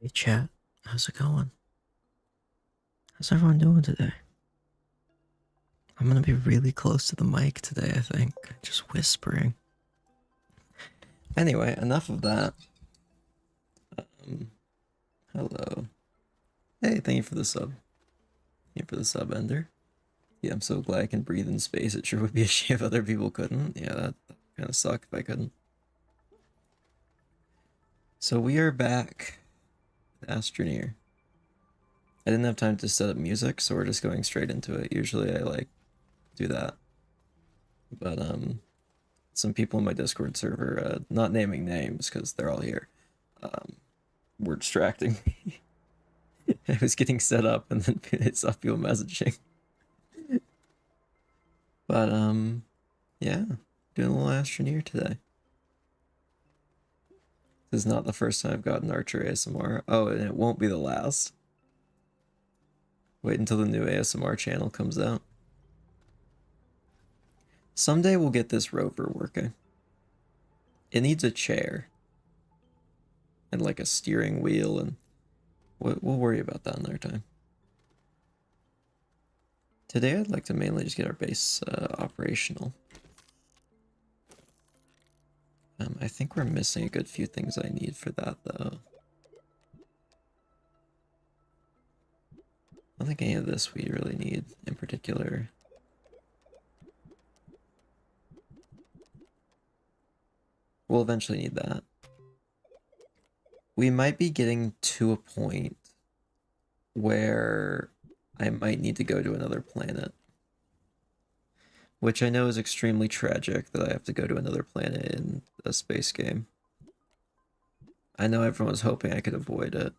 Hey chat, how's it going? How's everyone doing today? I'm gonna be really close to the mic today, I think. Just whispering. Anyway, enough of that. Um, hello. Hey, thank you for the sub. Thank you for the sub, Ender. Yeah, I'm so glad I can breathe in space. It sure would be a shame if other people couldn't. Yeah, that kind of suck if I couldn't. So we are back with Astroneer. I didn't have time to set up music, so we're just going straight into it. Usually I do that. But some people in my Discord server, not naming names because they're all here, were distracting me. I was getting set up and then I saw people messaging. But yeah, doing a little Astroneer today. This is not the first time I've gotten Archer ASMR. Oh, and it won't be the last. Wait until the new ASMR channel comes out. Someday we'll get this rover working. It needs a chair. And like a steering wheel, and we'll worry about that another time. Today I'd like to mainly just get our base operational. I think we're missing a good few things I need for that though. I don't think any of this we really need in particular. We'll eventually need that. We might be getting to a point where I might need to go to another planet. Which I know is extremely tragic that I have to go to another planet in a space game. I know everyone was hoping I could avoid it.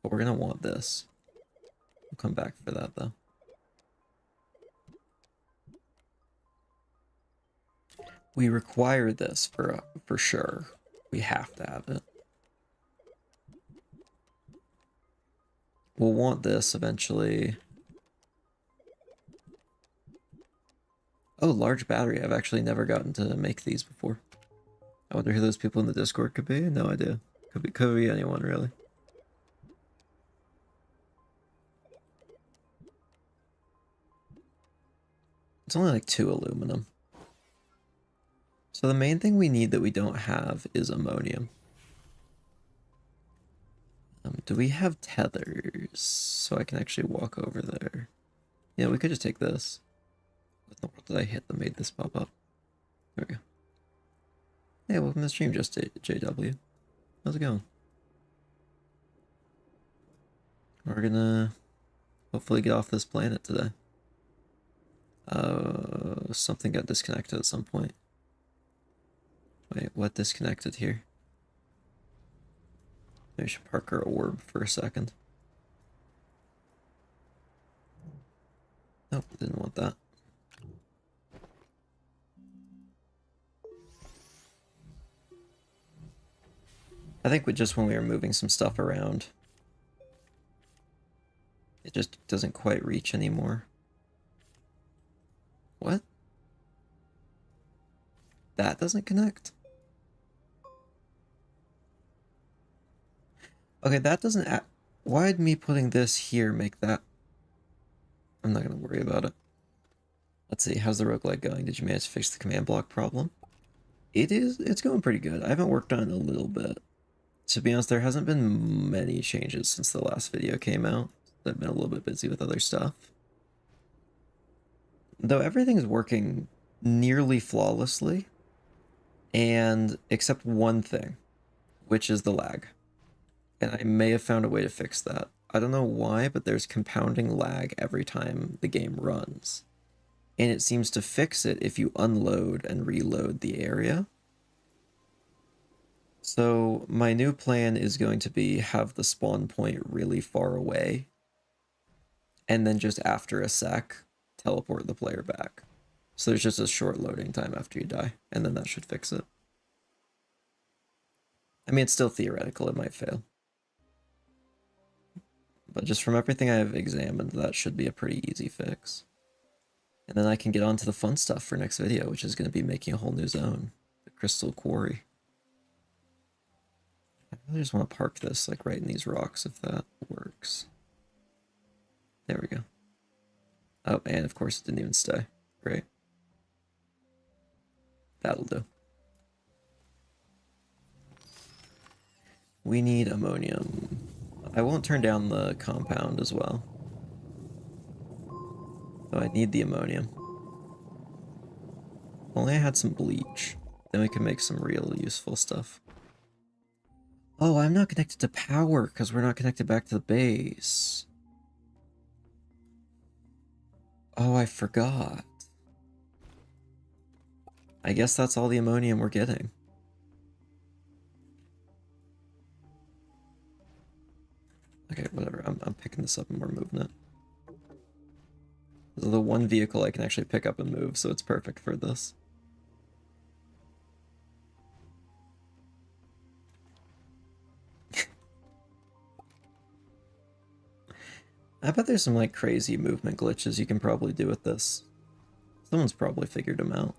But we're gonna want this. We'll come back for that though. We require this for sure. We have to have it. We'll want this eventually. Oh, large battery. I've actually never gotten to make these before. I wonder who those people in the Discord could be. No idea. Could be anyone really. It's only like 2 aluminum. So the main thing we need that we don't have is ammonium. Do we have tethers so I can actually walk over there? Yeah, we could just take this. What in the world did I hit that made this pop up? There we go. Hey, welcome to the stream, just JW. How's it going? We're gonna hopefully get off this planet today. Something got disconnected at some point. Wait, what disconnected here? Maybe I should park our orb for a second. Nope, didn't want that. I think just when we were moving some stuff around, it just doesn't quite reach anymore. What? That doesn't connect? Okay, that doesn't... Why'd me putting this here make that... I'm not gonna worry about it. Let's see, how's the roguelike going? Did you manage to fix the command block problem? It's going pretty good. I haven't worked on it in a little bit. To be honest, there hasn't been many changes since the last video came out. I've been a little bit busy with other stuff. Though everything's working nearly flawlessly, and except one thing, which is the lag. And I may have found a way to fix that. I don't know why, but there's compounding lag every time the game runs. And it seems to fix it if you unload and reload the area. So my new plan is going to be have the spawn point really far away, and then just after a sec, teleport the player back. So there's just a short loading time after you die, and then that should fix it. I mean, it's still theoretical, it might fail. But just from everything I've examined, that should be a pretty easy fix. And then I can get on to the fun stuff for next video, which is going to be making a whole new zone, the Crystal Quarry. I really just want to park this like right in these rocks if that works. There we go. Oh, and of course it didn't even stay. Great. That'll do. We need ammonium. I won't turn down the compound as well. Oh, I need the ammonium. If only I had some bleach. Then we can make some real useful stuff. Oh, I'm not connected to power because we're not connected back to the base. Oh, I forgot. I guess that's all the ammonium we're getting. Okay, whatever. I'm picking this up and we're moving it. This is the one vehicle I can actually pick up and move, so it's perfect for this. I bet there's some like crazy movement glitches you can probably do with this. Someone's probably figured them out.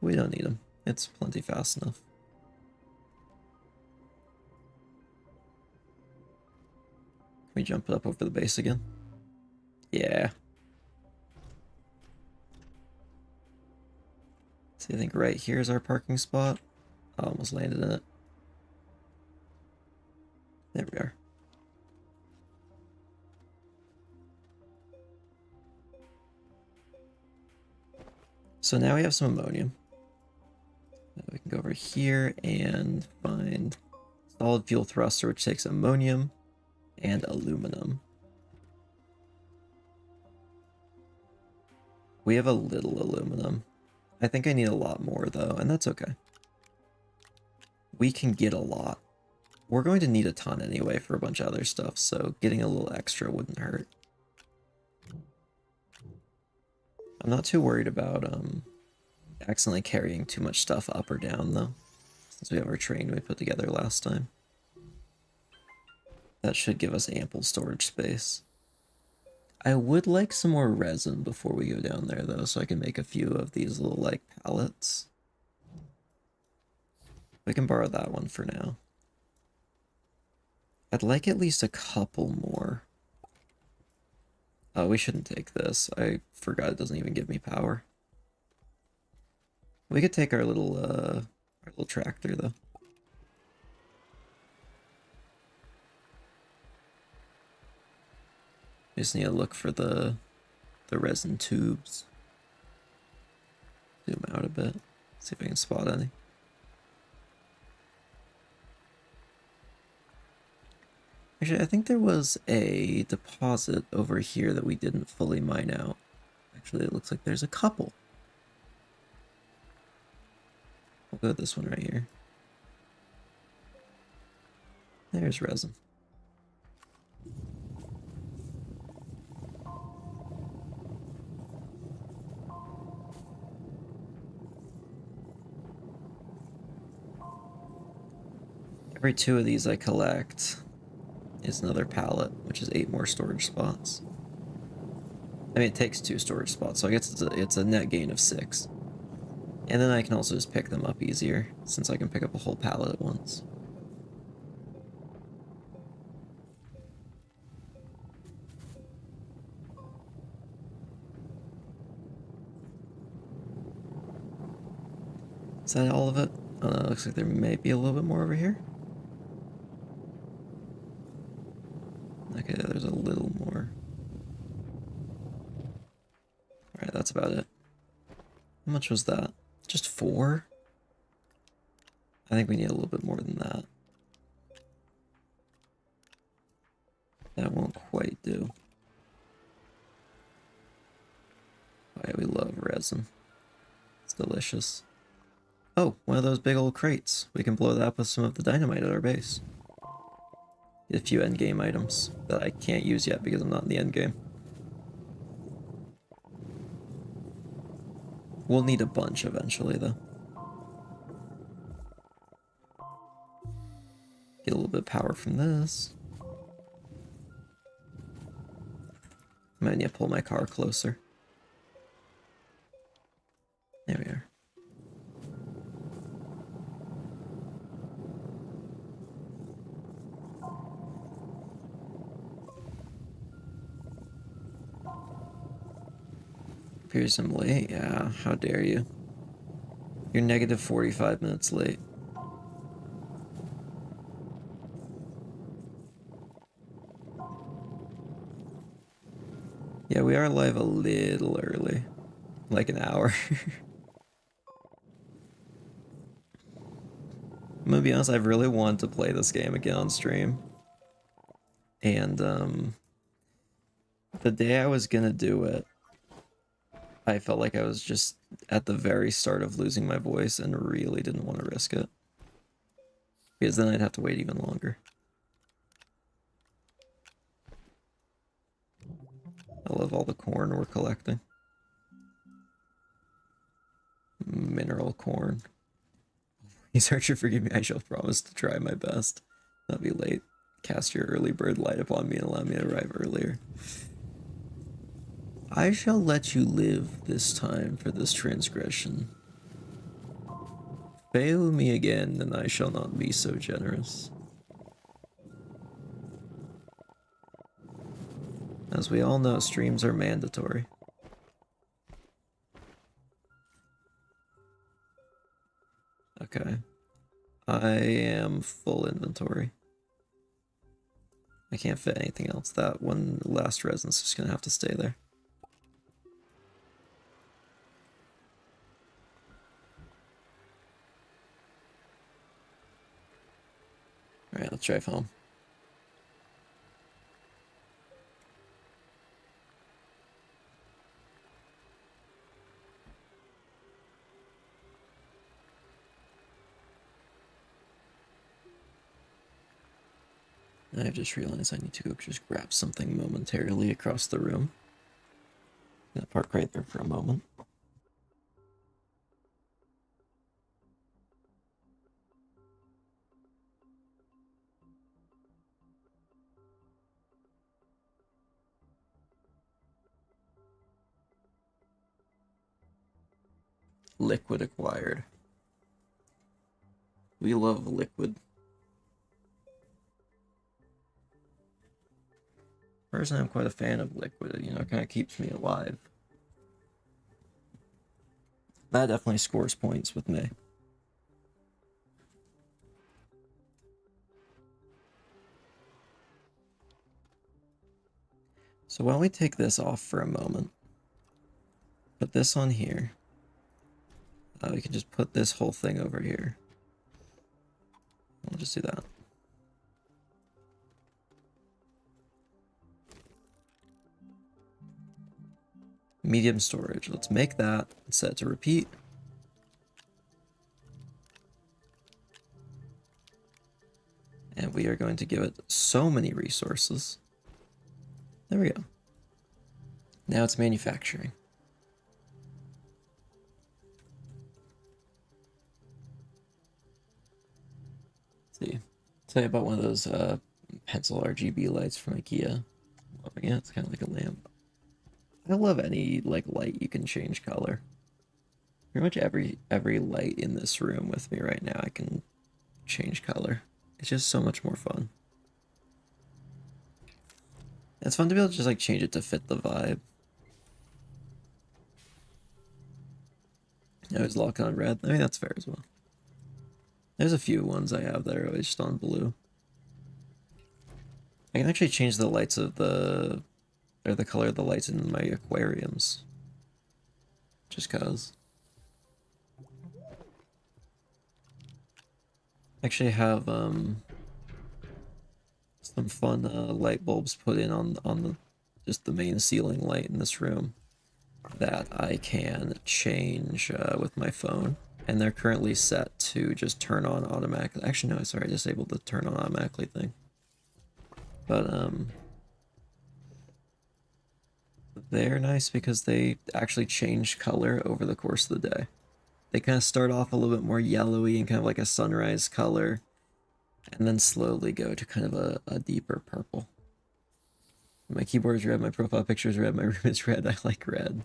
We don't need them. It's plenty fast enough. Can we jump it up over the base again? Yeah. See, I think right here is our parking spot. I almost landed in it. There we are. So now we have some ammonium. We can go over here and find solid fuel thruster, which takes ammonium and aluminum. We have a little aluminum. I think I need a lot more though, and that's okay. We can get a lot. We're going to need a ton anyway for a bunch of other stuff, so getting a little extra wouldn't hurt. I'm not too worried about accidentally carrying too much stuff up or down though, since we have our train we put together last time. That should give us ample storage space. I would like some more resin before we go down there though, so I can make a few of these little like pallets. We can borrow that one for now. I'd like at least a couple more. Oh, we shouldn't take this. I forgot it doesn't even give me power. We could take our little tractor though. We just need to look for the resin tubes. Zoom out a bit. See if I can spot any. Actually, I think there was a deposit over here that we didn't fully mine out. Actually, it looks like there's a couple. We'll go with this one right here. There's resin. Every 2 of these I collect is another pallet, which is 8 more storage spots. I mean, it takes 2 storage spots, so I guess it's a net gain of 6. And then I can also just pick them up easier, since I can pick up a whole pallet at once. Is that all of it? Looks like there may be a little bit more over here. Okay, there's a little more. Alright, that's that's about it. How much was that? Just 4? I think we need a little bit more than that. That won't quite do. Oh yeah, we love resin. It's delicious. Oh, one of those big old crates. We can blow that up with some of the dynamite at our base. Get a few endgame items that I can't use yet because I'm not in the endgame. We'll need a bunch eventually, though. Get a little bit of power from this. Might need to pull my car closer. There we are. Appears I'm late. Yeah, how dare you? You're negative 45 minutes late. Yeah, we are live a little early. Like an hour. I'm gonna be honest, I've really wanted to play this game again on stream. And, the day I was gonna do it, I felt like I was just at the very start of losing my voice and really didn't want to risk it. Because then I'd have to wait even longer. I love all the corn we're collecting. Mineral corn. Please, Archer, forgive me. I shall promise to try my best. Not be late. Cast your early bird light upon me and allow me to arrive earlier. I shall let you live this time for this transgression. Fail me again, and I shall not be so generous. As we all know, streams are mandatory. Okay. I am full inventory. I can't fit anything else. That one last resin's just gonna have to stay there. Alright, let's drive home. I've just realized I need to go just grab something momentarily across the room. I'm gonna park right there for a moment. Liquid acquired. We love liquid. Personally, I'm quite a fan of liquid. You know, it kind of keeps me alive. That definitely scores points with me. So while we take this off for a moment, put this on here. We can just put this whole thing over here. We'll just do that. Medium storage. Let's make that and set it to repeat. And we are going to give it so many resources. There we go. Now it's manufacturing. Let's see. Tell you about one of those pencil RGB lights from IKEA. Loving it. It's kind of like a lamp. I love any like light you can change color. Pretty much every light in this room with me right now I can change color. It's just so much more fun. It's fun to be able to just like change it to fit the vibe. I always lock on red. I mean, that's fair as well. There's a few ones I have that are always just on blue. I can actually change the lights of the color of the lights in my aquariums. just cause. Actually have some fun light bulbs put in on the just the main ceiling light in this room that I can change with my phone. And they're currently set to just turn on automatically. Actually, no, sorry, I disabled the turn on automatically thing. But they're nice because they actually change color over the course of the day. They kind of start off a little bit more yellowy and kind of like a sunrise color, and then slowly go to kind of a deeper purple. My keyboard is red, my profile picture is red, my room is red, I like red.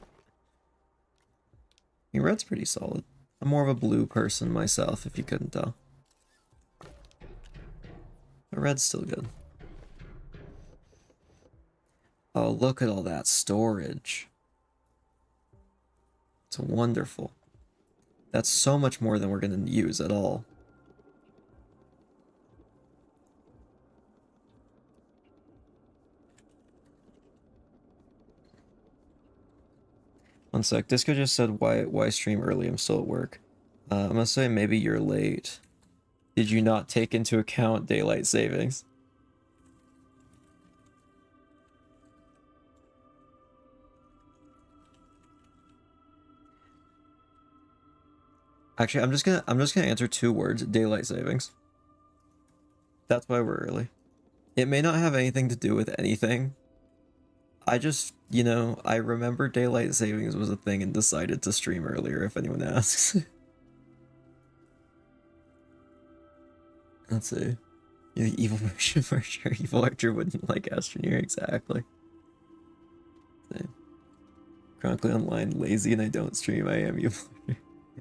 I mean, red's pretty solid. I'm more of a blue person myself, if you couldn't tell. But red's still good. Oh, look at all that storage. It's wonderful. That's so much more than we're going to use at all. One sec. Disco just said, why stream early? I'm still at work. I'm gonna say maybe you're late. Did you not take into account daylight savings? Actually, I'm just gonna answer 2 words: daylight savings. That's why we're early. It may not have anything to do with anything. I just, you know, I remember daylight savings was a thing and decided to stream earlier, if anyone asks. Let's see. Yeah, the evil version for sure. Evil Archer wouldn't like Astroneer, exactly. Chronically Online, lazy and I don't stream, I am evil.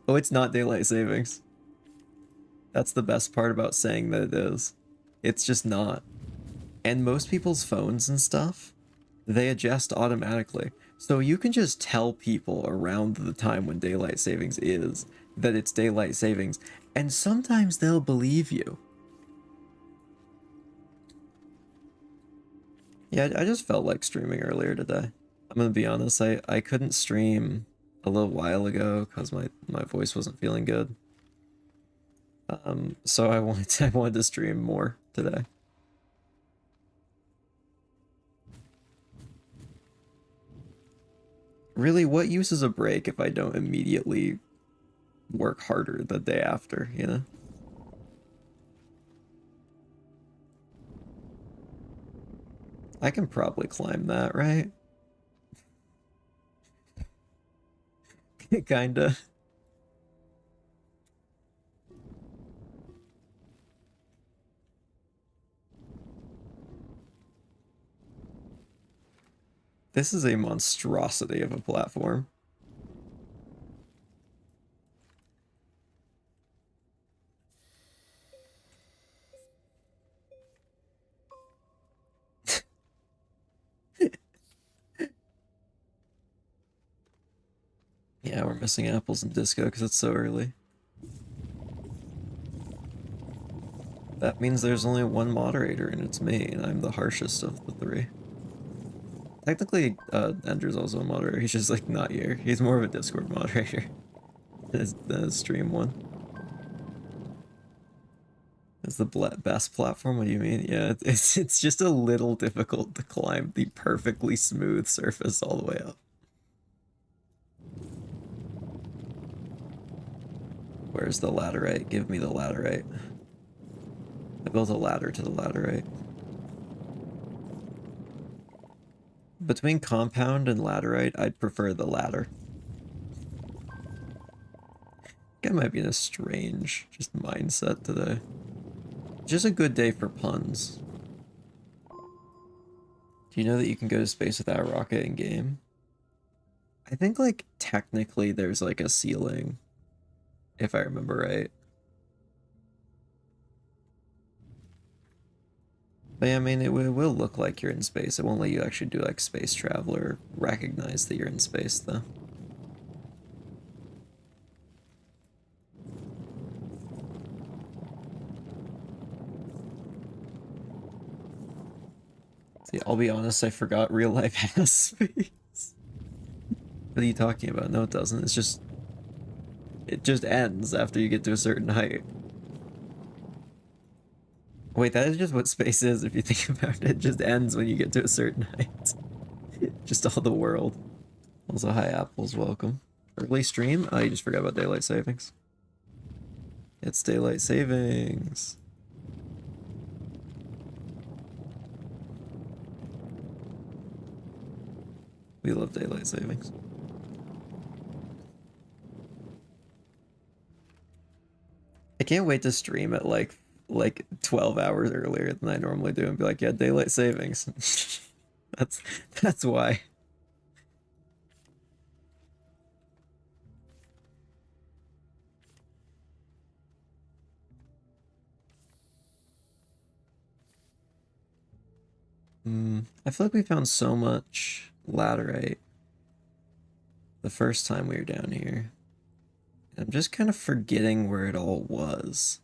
Oh, it's not daylight savings. That's the best part about saying that it is. It's just not. And most people's phones and stuff, they adjust automatically. So you can just tell people around the time when daylight savings is that it's daylight savings, and sometimes they'll believe you. Yeah, I just felt like streaming earlier today. I'm gonna be honest, I couldn't stream a little while ago because my voice wasn't feeling good. So I wanted to stream more today. Really, what use is a break if I don't immediately work harder the day after, you know? I can probably climb that, right? Kinda. This is a monstrosity of a platform. Yeah, we're missing apples and disco because it's so early. That means there's only one moderator and it's me, and I'm the harshest of the 3. Technically, Ender's also a moderator. He's just like not here. He's more of a Discord moderator than a stream one. It's the best platform? What do you mean? Yeah, it's just a little difficult to climb the perfectly smooth surface all the way up. Where's the laterite? Give me the laterite. I built a ladder to the laterite. Between compound and laterite, I'd prefer the ladder. I might be in a strange just mindset today. Just a good day for puns. Do you know that you can go to space without a rocket in game? I think, like, technically there's, like, a ceiling, if I remember right. But yeah, I mean, it will look like you're in space. It won't let you actually do, like, space travel or recognize that you're in space, though. See, I'll be honest, I forgot real life has space. What are you talking about? No, it doesn't. It just ends after you get to a certain height. Wait, that is just what space is if you think about it. It just ends when you get to a certain height. Just all the world. Also, hi Apples, welcome. Early stream? Oh, you just forgot about daylight savings. It's daylight savings. We love daylight savings. I can't wait to stream at like 12 hours earlier than I normally do and be like, yeah, daylight savings. That's why. I feel like we found so much laterite the first time we were down here. I'm just kind of forgetting where it all was.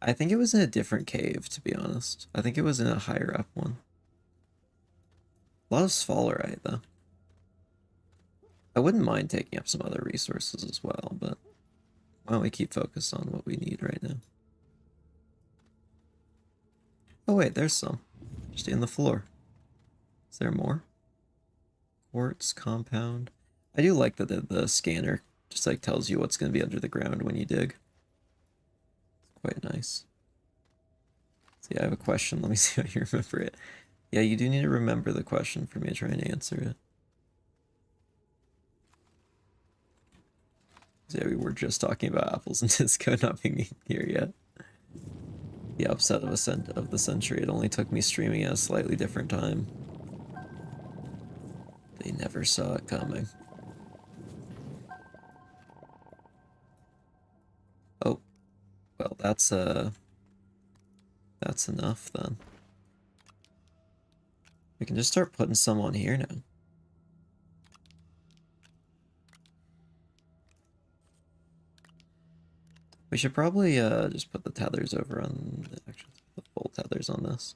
I think it was in a different cave, to be honest. I think it was in a higher up one. A lot of sphalerite, though. I wouldn't mind taking up some other resources as well, but why don't we keep focused on what we need right now? Oh wait, there's some. Just in the floor. Is there more? Quartz, compound. I do like that the scanner just like tells you what's going to be under the ground when you dig. It's quite nice. See, I have a question. Let me see how you remember it. Yeah, you do need to remember the question for me to try and answer it. Yeah, we were just talking about apples and disco not being here yet. The upset of the century. It only took me streaming at a slightly different time. They never saw it coming. Oh, well, that's enough then. We can just start putting some on here now. We should probably just put the tethers over on actually the full tethers on this.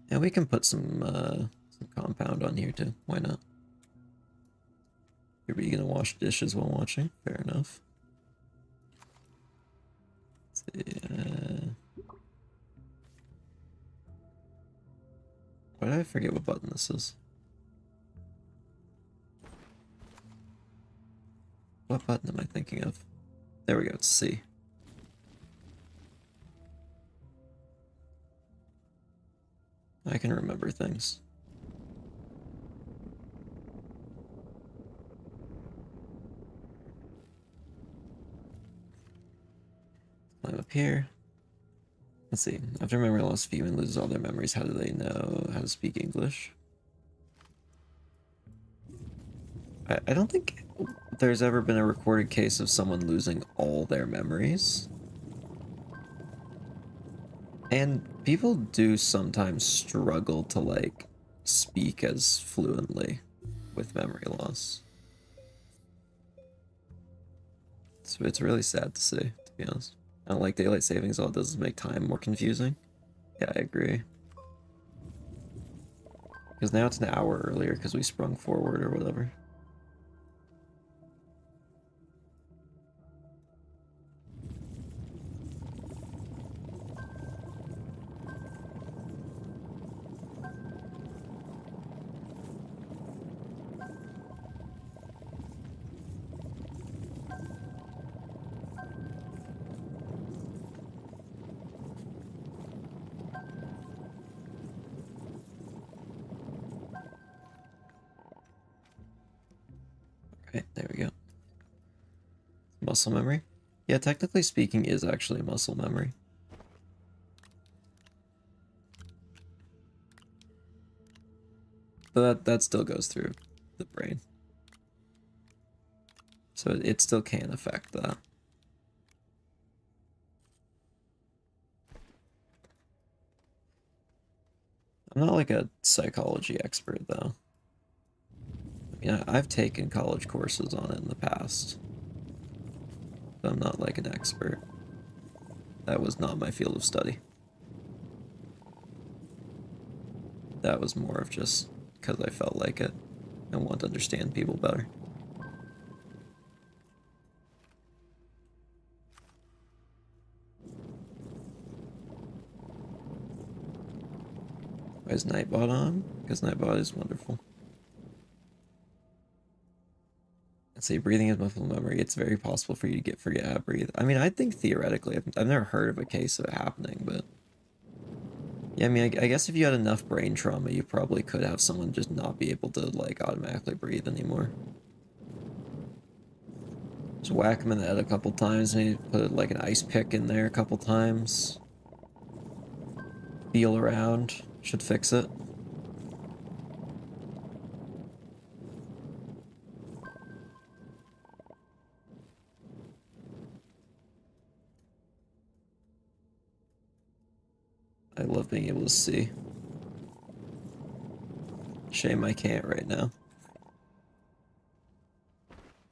And we can put some compound on here too. Why not? Are you gonna wash dishes while watching? Fair enough. Let's see, why did I forget what button this is? What button am I thinking of? There we go, it's C. I can remember things. Climb up here. Let's see. After memory loss, if human loses all their memories, how do they know how to speak English? I don't think there's ever been a recorded case of someone losing all their memories. And people do sometimes struggle to, like, speak as fluently with memory loss. So it's really sad to see, to be honest. I don't like daylight savings, all it does is make time more confusing. Yeah, I agree. Because now it's an hour earlier because we sprung forward or whatever. Okay, there we go. Muscle memory? Yeah, technically speaking is actually muscle memory. But that still goes through the brain. So it still can affect that. I'm not like a psychology expert though. I mean, I've taken college courses on it in the past. but I'm not like an expert. That was not my field of study. That was more of just because I felt like it and want to understand people better. Why is Nightbot on? Because Nightbot is wonderful. Let's say breathing is muscle memory. It's very possible for you to forget how to breathe. I mean, I think theoretically, I've never heard of a case of it happening, but yeah, I mean, I guess if you had enough brain trauma, you probably could have someone just not be able to like automatically breathe anymore. Just whack them in the head a couple times, maybe put like an ice pick in there a couple times. Feel around, should fix it. I love being able to see. Shame I can't right now.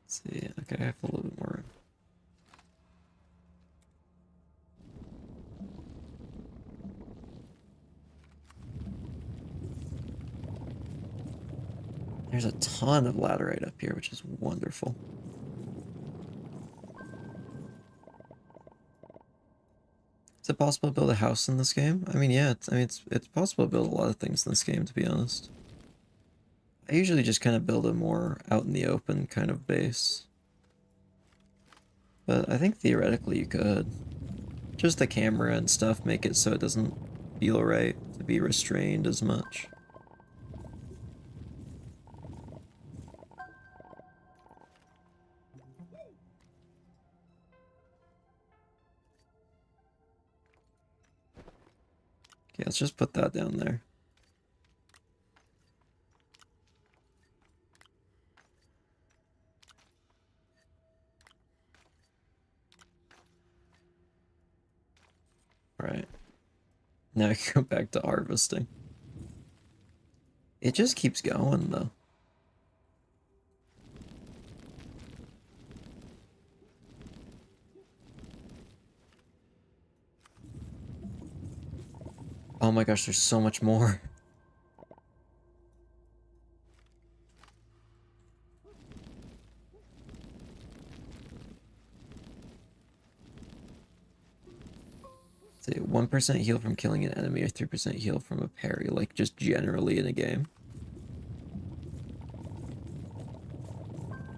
Let's see, okay, I have a little bit more room. There's a ton of laterite up here, which is wonderful. Is it possible to build a house in this game? I mean, yeah, it's possible to build a lot of things in this game, to be honest. I usually just kind of build a more out in the open kind of base. But I think theoretically you could. Just the camera and stuff make it so it doesn't feel right to be restrained as much. Okay, let's just put that down there. Right. Now I can go back to harvesting. It just keeps going, though. Oh my gosh, there's so much more. Say 1% heal from killing an enemy or 3% heal from a parry, like just generally in a game.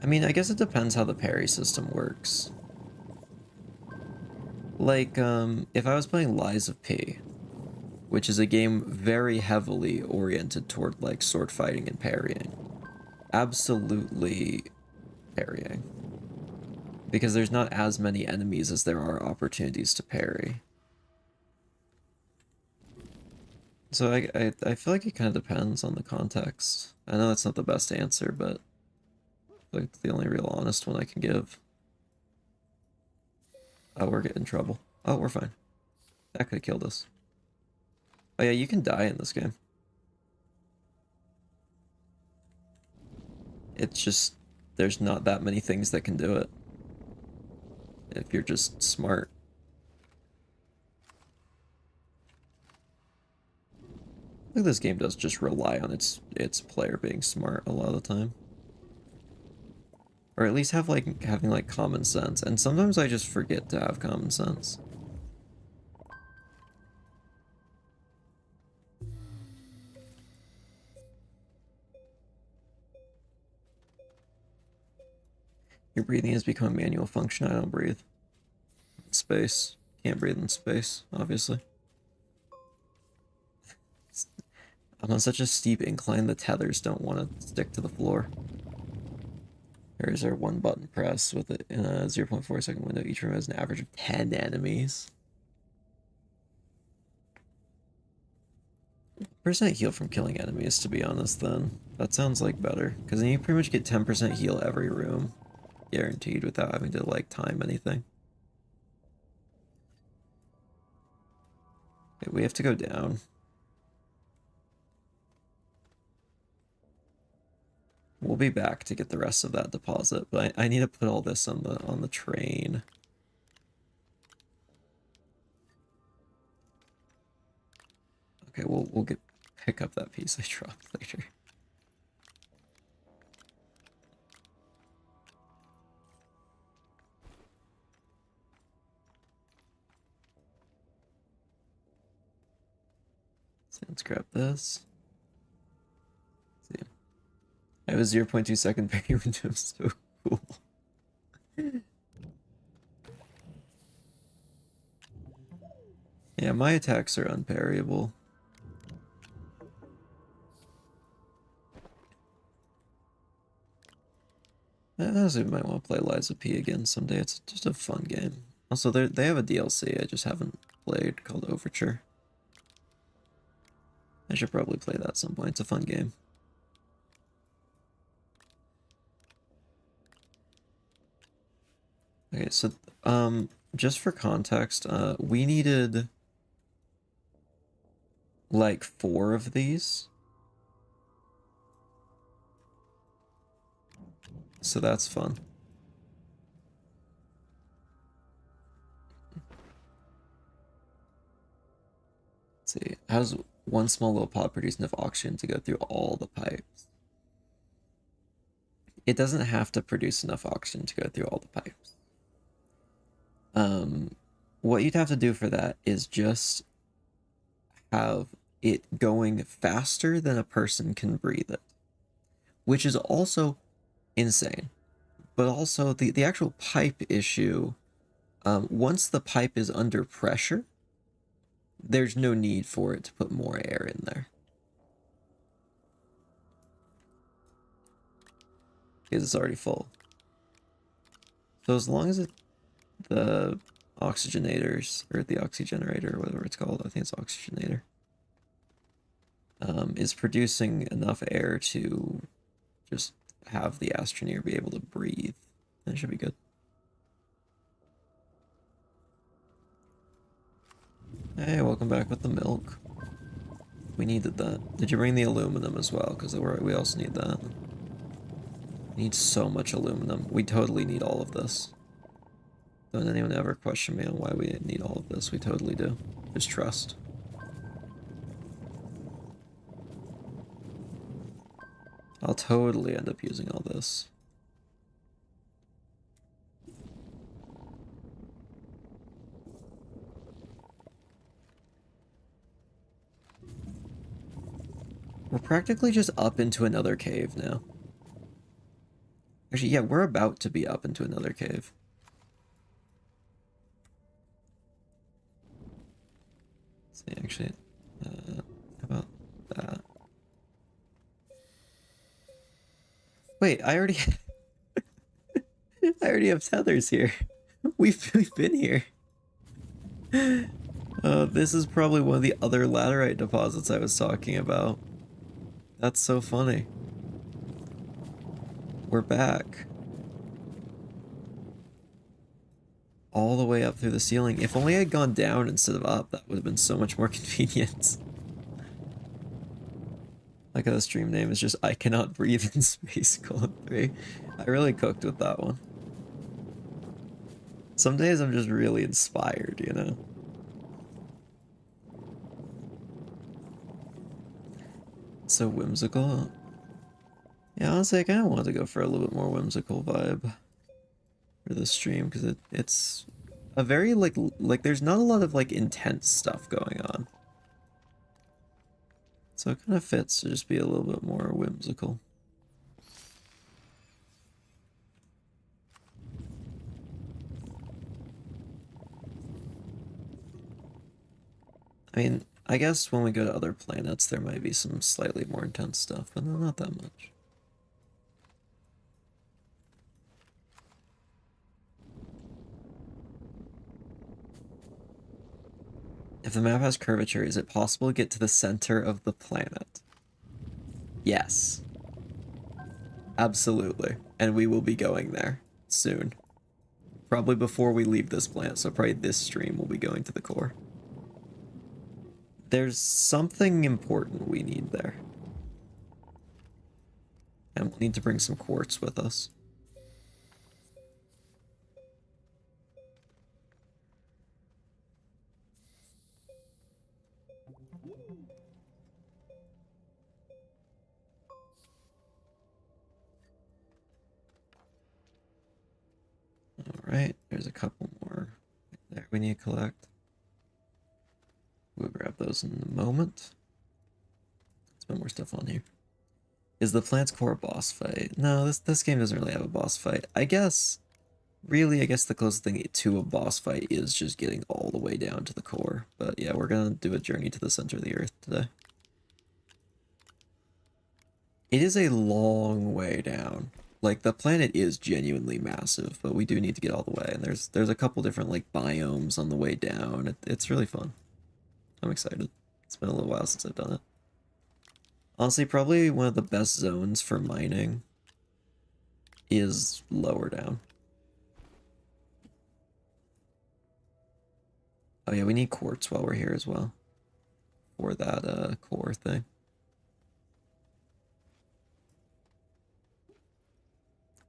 I mean, I guess it depends how the parry system works. Like, if I was playing Lies of P, which is a game very heavily oriented toward, like, sword fighting and parrying. Absolutely parrying. Because there's not as many enemies as there are opportunities to parry. So I feel like it kind of depends on the context. I know that's not the best answer, but like the only real honest one I can give. Oh, we're getting in trouble. Oh, we're fine. That could have killed us. Oh yeah, you can die in this game. It's just, there's not that many things that can do it. If you're just smart. I think this game does just rely on its player being smart a lot of the time. Or at least have like having like common sense. And sometimes I just forget to have common sense. Your breathing has become a manual function. I don't breathe in space. Can't breathe in space, obviously. I'm on such a steep incline, the tethers don't want to stick to the floor. Here's our one button press with it in a 0.4 second window. Each room has an average of 10 enemies. Percent heal from killing enemies, to be honest, then. That sounds like better. Because then you pretty much get 10% heal every room. Guaranteed without having to, like, time anything. Okay, we have to go down. We'll be back to get the rest of that deposit, but I need to put all this on the train. Okay, we'll pick up that piece I dropped later. So let's grab this. Let's see. I have a 0.2 second parry window, so cool. Yeah, my attacks are unparryable. I honestly might want to play Lies of P again someday. It's just a fun game. Also, they have a DLC I just haven't played called Overture. I should probably play that at some point. It's a fun game. Okay, so just for context, we needed like 4 of these. So that's fun. Let's see. How does one small little pod produce enough oxygen to go through all the pipes? It doesn't have to produce enough oxygen to go through all the pipes. What you'd have to do for that is just have it going faster than a person can breathe it, which is also insane. But also the actual pipe issue, once the pipe is under pressure, there's no need for it to put more air in there. Because it's already full. So as long as the oxygenators, or the oxygenerator, or whatever it's called, I think it's oxygenator, is producing enough air to just have the Astroneer be able to breathe, then it should be good. Hey, welcome back with the milk. We needed that. Did you bring the aluminum as well? Because we also need that. We need so much aluminum. We totally need all of this. Don't anyone ever question me on why we need all of this. We totally do. Just trust. I'll totally end up using all this. We're practically just up into another cave now. Actually, yeah, we're about to be up into another cave. Let's see, actually, how about that? Wait, I already have tethers here. We've been here. This is probably one of the other laterite deposits I was talking about. That's so funny. We're back. All the way up through the ceiling. If only I had gone down instead of up, that would have been so much more convenient. Like how the stream name is just I Cannot Breathe in Space: 3. I really cooked with that one. Some days I'm just really inspired, you know? So whimsical. Yeah, honestly, I kind of wanted to go for a little bit more whimsical vibe for this stream, because it's a very, like, there's not a lot of, like, intense stuff going on. So it kind of fits to just be a little bit more whimsical. I mean, I guess when we go to other planets, there might be some slightly more intense stuff, but not that much. If the map has curvature, is it possible to get to the center of the planet? Yes. Absolutely. And we will be going there soon. Probably before we leave this planet, so probably this stream will be going to the core. There's something important we need there. And we'll need to bring some quartz with us. right? There's a couple more there we need to collect. We'll grab those in a moment. Let's put more stuff on here. Is the Plants Core a boss fight? No, this game doesn't really have a boss fight. I guess, really, I guess the closest thing to a boss fight is just getting all the way down to the core. But yeah, we're gonna do a journey to the center of the earth today. It is a long way down. Like, the planet is genuinely massive, but we do need to get all the way. And there's a couple different, like, biomes on the way down. It's really fun. I'm excited. It's been a little while since I've done it. Honestly, probably one of the best zones for mining is lower down. Oh yeah, we need quartz while we're here as well. For that core thing.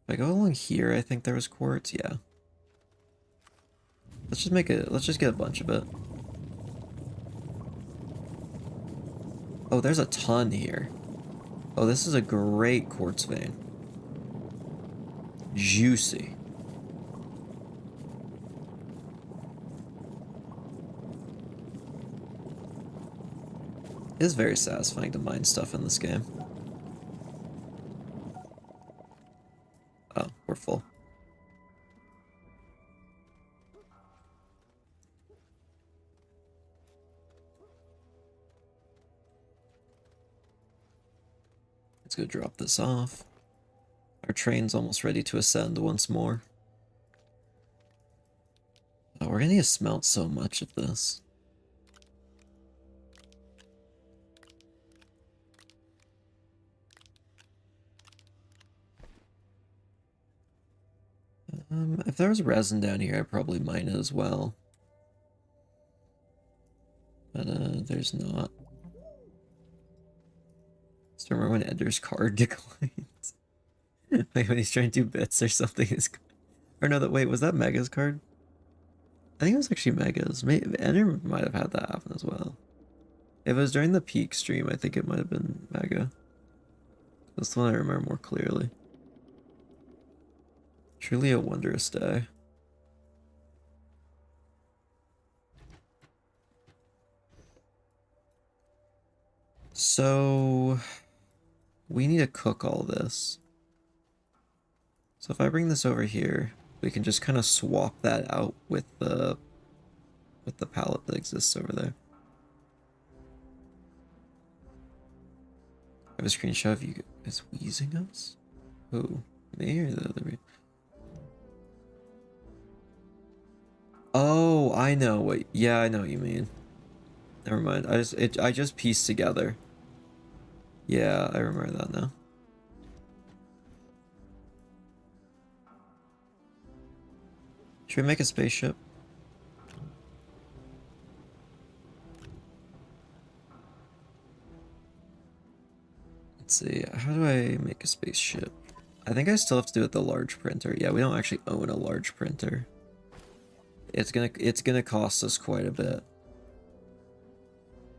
If I go along here, I think there was quartz, yeah. Let's just get a bunch of it. Oh, there's a ton here. Oh, this is a great quartz vein. Juicy. It is very satisfying to mine stuff in this game. Oh, we're full. Let's go drop this off. Our train's almost ready to ascend once more. Oh, we're gonna need to smelt so much of this. If there was resin down here, I'd probably mine it as well. But, there's not. Still remember when Ender's card declines? Like when he's trying to do bits or something. Or no, wait, was that Mega's card? I think it was actually Mega's. Maybe Ender might have had that happen as well. If it was during the peak stream, I think it might have been Mega. That's the one I remember more clearly. Truly a wondrous day. So we need to cook all this. So if I bring this over here, we can just kind of swap that out with the pallet that exists over there. I have a screenshot of you guys wheezing us? Who? Me or the other? Oh, I know what. Yeah, I know what you mean. Never mind. I just pieced together. Yeah, I remember that now. Should we make a spaceship? Let's see. How do I make a spaceship? I think I still have to do it with the large printer. Yeah, we don't actually own a large printer. It's gonna cost us quite a bit.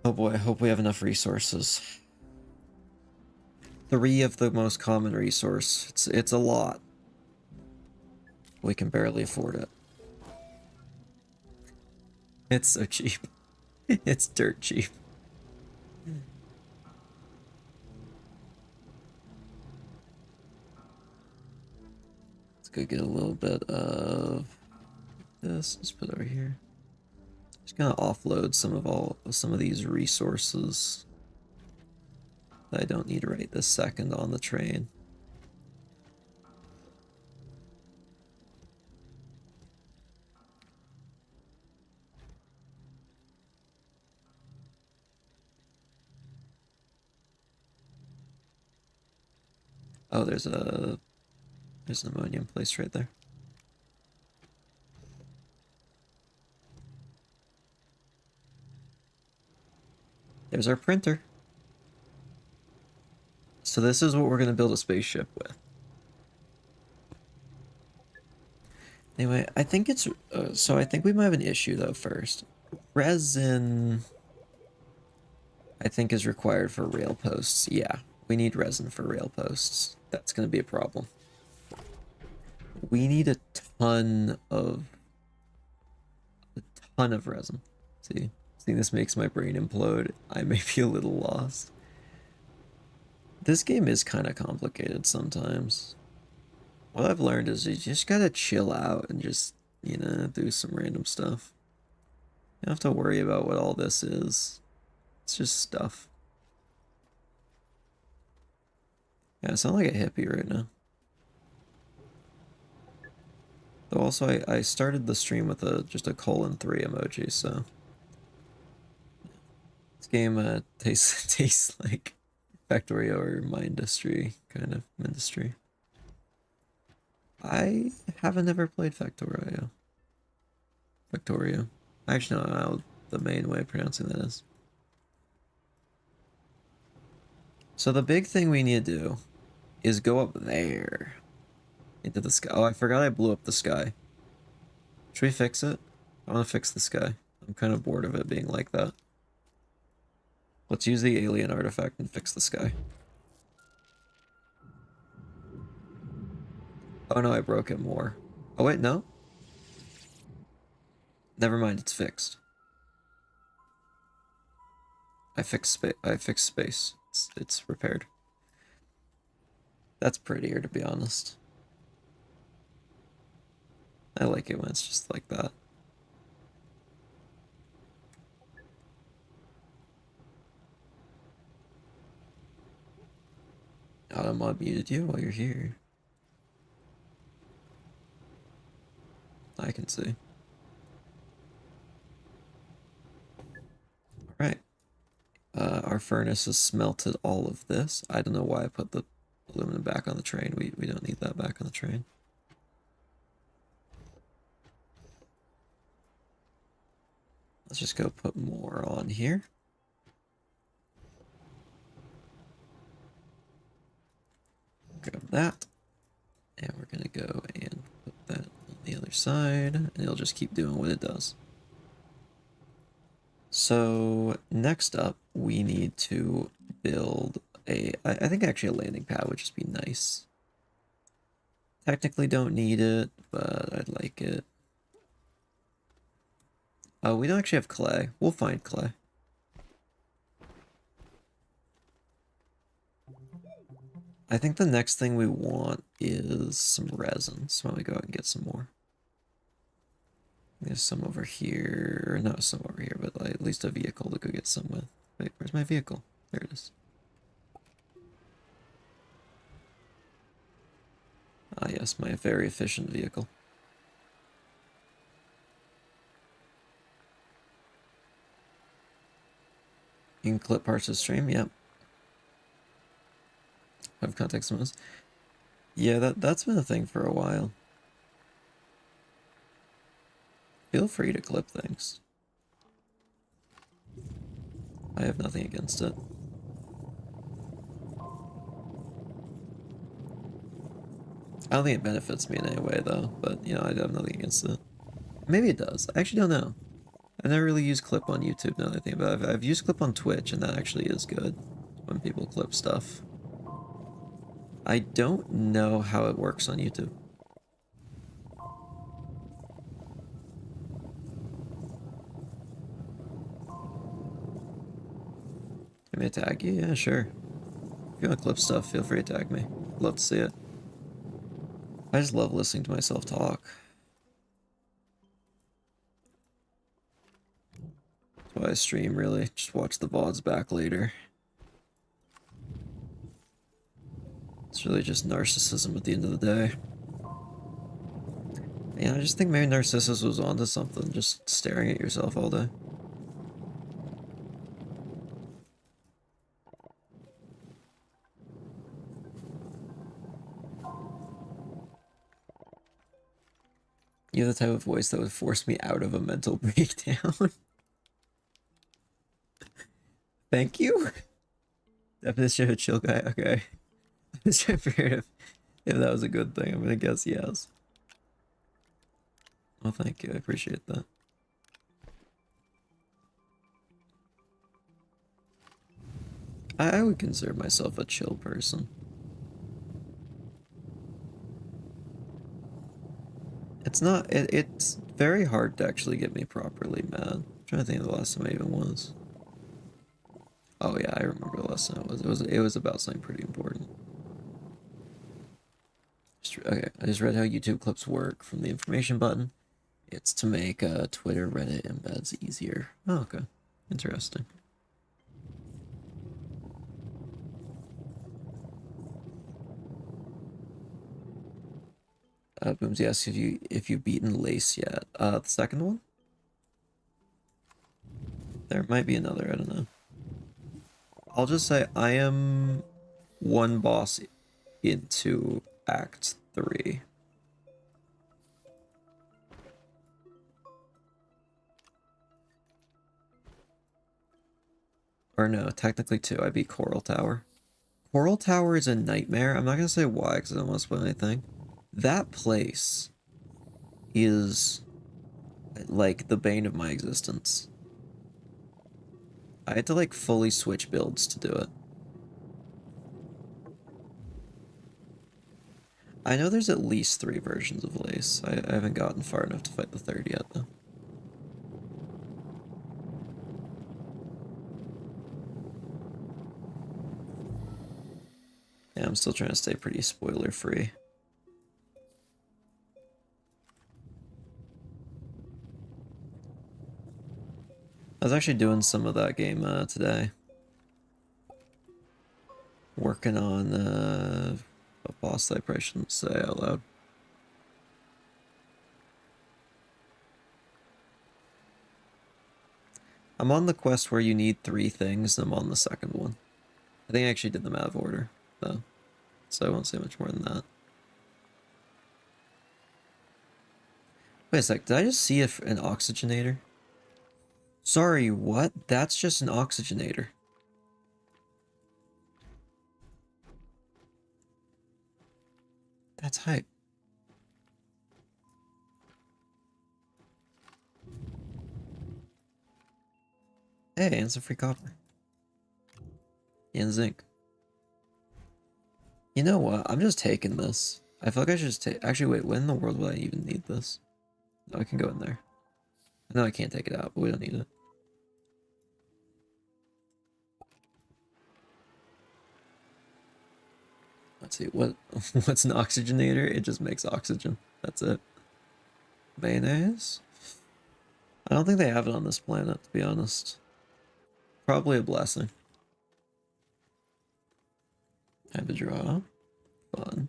Oh boy, I hope we have enough resources. 3 of the most common resource. It's a lot. We can barely afford it. It's so cheap. It's dirt cheap. Let's go get a little bit of this. Let's put it over here. Just gonna offload some of these resources that I don't need right this second on the train. Oh, there's an ammonium place right there. There's our printer. So this is what we're gonna build a spaceship with. Anyway, I think it's so I think we might have an issue though first. Resin I think is required for rail posts. Yeah, we need resin for rail posts. That's gonna be a problem. We need a ton of resin. See, this makes my brain implode. I may be a little lost. This game is kind of complicated sometimes. What I've learned is you just gotta chill out and just, do some random stuff. You don't have to worry about what all this is. It's just stuff. Yeah, I sound like a hippie right now. Though also, I started the stream with just a :3 emoji, so this game tastes like Factorio or Mindustry kind of industry. I haven't ever played Factorio. I actually don't know how the main way of pronouncing that is. So the big thing we need to do is go up there into the sky. Oh, I forgot I blew up the sky. Should we fix it? I want to fix the sky. I'm kind of bored of it being like that. Let's use the alien artifact and fix the sky. Oh no, I broke it more. Oh wait, no? Never mind, it's fixed. I fixed space. It's repaired. That's prettier, to be honest. I like it when it's just like that. Automod muted you while you're here. I can see. Alright. Our furnace has smelted all of this. I don't know why I put the aluminum back on the train. We don't need that back on the train. Let's just go put more on here. Grab that. And we're gonna go and put that on the other side, and it'll just keep doing what it does. So next up, we need to build I think actually a landing pad would just be nice. Technically don't need it, but I'd like it. Oh, we don't actually have clay. We'll find clay. I think the next thing we want is some resin, so why don't we go out and get some more. There's some over here, or not some over here, but like at least a vehicle to go get some with. Wait, where's my vehicle? There it is. Ah yes, my very efficient vehicle. You can clip parts of the stream, yep. Have context modes. Yeah, that's been a thing for a while. Feel free to clip things. I have nothing against it. I don't think it benefits me in any way, though, but, I have nothing against it. Maybe it does. I actually don't know. I've never really used clip on YouTube, now that I think about it. I've used clip on Twitch, and that actually is good when people clip stuff. I don't know how it works on YouTube. Can I tag you? Yeah, sure. If you want to clip stuff, feel free to tag me. I'd love to see it. I just love listening to myself talk. That's why I stream, really. Just watch the VODs back later. It's really just narcissism at the end of the day. Yeah, I just think maybe Narcissus was onto something, just staring at yourself all day. You have the type of voice that would force me out of a mental breakdown. Thank you? Definition of a chill guy, okay. I was trying to figure if that was a good thing. I'm gonna guess yes. Well, thank you, I appreciate that. I would consider myself a chill person. It's not, it's very hard to actually get me properly mad. I'm trying to think of the last time I even was. Oh yeah, I remember the last time it was. It was about something pretty important. Okay, I just read how YouTube clips work from the information button. It's to make Twitter Reddit embeds easier. Oh, okay. Interesting. Boomsy asks if you've beaten Lace yet. The second one? There might be another, I don't know. I'll just say I am one boss into Act 3. Or no, technically 2. I beat Coral Tower. Coral Tower is a nightmare. I'm not gonna say why because I don't want to spoil anything. That place is like the bane of my existence. I had to like fully switch builds to do it. I know there's at least 3 versions of Lace. I haven't gotten far enough to fight the third yet though. Yeah, I'm still trying to stay pretty spoiler free. I was actually doing some of that game today. Working on a boss that I probably shouldn't say out loud. I'm on the quest where you need 3 things, and I'm on the second one. I think I actually did them out of order, though. So I won't say much more than that. Wait a sec, did I just see an oxygenator? Sorry, what? That's just an oxygenator. That's hype. Hey, and some free copper. And zinc. You know what? I'm just taking this. I feel like I should just take... Actually, wait, when in the world would I even need this? No, I can go in there. I know I can't take it out, but we don't need it. Let's see, what's an oxygenator? It just makes oxygen. That's it. Mayonnaise? I don't think they have it on this planet, to be honest. Probably a blessing. Time to draw. Fun.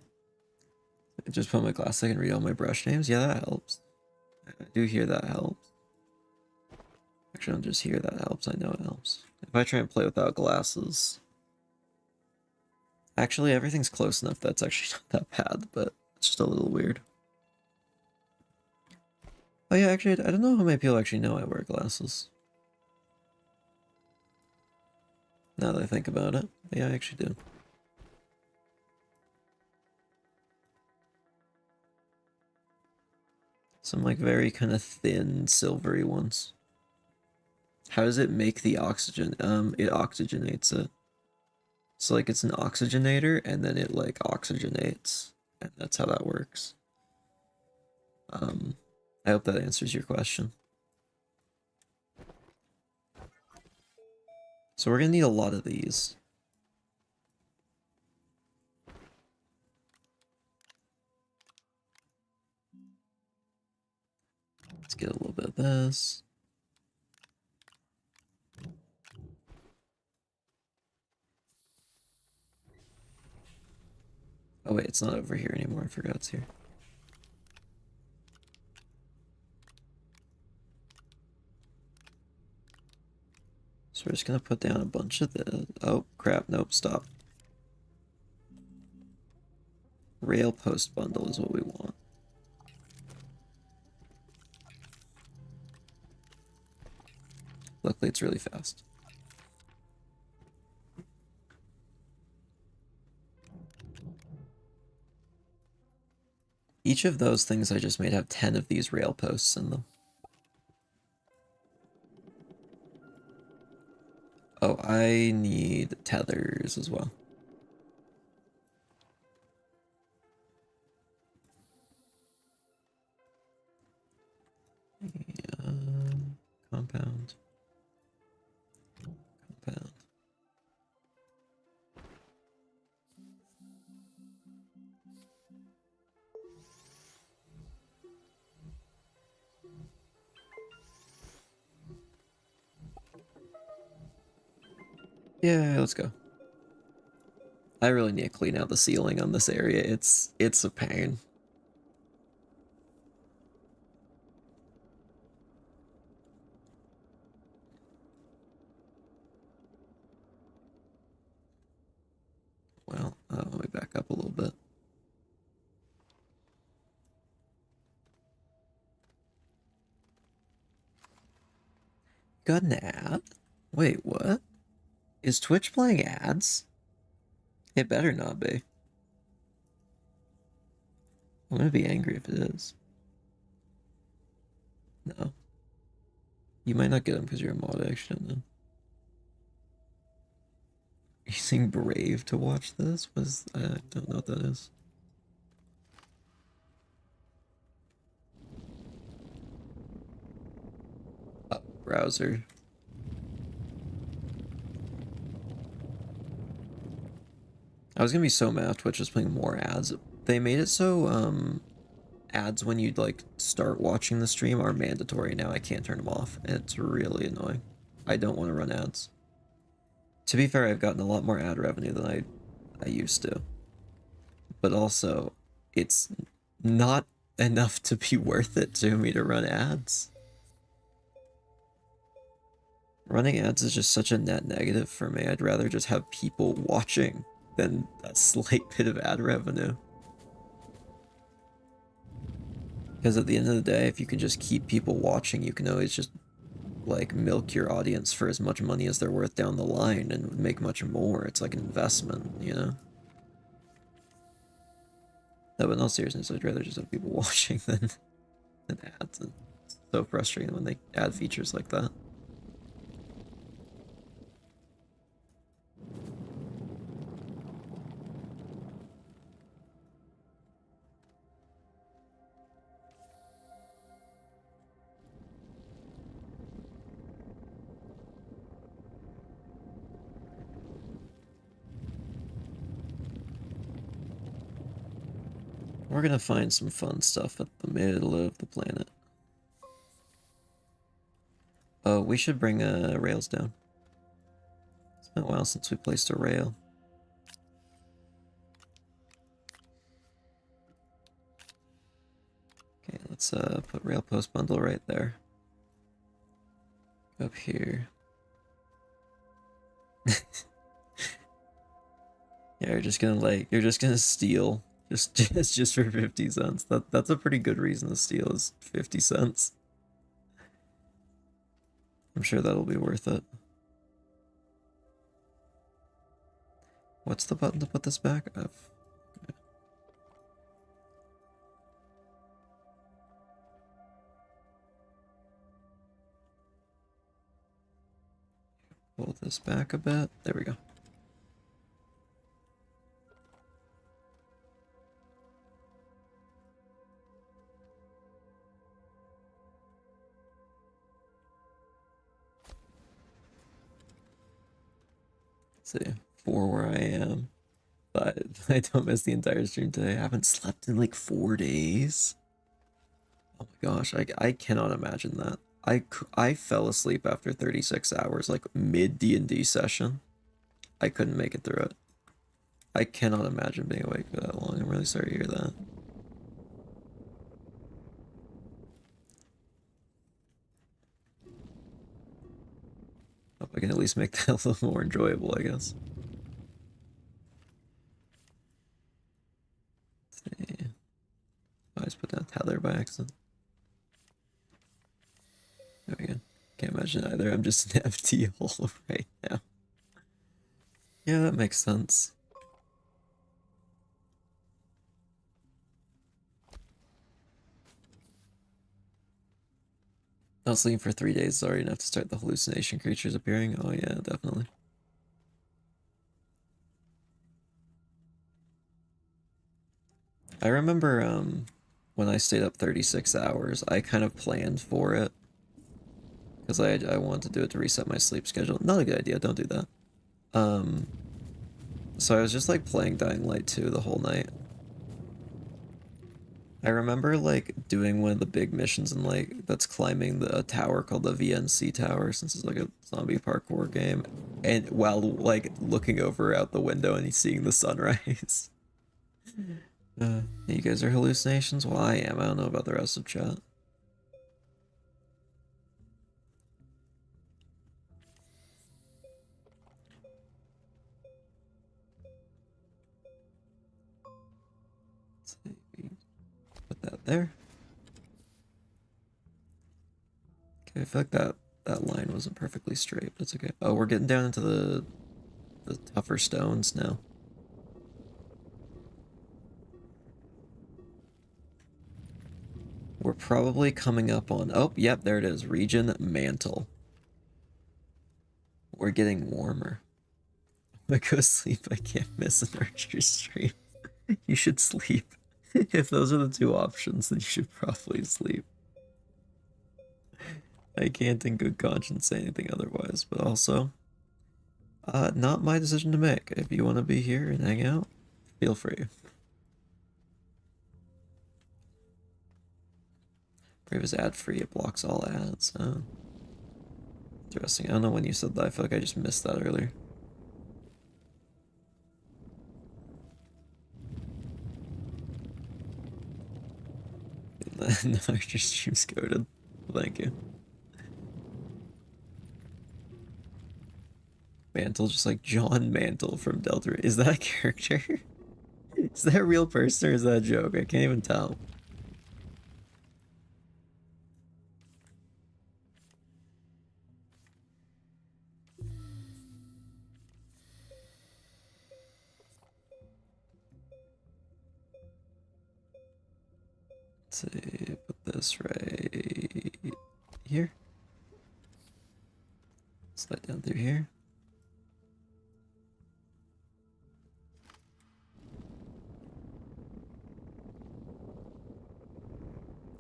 I just put my glass so I can read all my brush names. Yeah, that helps. I do hear that helps. Actually, I don't just hear that helps. I know it helps. If I try and play without glasses... Actually, everything's close enough that's actually not that bad, but it's just a little weird. Oh yeah, actually, I don't know how many people actually know I wear glasses. Now that I think about it. Yeah, I actually do. Some like very kind of thin, silvery ones. How does it make the oxygen? It oxygenates it. So like it's an oxygenator and then it like oxygenates. And that's how that works. I hope that answers your question. So we're gonna need a lot of these. Let's get a little bit of this. Oh wait, it's not over here anymore. I forgot it's here. So we're just gonna put down a bunch of the... Oh crap, nope, stop. Rail post bundle is what we want. Luckily it's really fast. Each of those things I just made have 10 of these rail posts in them. Oh, I need tethers as well. Yeah, let's go. I really need to clean out the ceiling on this area. It's a pain. Well, let me back up a little bit. Got an ad? Wait, what? Is Twitch playing ads? It better not be. I'm gonna be angry if it is. No. You might not get them because you're a mod action then. Using Brave to watch this? I don't know what that is. Browser. I was gonna be so mad if Twitch was playing more ads. They made it so ads when you like start watching the stream are mandatory now. I can't turn them off. It's really annoying. I don't want to run ads. To be fair, I've gotten a lot more ad revenue than I used to. But also, it's not enough to be worth it to me to run ads. Running ads is just such a net negative for me. I'd rather just have people watching than a slight bit of ad revenue. Because at the end of the day, if you can just keep people watching, you can always just like milk your audience for as much money as they're worth down the line and make much more. It's like an investment, you know? No, but in all seriousness, I'd rather just have people watching than ads. It's so frustrating when they add features like that. We're gonna find some fun stuff at the middle of the planet. Oh, we should bring rails down. It's been a while since we placed a rail. Okay, let's put rail post bundle right there. Up here. Yeah, you're just gonna steal just for 50 cents. That's a pretty good reason to steal is 50 cents. I'm sure that'll be worth it. What's the button to put this back? F. Okay. Pull this back a bit. There we go. See, for where I am. But I don't miss the entire stream today. I haven't slept in like 4 days. Oh my gosh, I cannot imagine that. I fell asleep after 36 hours, like mid D&D session. I couldn't make it through it. I cannot imagine being awake for that long. I'm really sorry to hear that. Hope I can at least make that a little more enjoyable, I guess. Let's see. I just put down tether by accident. There we go. Can't imagine either. I'm just an FT hole right now. Yeah, that makes sense. I was sleeping for 3 days, sorry enough to start the hallucination creatures appearing. Oh yeah, definitely. I remember when I stayed up 36 hours, I kind of planned for it. Because I wanted to do it to reset my sleep schedule. Not a good idea, don't do that. So I was just like playing Dying Light 2 the whole night. I remember like doing one of the big missions and like that's climbing the tower called the VNC Tower since it's like a zombie parkour game. and while like looking over out the window and seeing the sunrise. You guys are hallucinations? Well, I am. I don't know about the rest of chat. Put that there. Okay, I feel like that line wasn't perfectly straight, but it's okay. Oh, we're getting down into the tougher stones now. We're probably coming up on... Oh, yep, there it is. Region Mantle. We're getting warmer. I'm gonna go sleep. I can't miss an archery stream. You should sleep. If those are the two options, then you should probably sleep. I can't in good conscience say anything otherwise, but also... not my decision to make. If you want to be here and hang out, feel free. Brave is ad-free, it blocks all ads. Oh. Interesting. I don't know when you said that. I feel like I just missed that earlier. No, your stream's coded. Thank you. Mantle, just like John Mantle from Delta. Is that a character? Is that a real person or is that a joke? I can't even tell. Let's see, put this right here. Slide down through here.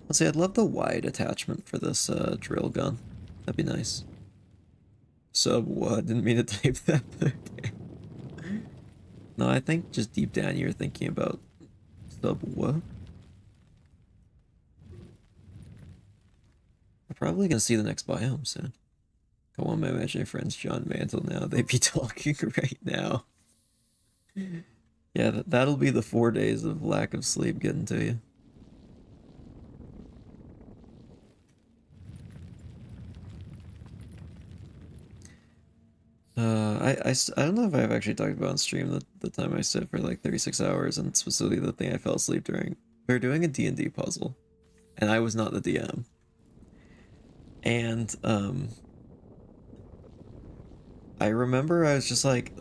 Let's see, I'd love the wide attachment for this drill gun. That'd be nice. Sub what? Didn't mean to type that. Okay. No, I think just deep down you're thinking about sub what? We're probably gonna see the next biome soon. Come on, my imaginary friends, John Mantle now. They be talking right now. Yeah, that'll be the 4 days of lack of sleep getting to you. I don't know if I've actually talked about on stream the time I sit for like 36 hours and specifically the thing I fell asleep during. We were doing a D&D puzzle, and I was not the DM. And, I remember I was just like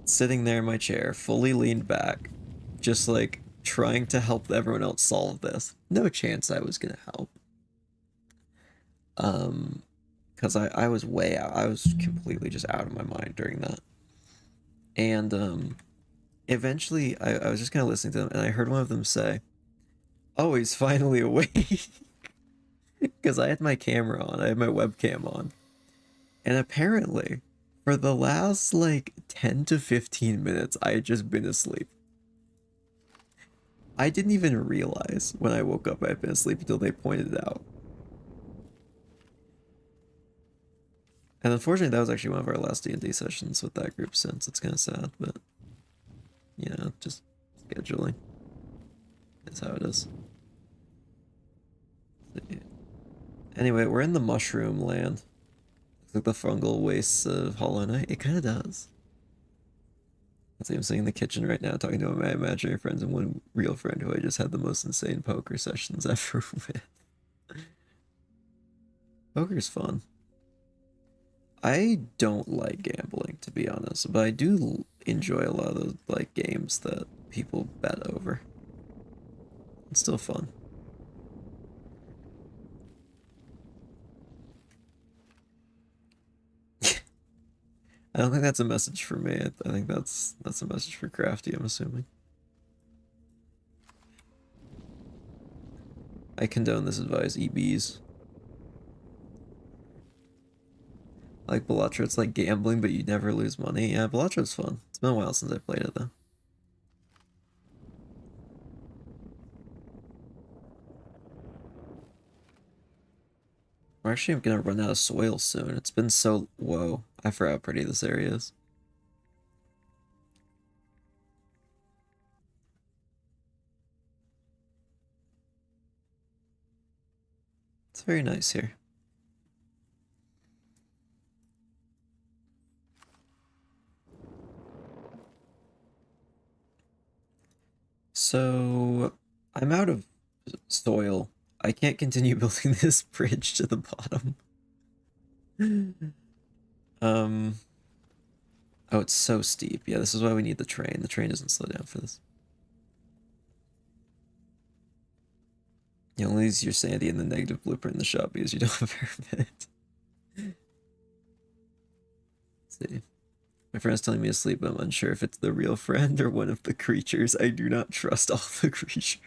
sitting there in my chair, fully leaned back, just like trying to help everyone else solve this. No chance I was gonna help. Because I was way out. I was completely just out of my mind during that. And eventually I was just kind of listening to them and I heard one of them say, "Oh, he's finally awake." Because I had my camera on, I had my webcam on. And apparently, for the last like 10 to 15 minutes, I had just been asleep. I didn't even realize when I woke up I had been asleep until they pointed it out. And unfortunately, that was actually one of our last D&D sessions with that group since. It's kind of sad, but, you know, just scheduling. It's how it is. Anyway, we're in the mushroom land. Looks like the fungal wastes of Hollow Knight. It kind of does. I think I'm sitting in the kitchen right now talking to my imaginary friends and one real friend who I just had the most insane poker sessions ever with. Poker's fun. I don't like gambling, to be honest, but I do enjoy a lot of those like games that people bet over. It's still fun. I don't think that's a message for me. I think that's a message for Crafty, I'm assuming. I condone this advice, EBs. Like Balatro, it's like gambling, but you never lose money. Yeah, Balatro's fun. It's been a while since I played it, though. We're actually gonna run out of soil soon. It's been so... Whoa. I forgot how pretty this area is. It's very nice here. So I'm out of soil. I can't continue building this bridge to the bottom. Um, oh, it's so steep. Yeah, this is why we need the train. The train doesn't slow down for this. You only use your sandy and the negative blueprint in the shop because you don't have a permit. See. My friend's telling me to sleep, but I'm unsure if it's the real friend or one of the creatures. I do not trust all the creatures.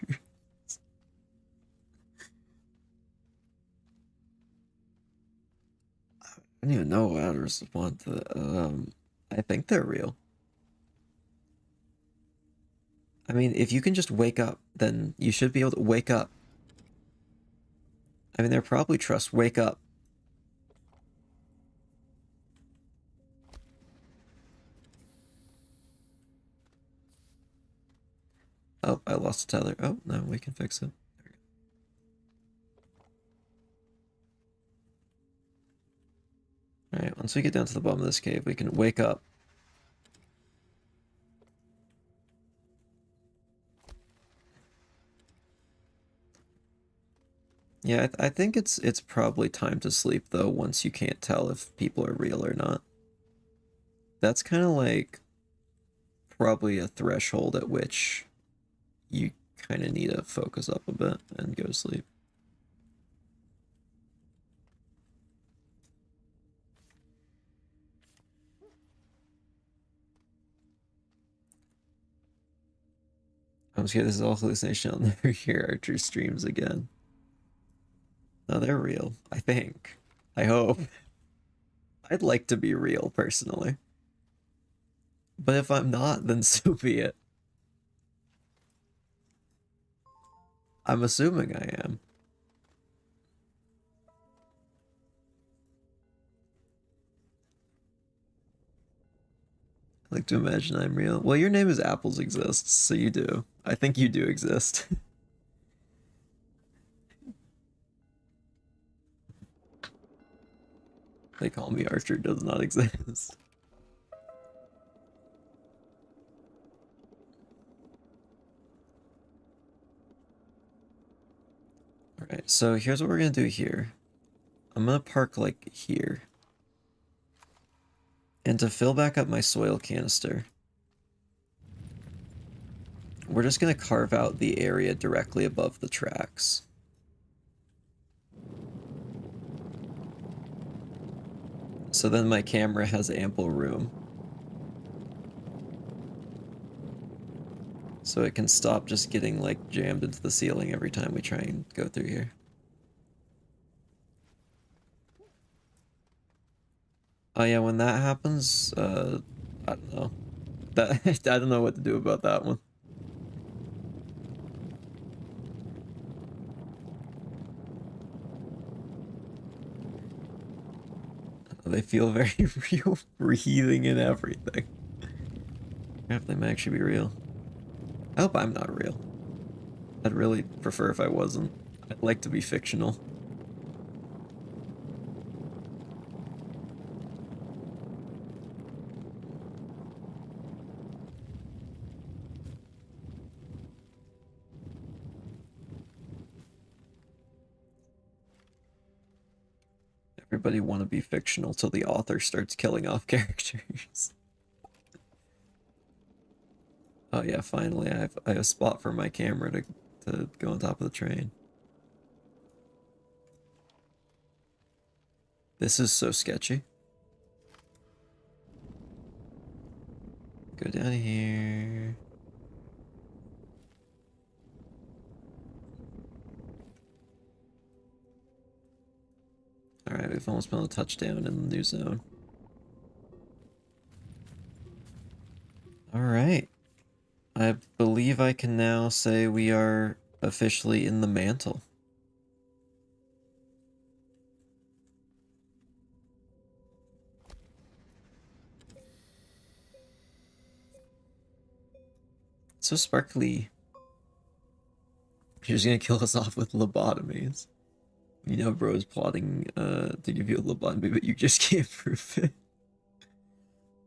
I don't even know how to respond to that. I think they're real. I mean, if you can just wake up, then you should be able to wake up. I mean, they're probably trust. Wake up. Oh, I lost a tether. Oh, no, we can fix it. Alright, once we get down to the bottom of this cave, we can wake up. Yeah, I think it's probably time to sleep, though, once you can't tell if people are real or not. That's kind of like probably a threshold at which you kind of need to focus up a bit and go to sleep. I'm scared this is all hallucination. I'll never hear Archer streams again. No, they're real. I think. I hope. I'd like to be real, personally. But if I'm not, then so be it. I'm assuming I am. I like to imagine I'm real. Well, your name is Apples Exists, so you do. I think you do exist. They call me Archer does not exist. Alright, so here's what we're gonna do here. I'm gonna park like here. And to fill back up my soil canister, we're just gonna carve out the area directly above the tracks. So then my camera has ample room. So it can stop just getting like jammed into the ceiling every time we try and go through here. Oh yeah, when that happens, I don't know. That I don't know what to do about that one. They feel very real, breathing and everything. Crap, they might actually be real. I hope I'm not real. I'd really prefer if I wasn't. I'd like to be fictional. Everybody want to be fictional till the author starts killing off characters. Oh yeah, finally I have a spot for my camera to go on top of the train. This is so sketchy. Go down here. Alright, we've almost been able to touch down in the new zone. Alright. I believe I can now say we are officially in the mantle. So sparkly. She's gonna kill us off with lobotomies. You know, bro is plotting to give you a lobotomy, but you just can't prove it.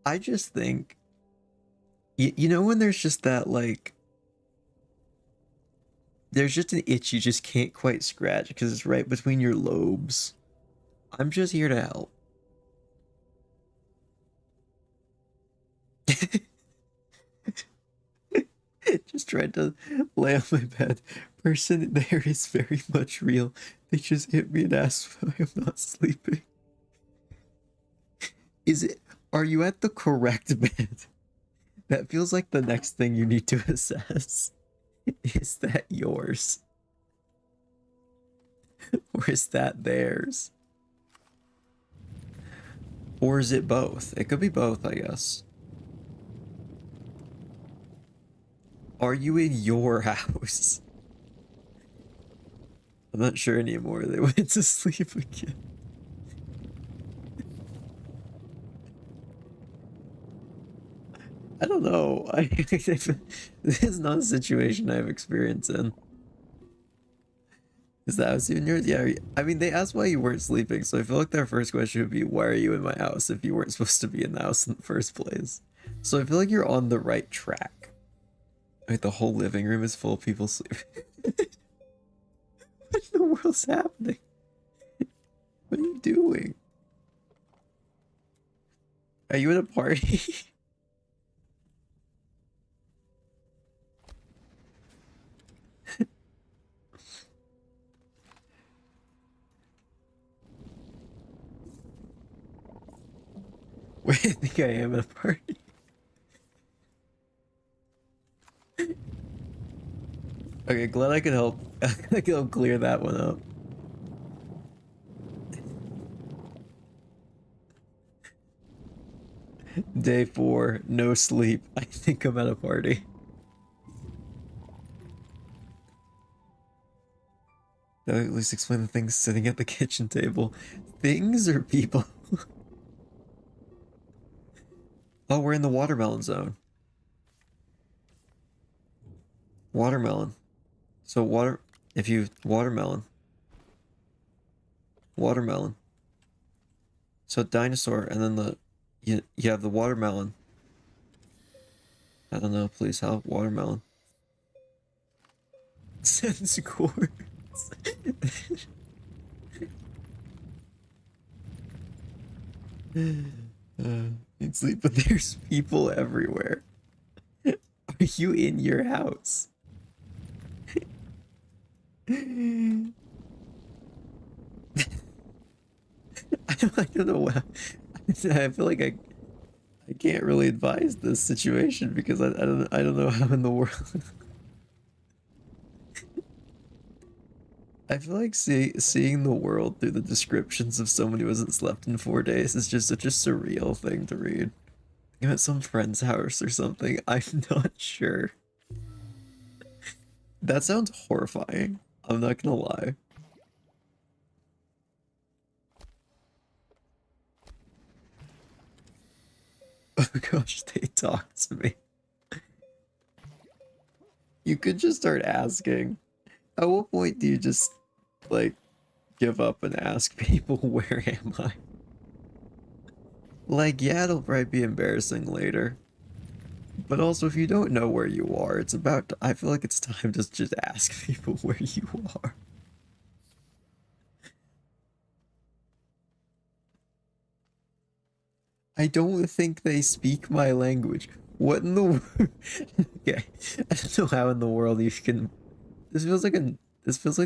I just think, you know, when there's just that, like, there's just an itch you just can't quite scratch because it's right between your lobes. I'm just here to help. Just tried to lay on my bed. Person there is very much real. They just hit me and asked why I'm not sleeping. Is it? Are you at the correct bed? That feels like the next thing you need to assess. Is that yours? Or is that theirs? Or is it both? It could be both, I guess. Are you in your house? I'm not sure anymore. They went to sleep again. I don't know. This is not a situation I've experienced in. Is the house even yours? Yeah. I mean, they asked why you weren't sleeping, so I feel like their first question would be, why are you in my house if you weren't supposed to be in the house in the first place? So I feel like you're on the right track. Wait, the whole living room is full of people sleeping. What in the world's happening? What are you doing? Are you at a party? Wait, I think I am at a party. Okay, glad I could help. I could help clear that one up. Day 4, no sleep. I think I'm at a party. That at least explain the things sitting at the kitchen table. Things or people? Oh, we're in the watermelon zone. Watermelon. So watermelon. Watermelon. So dinosaur, and then you have the watermelon. I don't know, please help. Watermelon. Sense chords. You'd sleep, but there's people everywhere. Are you in your house? I don't know what. I feel like I can't really advise this situation because I don't know how in the world. I feel like seeing the world through the descriptions of someone who hasn't slept in 4 days is just such a surreal thing to read. I'm at some friend's house or something. I'm not sure. That sounds horrifying. I'm not gonna lie. Oh gosh, they talk to me. You could just start asking. At what point do you just, like, give up and ask people, where am I? Like, yeah, it'll probably be embarrassing later. But also, if you don't know where you are, I feel like it's time to just ask people where you are. I don't think they speak my language. What in the world? Okay, I don't know how in the world you can. This feels like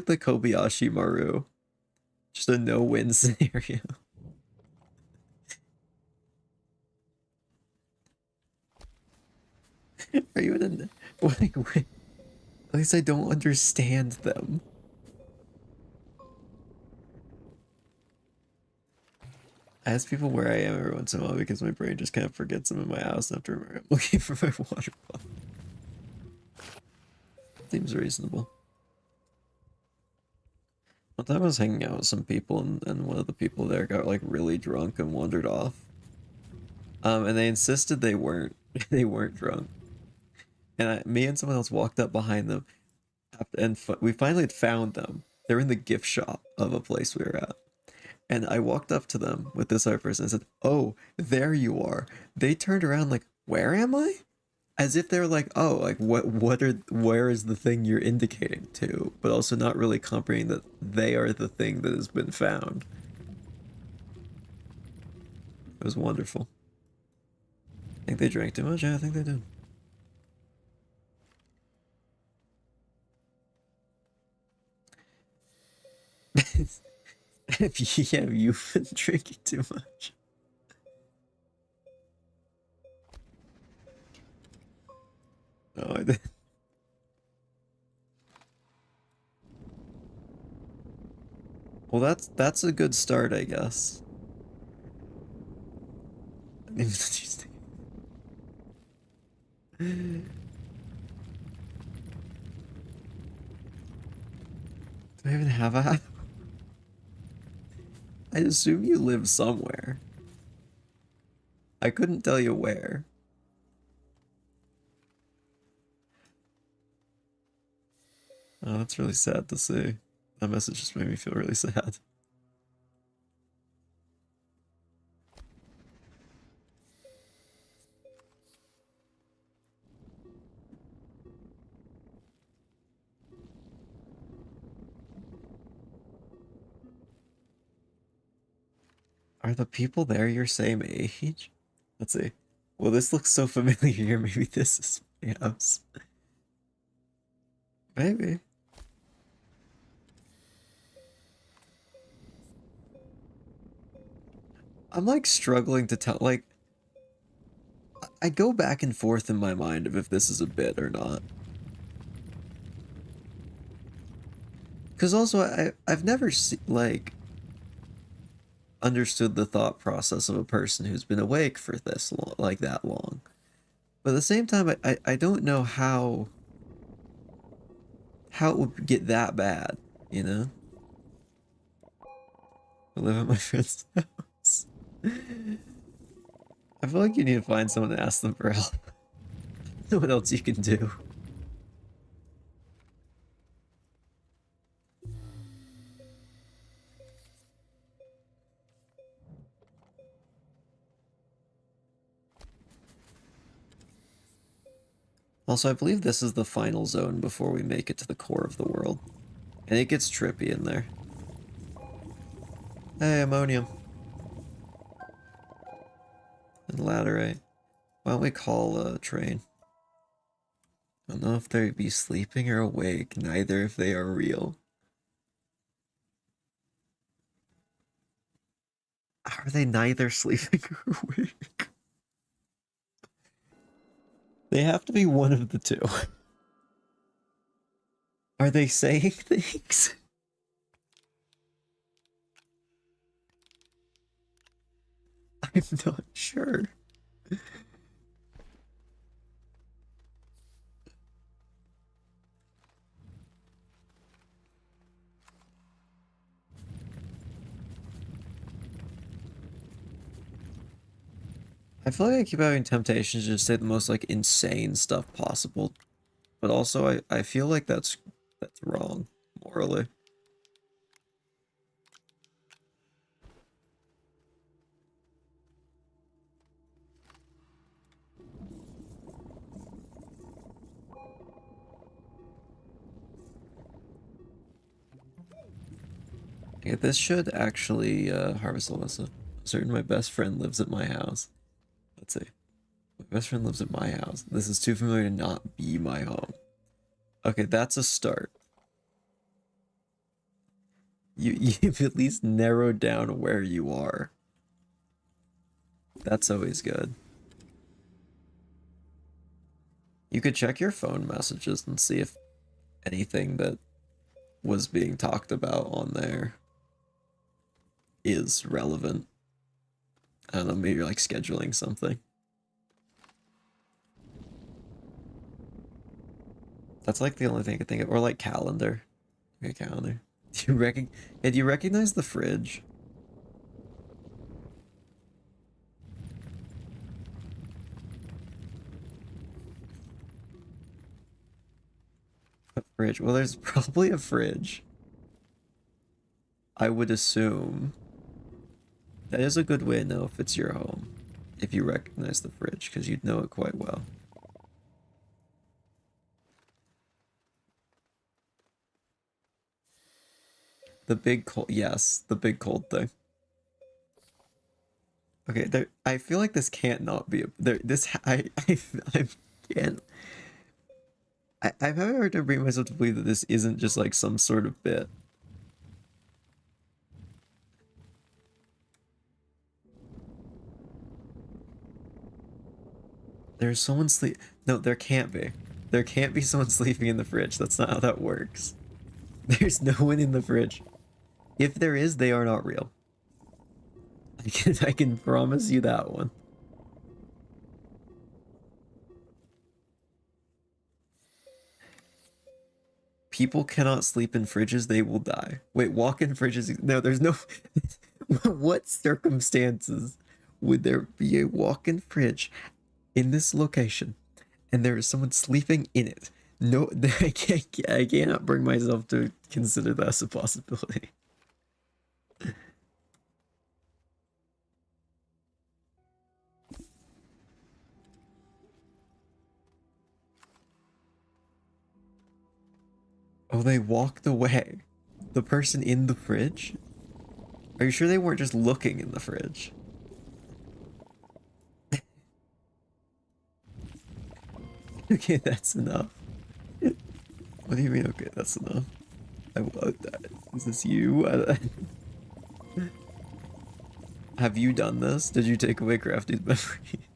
the Kobayashi Maru, just a no-win scenario. Are you in a like? Wait, at least I don't understand them. I ask people where I am every once in a while because my brain just kind of forgets I'm in my house and I have to remember I'm looking for my water bottle. Seems reasonable. One time I was hanging out with some people and one of the people there got like really drunk and wandered off. And they insisted they weren't they weren't drunk. and me and someone else walked up behind them, and we finally had found them. They're in the gift shop of a place we were at. And I walked up to them with this other person and said, "Oh, there you are." They turned around like, "Where am I?" As if they're like, "Oh, like where is the thing you're indicating to?" But also not really comprehending that they are the thing that has been found. It was wonderful. I think they drank too much. Yeah, I think they did. Have you been drinking too much? Oh, I did. Well, that's a good start, I guess. Do I even have a house? I assume you live somewhere. I couldn't tell you where. Oh, that's really sad to see. That message just made me feel really sad. Are the people there your same age? Let's see. Well, this looks so familiar here. Maybe this is my house. Maybe. I'm like struggling to tell. Like, I go back and forth in my mind of if this is a bit or not. Because also, I've never like understood the thought process of a person who's been awake for this long, like that long. But at the same time, I don't know how it would get that bad, you know? I live at my friend's house. I feel like you need to find someone to ask them for help. Know what else you can do. Also, I believe this is the final zone before we make it to the core of the world. And it gets trippy in there. Hey, ammonium. And laterite. Why don't we call a train? I don't know if they be sleeping or awake, neither if they are real. Are they neither sleeping or awake? They have to be one of the two. Are they saying things? I'm not sure. I feel like I keep having temptations to just say the most like insane stuff possible, but also I feel like that's wrong morally. Okay, this should actually harvest Alyssa. I'm certain my best friend lives at my house. Let's see. My best friend lives at my house. This is too familiar to not be my home. Okay, that's a start. You've at least narrowed down where you are. That's always good. You could check your phone messages and see if anything that was being talked about on there is relevant. I don't know, maybe you're like scheduling something. That's like the only thing I could think of. Or like calendar. Okay, calendar. Do you recognize the fridge? Fridge. Well, there's probably a fridge. I would assume. That is a good way to know if it's your home. If you recognize the fridge, because you'd know it quite well. The big cold, yes, the big cold thing. Okay, there. I feel like this can't not be a there. This I can't. I'm having a hard time bringing myself to believe that this isn't just like some sort of bit. There's someone sleep. No, there can't be. There can't be someone sleeping in the fridge. That's not how that works. There's no one in the fridge. If there is, they are not real. I can promise you that one. People cannot sleep in fridges, they will die. Wait, walk-in fridges? No, there's no... What circumstances would there be a walk-in fridge in this location and there is someone sleeping in it? No, I cannot bring myself to consider that as a possibility. Oh, they walked away. The person in the fridge? Are you sure they weren't just looking in the fridge? Okay, that's enough. What do you mean, okay, that's enough? I love that. Is this you? Have you done this? Did you take away Crafty's memories?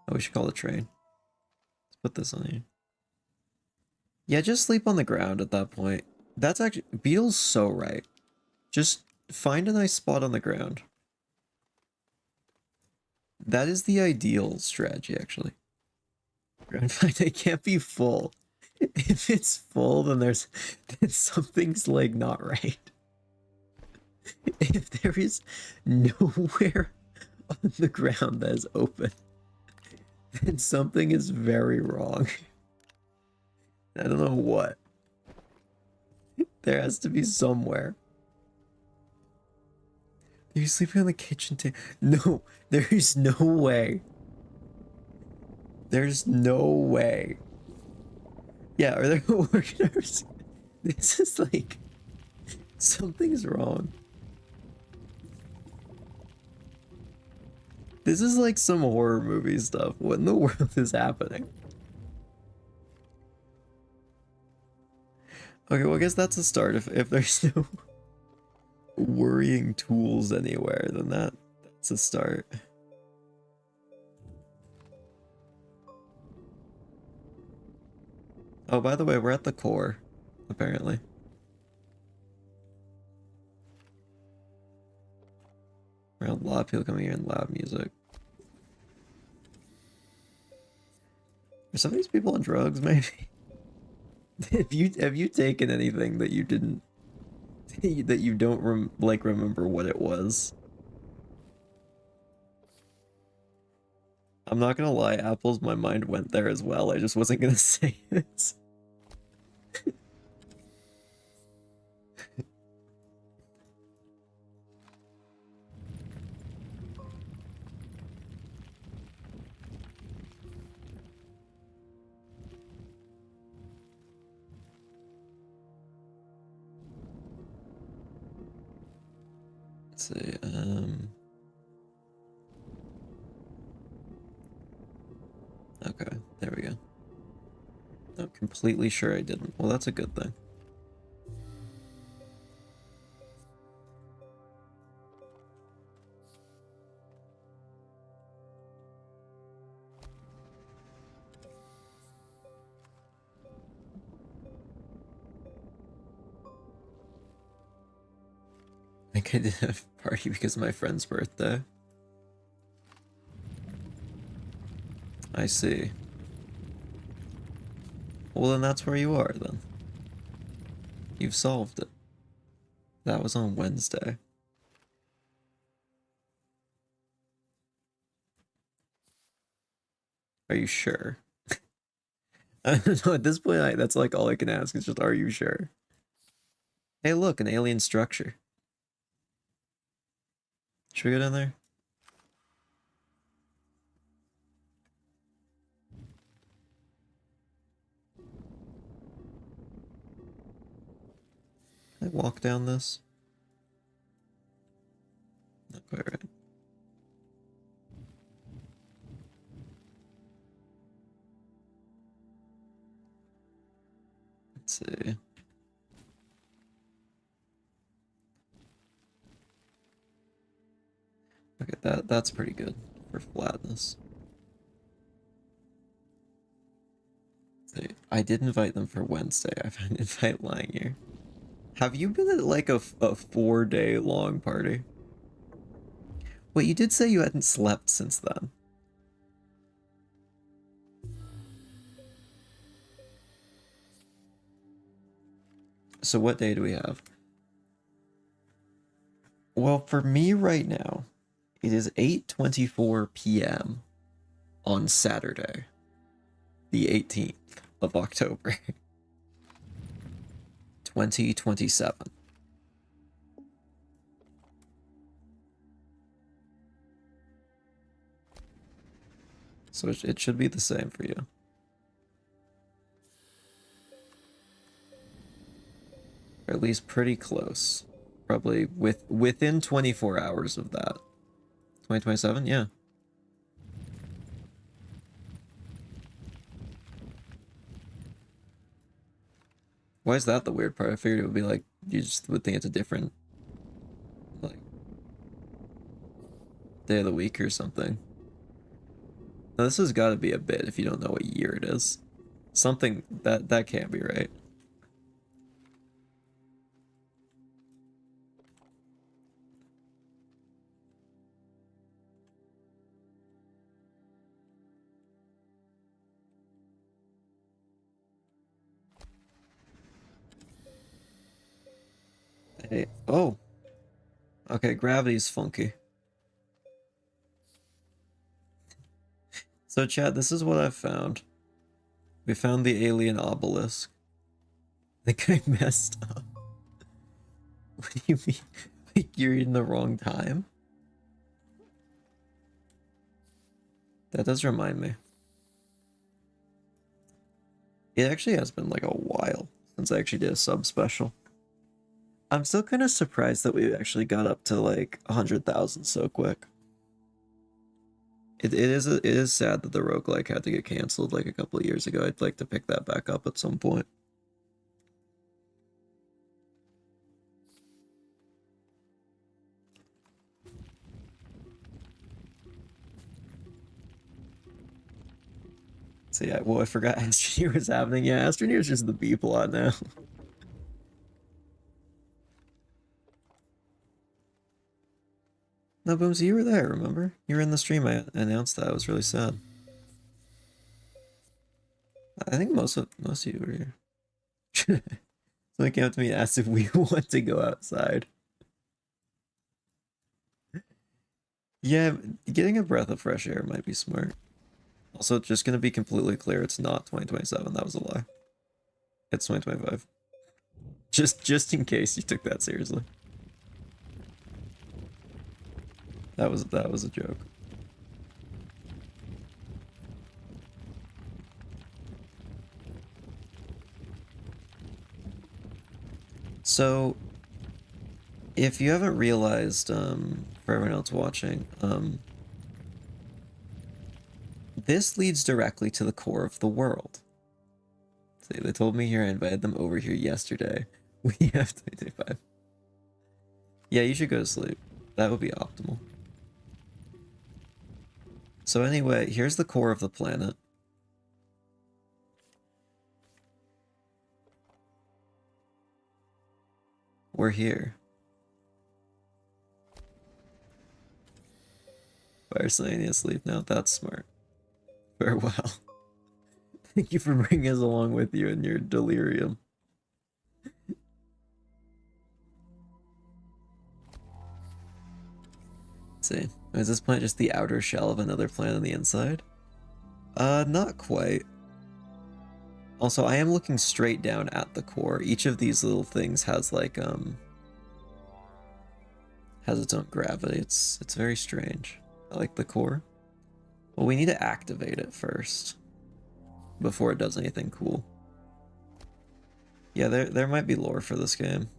Oh, we should call the train. Let's put this on here. Yeah, just sleep on the ground at that point. That's actually... Beetle's so right. Just find a nice spot on the ground. That is the ideal strategy, actually. In fact, it can't be full. If it's full, then then something's like not right. If there is nowhere on the ground that is open, then something is very wrong. I don't know what. There has to be somewhere. Are you sleeping on the kitchen table? No, there is no way. There's no way. Yeah, are there workers? This is like... Something's wrong. This is like some horror movie stuff. What in the world is happening? Okay, well I guess that's a start. If there's no worrying tools anywhere, then that's a start. Oh, by the way, we're at the core, apparently. Around a lot of people coming here and loud music. Are some of these people on drugs, maybe? Have you taken anything that you didn't that you don't remember what it was? I'm not gonna lie, apples, my mind went there as well. I just wasn't gonna say it. Let's see, okay, there we go. I'm completely sure I didn't. Well, that's a good thing. I think I did a party because of my friend's birthday. I see. Well, then that's where you are, then. You've solved it. That was on Wednesday. Are you sure? I don't know, at this point, that's like all I can ask is just, are you sure? Hey, look, an alien structure. Should we go down there? Can I walk down this? Not quite right. Let's see. Okay, that's pretty good for flatness. See, I did invite them for Wednesday. I've had an invite lying here. Have you been at like a 4-day long party? Wait, you did say you hadn't slept since then. So what day do we have? Well, for me right now, it is 8:24 p.m. on Saturday, the 18th of October, 2027. So it should be the same for you. Or at least pretty close. Probably within 24 hours of that. 2027? Yeah. Why is that the weird part? I figured it would be like, you just would think it's a different, like, day of the week or something. Now, this has got to be a bit if you don't know what year it is. Something, that can't be right. Hey, oh. Okay, gravity's funky. So, chat, this is what I've found. We found the alien obelisk. I think I messed up. What do you mean? Like, you're in the wrong time? That does remind me. It actually has been like a while since I actually did a sub special. I'm still kind of surprised that we actually got up to like 100,000 so quick. It is sad that the roguelike had to get canceled like a couple of years ago. I'd like to pick that back up at some point. So yeah, well, I forgot Astroneer was happening. Yeah, Astroneer is just the B plot now. No, Booms, you were there, remember? You were in the stream. I announced that. I was really sad. I think most of you were here. Someone came up to me and asked if we want to go outside. Yeah, getting a breath of fresh air might be smart. Also, just gonna be completely clear, it's not 2027. That was a lie. It's 2025. Just in case you took that seriously. That was a joke. So, if you haven't realized, for everyone else watching, this leads directly to the core of the world. See, they told me here, I invited them over here yesterday. We have 2025. Yeah, you should go to sleep. That would be optimal. So anyway, here's the core of the planet. We're here. Fireslane asleep now. That's smart. Farewell. Thank you for bringing us along with you in your delirium. Let's see. Is this planet just the outer shell of another planet on the inside? Not quite. Also, I am looking straight down at the core. Each of these little things has like has its own gravity. It's very strange. I like the core. Well, we need to activate it first before it does anything cool. Yeah, there might be lore for this game.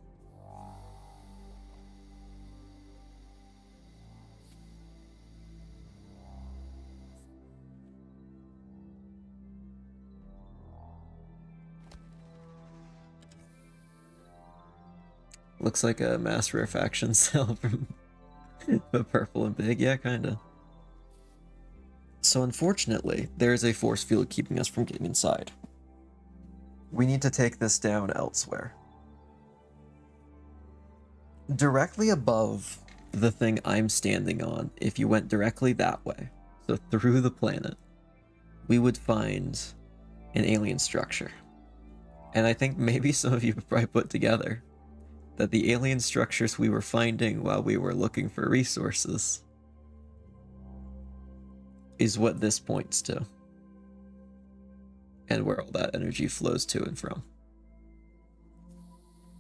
Looks like a mass rarefaction cell from the purple and big. Yeah, kinda. So unfortunately, there is a force field keeping us from getting inside. We need to take this down elsewhere. Directly above the thing I'm standing on, if you went directly that way, so through the planet, we would find an alien structure. And I think maybe some of you have probably put together that the alien structures we were finding while we were looking for resources is what this points to, and where all that energy flows to and from.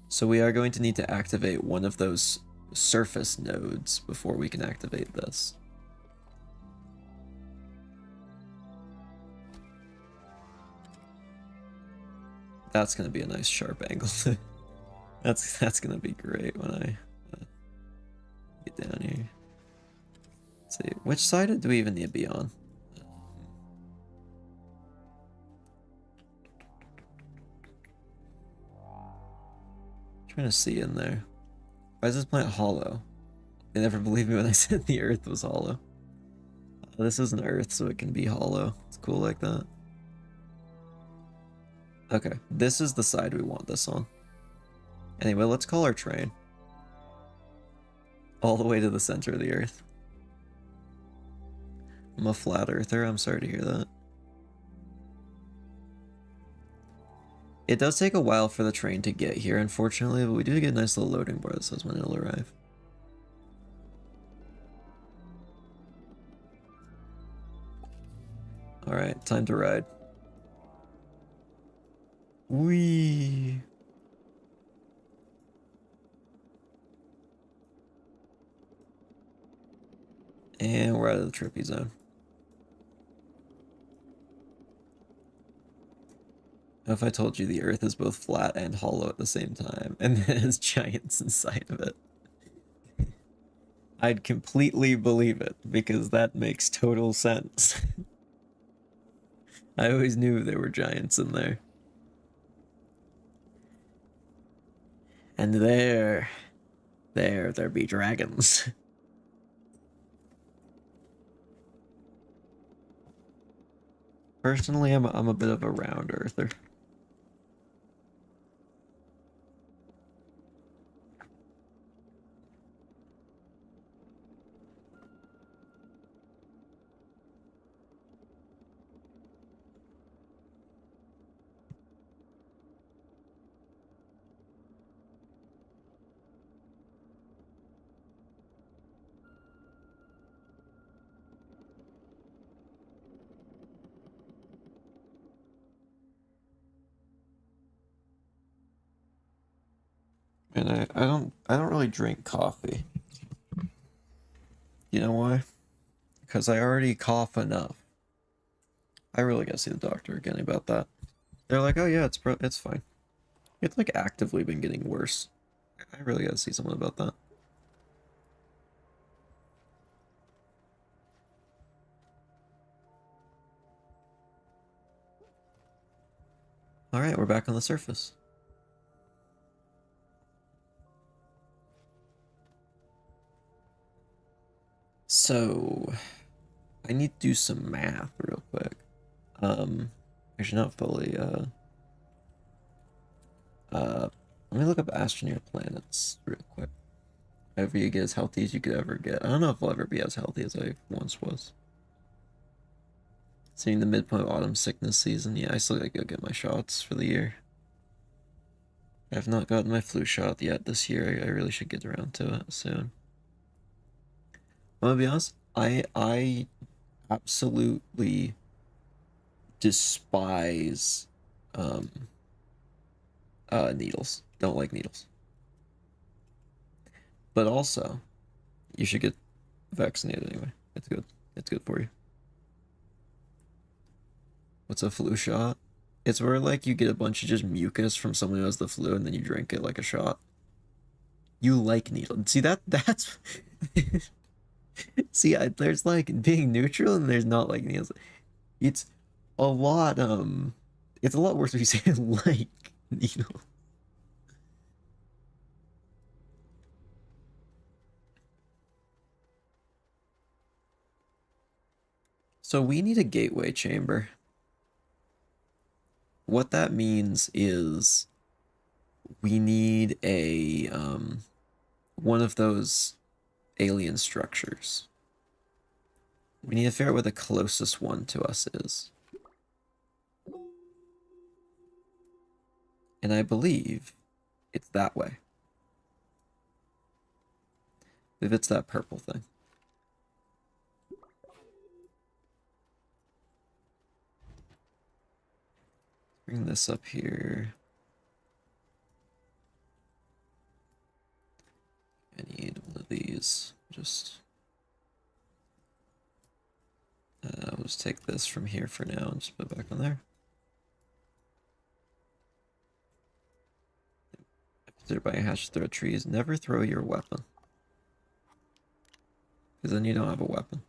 So we are going to need to activate one of those surface nodes before we can activate this. That's going to be a nice sharp angle. That's going to be great when I get down here. Let's see, which side do we even need to be on? Trying to see in there. Why is this planet hollow? They never believed me when I said the Earth was hollow. This is an Earth, so it can be hollow. It's cool like that. Okay, this is the side we want this on. Anyway, let's call our train. All the way to the center of the Earth. I'm a flat earther, I'm sorry to hear that. It does take a while for the train to get here, unfortunately, but we do get a nice little loading bar that says when it'll arrive. Alright, time to ride. Whee! And we're out of the trippy zone. If I told you the Earth is both flat and hollow at the same time, and then has giants inside of it, I'd completely believe it, because that makes total sense. I always knew there were giants in there. And there be dragons. Personally, I'm a bit of a round earther. And I don't really drink coffee. You know why? Because I already cough enough. I really gotta see the doctor again about that. They're like, oh yeah, it's fine. It's like actively been getting worse. I really gotta see someone about that. Alright, we're back on the surface. So, I need to do some math real quick. Actually not fully, let me look up Astroneer planets real quick. However you get as healthy as you could ever get. I don't know if I'll ever be as healthy as I once was. Seeing the midpoint of autumn sickness season, yeah, I still gotta go get my shots for the year. I have not gotten my flu shot yet this year. I really should get around to it soon. I'm gonna be honest, I absolutely despise needles. Don't like needles. But also, you should get vaccinated anyway. It's good. It's good for you. What's a flu shot? It's where like you get a bunch of just mucus from someone who has the flu and then you drink it like a shot. You like needles. See that's see there's like being neutral and there's not like needles. It's a lot it's a lot worse if you say like needles. So we need a gateway chamber. What that means is we need a one of those alien structures. We need to figure out where the closest one to us is. And I believe it's that way. If it's that purple thing. Bring this up here. I need one of these. I'll just take this from here for now and just put it back on there. Consider buying a hatchet to throw trees. Never throw your weapon. Because then you don't have a weapon.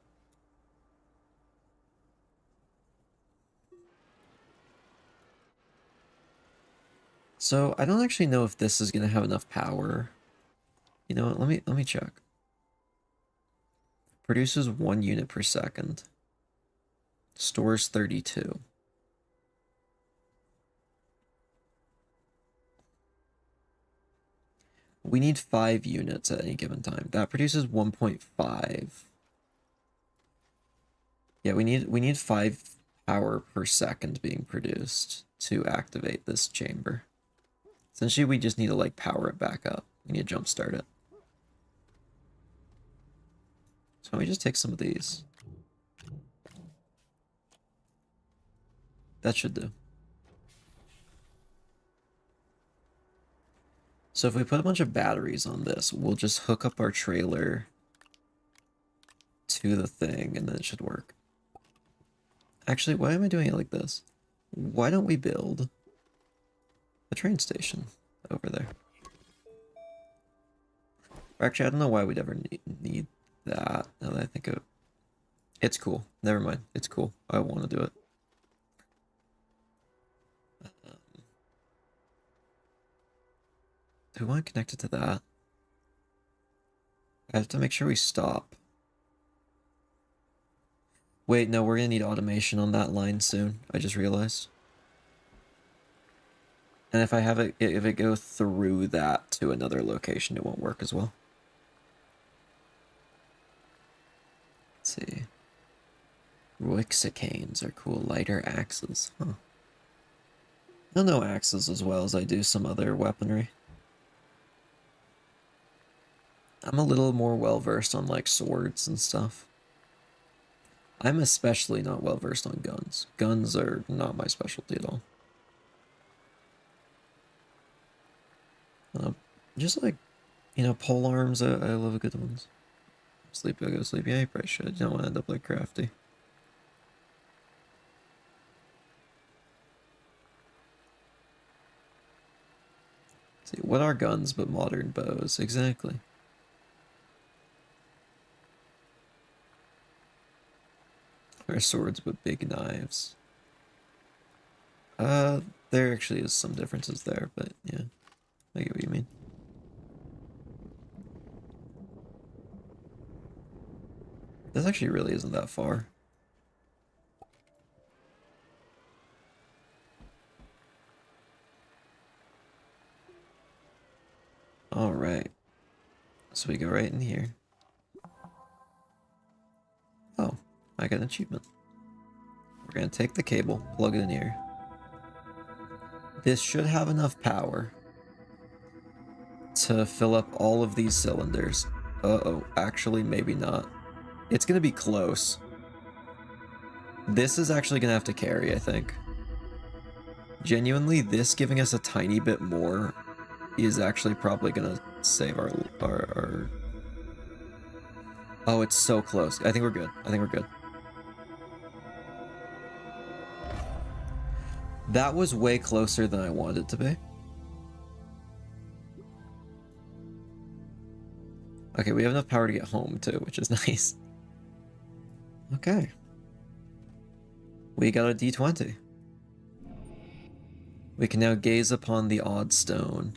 So I don't actually know if this is gonna have enough power. You know what? Let me check. Produces 1 unit per second. Stores 32. We need 5 units at any given time. That produces 1.5. Yeah, we need 5 power per second being produced to activate this chamber. Essentially, we just need to like power it back up. We need to jumpstart it. So let me just take some of these. That should do. So if we put a bunch of batteries on this, we'll just hook up our trailer to the thing and then it should work. Actually, why am I doing it like this? Why don't we build a train station over there? Actually, I don't know why we'd ever need that. Now that I think of it. It's cool. Never mind. It's cool. I want to do it. Do we want to connect it to that? I have to make sure we stop. Wait, no, we're gonna need automation on that line soon. I just realized. And if it go through that to another location, it won't work as well. Let's see. Roixicanes are cool. Lighter axes. Huh. I don't know axes as well as I do some other weaponry. I'm a little more well-versed on, like, swords and stuff. I'm especially not well-versed on guns. Guns are not my specialty at all. Just like, you know, pole arms, I love good ones. Sleep, I go to sleep. Yeah, you probably should. You don't want to end up like Crafty. Let's see, what are guns but modern bows? Exactly. Or swords but big knives. There actually is some differences there, but yeah, I get what you mean. This actually really isn't that far. Alright. So we go right in here. Oh, I got an achievement. We're gonna take the cable, plug it in here. This should have enough power to fill up all of these cylinders. Uh-oh, actually maybe not. It's gonna be close. This is actually gonna have to carry, I think. Genuinely, this giving us a tiny bit more is actually probably gonna save our... Oh, it's so close. I think we're good. I think we're good. That was way closer than I wanted it to be. Okay, we have enough power to get home too, which is nice. Okay. We got a D20. We can now gaze upon the odd stone.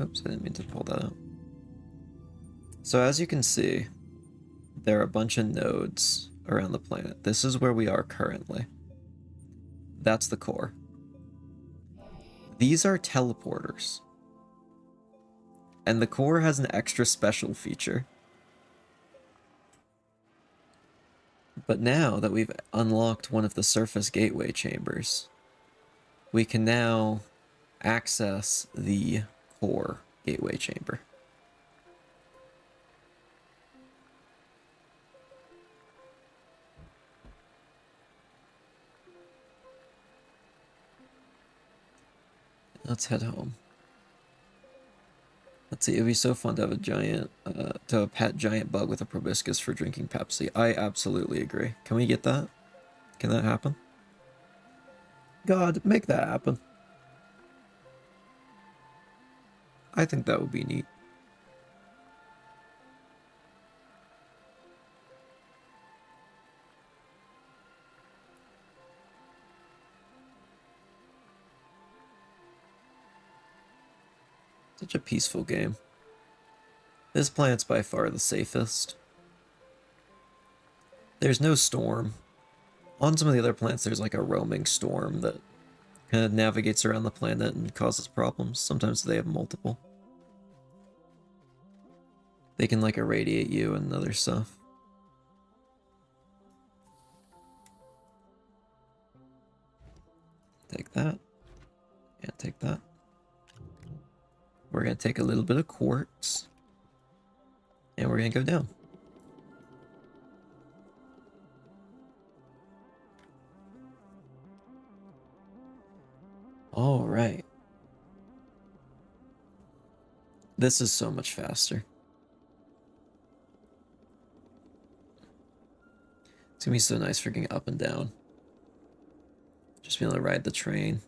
Oops, I didn't mean to pull that out. So as you can see, there are a bunch of nodes around the planet. This is where we are currently. That's the core. These are teleporters. And the core has an extra special feature. But now that we've unlocked one of the surface gateway chambers, we can now access the core gateway chamber. Let's head home. Let's see, it'd be so fun to have a pet giant bug with a proboscis for drinking Pepsi. I absolutely agree. Can we get that? Can that happen? God, make that happen. I think that would be neat. Such a peaceful game. This planet's by far the safest. There's no storm. On some of the other planets, there's like a roaming storm that kind of navigates around the planet and causes problems. Sometimes they have multiple. They can like irradiate you and other stuff. Take that. And take that. We're going to take a little bit of quartz. And we're going to go down. All right. This is so much faster. It's going to be so nice for getting up and down. Just being able to ride the train.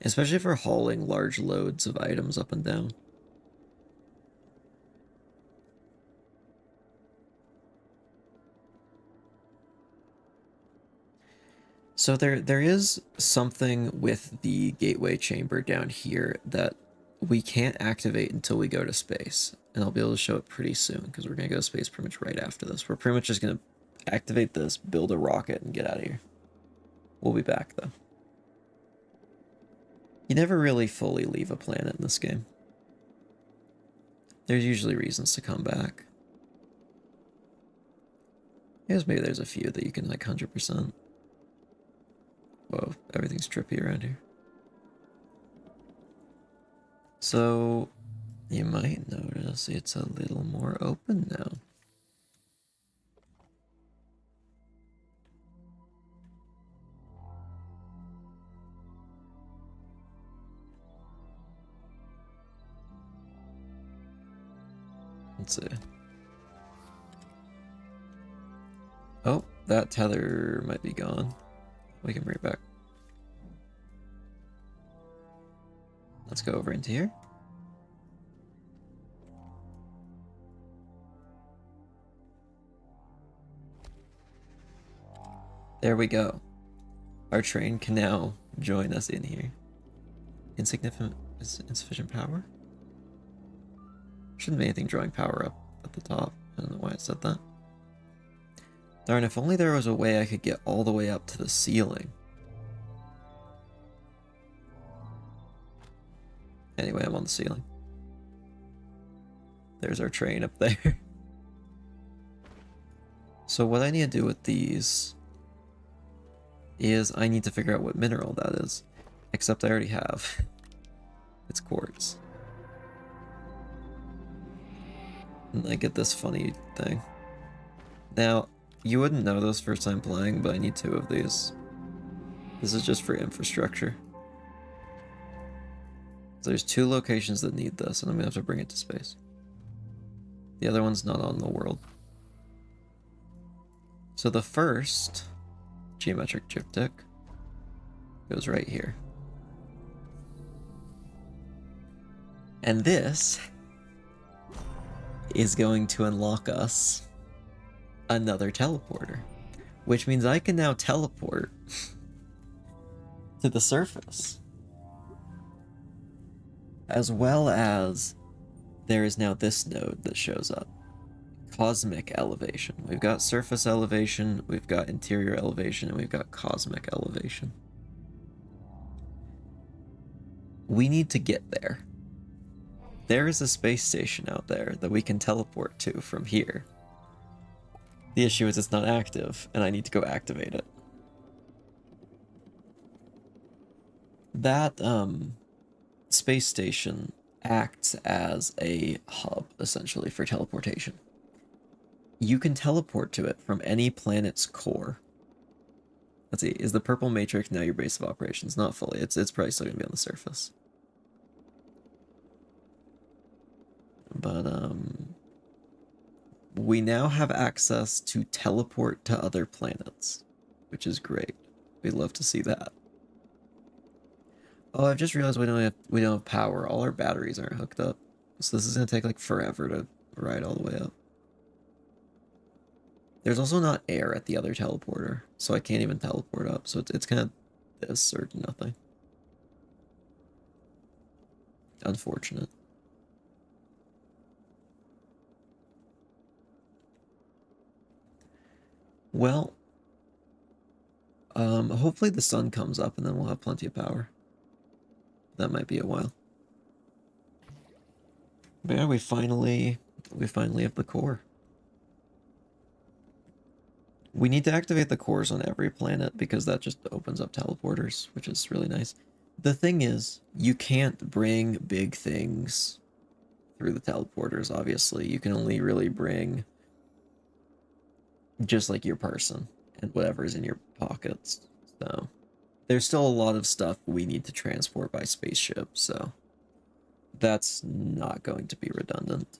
Especially for hauling large loads of items up and down. So there is something with the gateway chamber down here that we can't activate until we go to space. And I'll be able to show it pretty soon, because we're going to go to space pretty much right after this. We're pretty much just going to activate this, build a rocket, and get out of here. We'll be back, though. You never really fully leave a planet in this game. There's usually reasons to come back. I guess maybe there's a few that you can like 100%. Whoa, everything's trippy around here. So, you might notice it's a little more open now. Let's see. Oh, that tether might be gone. We can bring it back. Let's go over into here. There we go. Our train can now join us in here. Insufficient power? Shouldn't be anything drawing power up at the top. I don't know why it said that. Darn, if only there was a way I could get all the way up to the ceiling. Anyway, I'm on the ceiling. There's our train up there. So what I need to do with these is I need to figure out what mineral that is. Except I already have. It's quartz. And I get this funny thing. Now, you wouldn't know this first time playing, but I need 2 of these. This is just for infrastructure. So there's 2 locations that need this, and I'm gonna have to bring it to space. The other one's not on the world. So the first geometric triptych goes right here. And this is going to unlock us another teleporter, which means I can now teleport to the surface. As well as there is now this node that shows up. Cosmic elevation. We've got surface elevation, we've got interior elevation, and we've got cosmic elevation. We need to get there. There is a space station out there that we can teleport to from here. The issue is it's not active, and I need to go activate it. That, space station acts as a hub, essentially, for teleportation. You can teleport to it from any planet's core. Let's see, is the purple matrix now your base of operations? Not fully, it's probably still gonna be on the surface. But, we now have access to teleport to other planets, which is great. We'd love to see that. Oh, I've just realized we don't have power. All our batteries aren't hooked up. So this is gonna take like forever to ride all the way up. There's also not air at the other teleporter, so I can't even teleport up. So it's kind of this or nothing. Unfortunate. Well, hopefully the sun comes up and then we'll have plenty of power. That might be a while. But yeah, we finally have the core. We need to activate the cores on every planet because that just opens up teleporters, which is really nice. The thing is, you can't bring big things through the teleporters, obviously. You can only really bring just like your person and whatever's in your pockets. So there's still a lot of stuff we need to transport by spaceship, so that's not going to be redundant.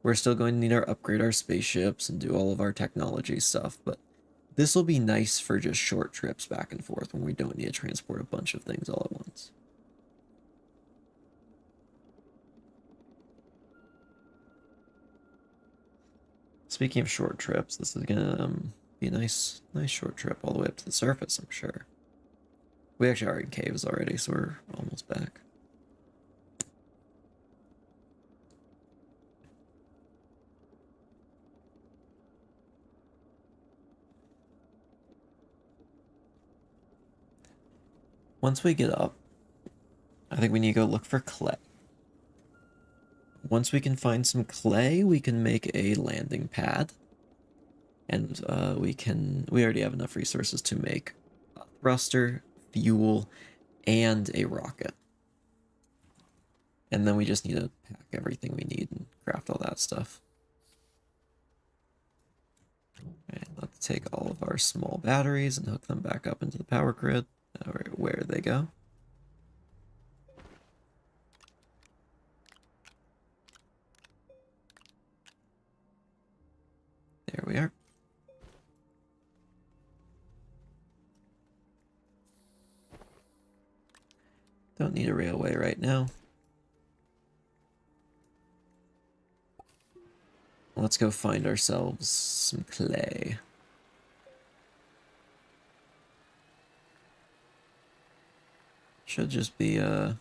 We're still going to need to upgrade our spaceships and do all of our technology stuff, but this will be nice for just short trips back and forth when we don't need to transport a bunch of things all at once. Speaking of short trips, this is gonna be a nice short trip all the way up to the surface, I'm sure. We actually are in caves already, so we're almost back. Once we get up, I think we need to go look for clay. Once we can find some clay, we can make a landing pad. And we already have enough resources to make a thruster, fuel, and a rocket. And then we just need to pack everything we need and craft all that stuff. Alright, let's take all of our small batteries and hook them back up into the power grid. Where they go. There we are. Don't need a railway right now. Let's go find ourselves some clay. Should just be a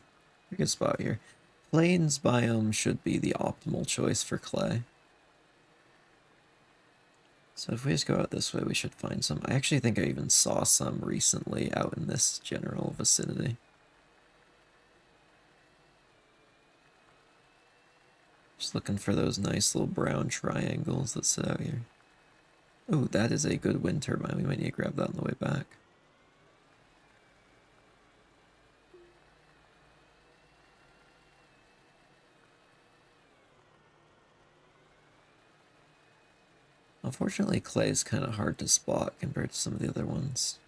good spot here. Plains biome should be the optimal choice for clay. So if we just go out this way, we should find some. I actually think I even saw some recently out in this general vicinity. Just looking for those nice little brown triangles that sit out here. Oh, that is a good wind turbine. We might need to grab that on the way back. Unfortunately, clay is kind of hard to spot compared to some of the other ones.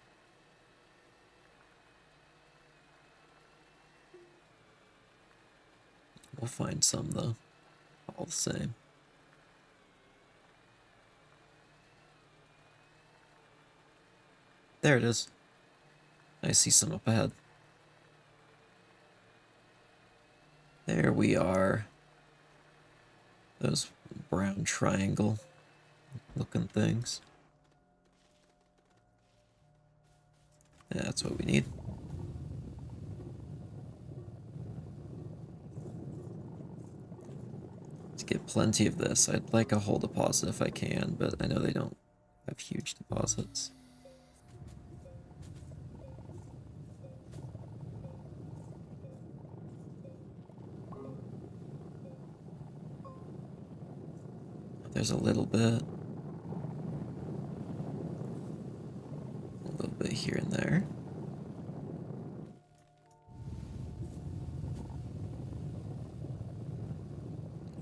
We'll find some, though, all the same. There it is. I see some up ahead. There we are. Those brown triangle looking things. Yeah, that's what we need. To get plenty of this, I'd like a whole deposit if I can, but I know they don't have huge deposits. There's a little bit here and there.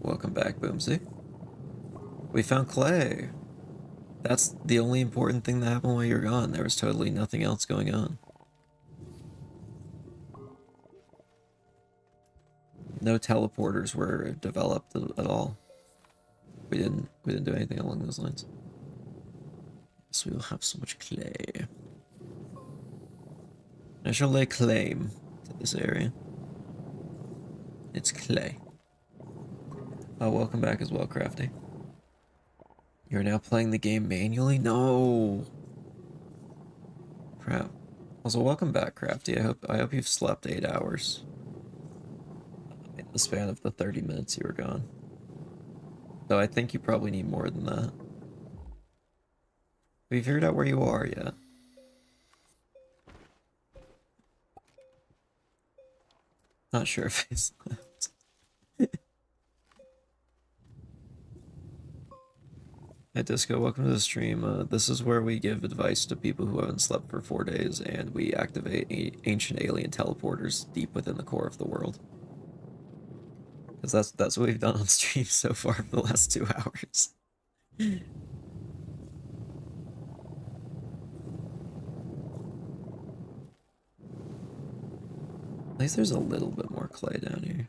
Welcome back, Boomsy. We found clay. That's the only important thing that happened while you were gone. There was totally nothing else going on. No teleporters were developed at all. We didn't do anything along those lines. So we'll have so much clay. I shall lay claim to this area. It's clay. Oh, welcome back as well, Crafty. You're now playing the game manually? No! Crap. Also, welcome back, Crafty. I hope you've slept 8 hours. In the span of the 30 minutes you were gone. Though I think you probably need more than that. Have you figured out where you are yet? Not sure if I slept. Hey Disco, welcome to the stream. This is where we give advice to people who haven't slept for 4 days, and we activate ancient alien teleporters deep within the core of the world. Because that's what we've done on stream so far for the last 2 hours. At least there's a little bit more clay down here.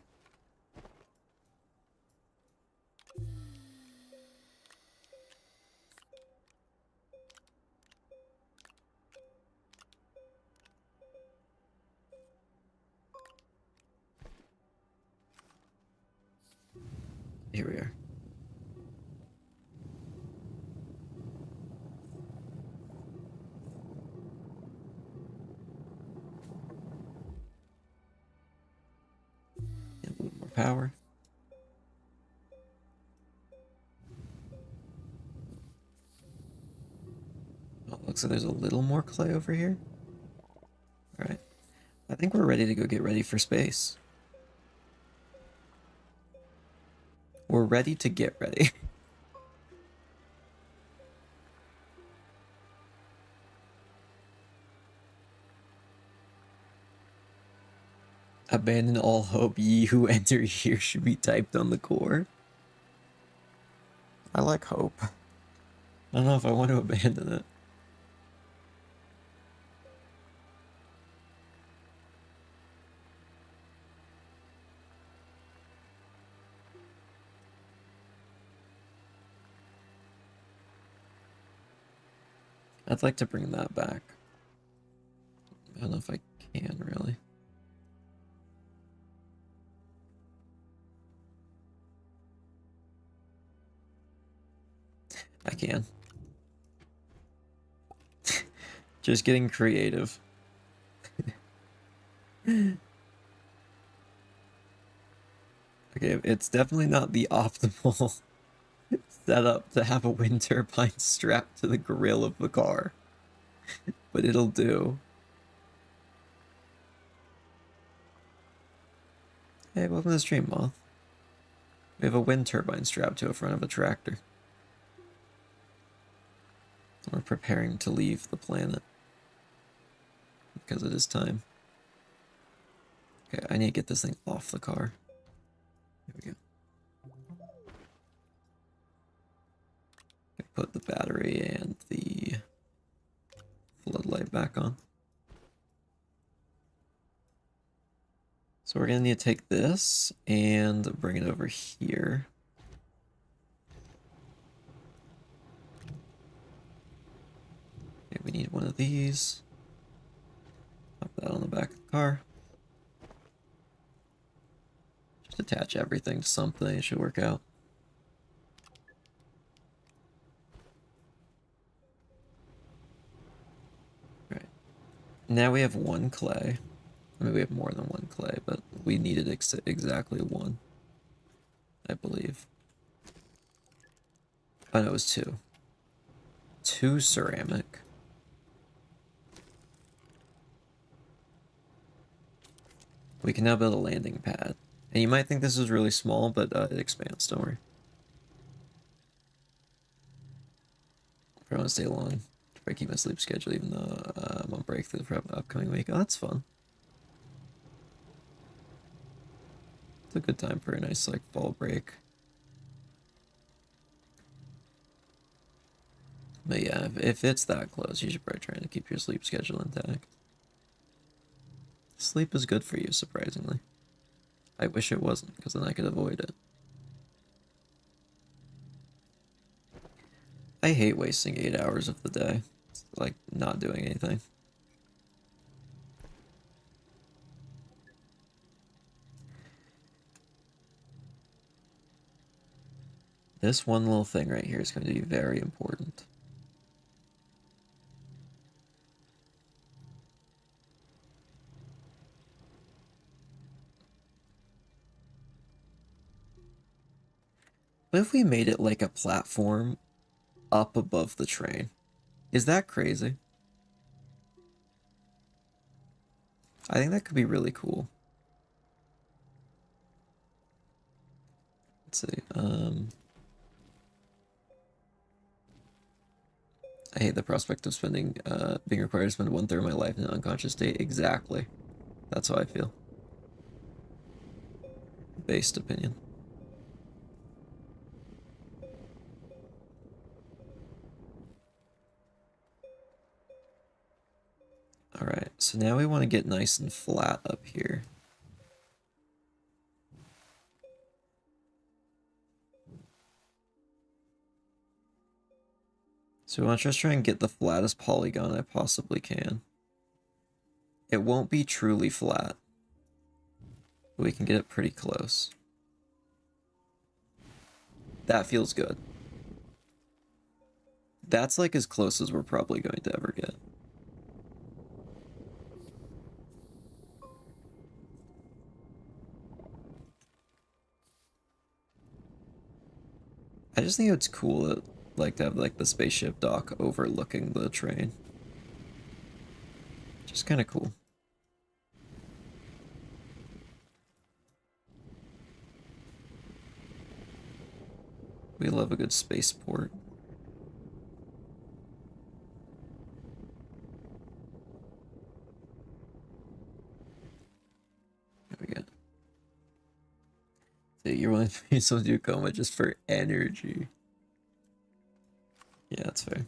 Here we are. A little more power. Oh, looks like there's a little more clay over here. Alright. I think we're ready to go get ready for space. We're ready to get ready. Abandon all hope, ye who enter here should be typed on the core. I like hope. I don't know if I want to abandon it. I'd like to bring that back. I don't know if I can, really. I can. Just getting creative. Okay, it's definitely not the optimal setup to have a wind turbine strapped to the grill of the car. But it'll do. Hey, welcome to the stream, Moth. We have a wind turbine strapped to the front of a tractor. We're preparing to leave the planet. Because it is time. Okay, I need to get this thing off the car. Here we go. Okay. put the battery and the floodlight back on. So we're gonna need to take this and bring it over here. Okay, we need one of these. Pop that on the back of the car. Just attach everything to something, it should work out. Right. Now we have one clay. I mean, we have more than one clay, but we needed exactly one, I believe. Oh, no, it was two. Two ceramic. We can now build a landing pad. And you might think this is really small, but it expands, don't worry. I want to stay long. Try to keep my sleep schedule, even though I'm on break for the upcoming week. Oh, that's fun. It's a good time for a nice, like, fall break. But yeah, if it's that close, you should probably try to keep your sleep schedule intact. Sleep is good for you, surprisingly. I wish it wasn't, because then I could avoid it. I hate wasting 8 hours of the day. It's like not doing anything. This one little thing right here is going to be very important. What if we made it like a platform up above the train? Is that crazy? I think that could be really cool. Let's see. I hate the prospect of spending, being required to spend 1/3 of my life in an unconscious state. Exactly. That's how I feel. Based opinion. Alright, so now we want to get nice and flat up here. So I want to just try and get the flattest polygon I possibly can. It won't be truly flat, but we can get it pretty close. That feels good. That's like as close as we're probably going to ever get. I just think it's cool that, like, to have like the spaceship dock overlooking the train. Just kind of cool. We love a good spaceport. There we go. So you're willing to be so do coma just for energy. Yeah, that's fair.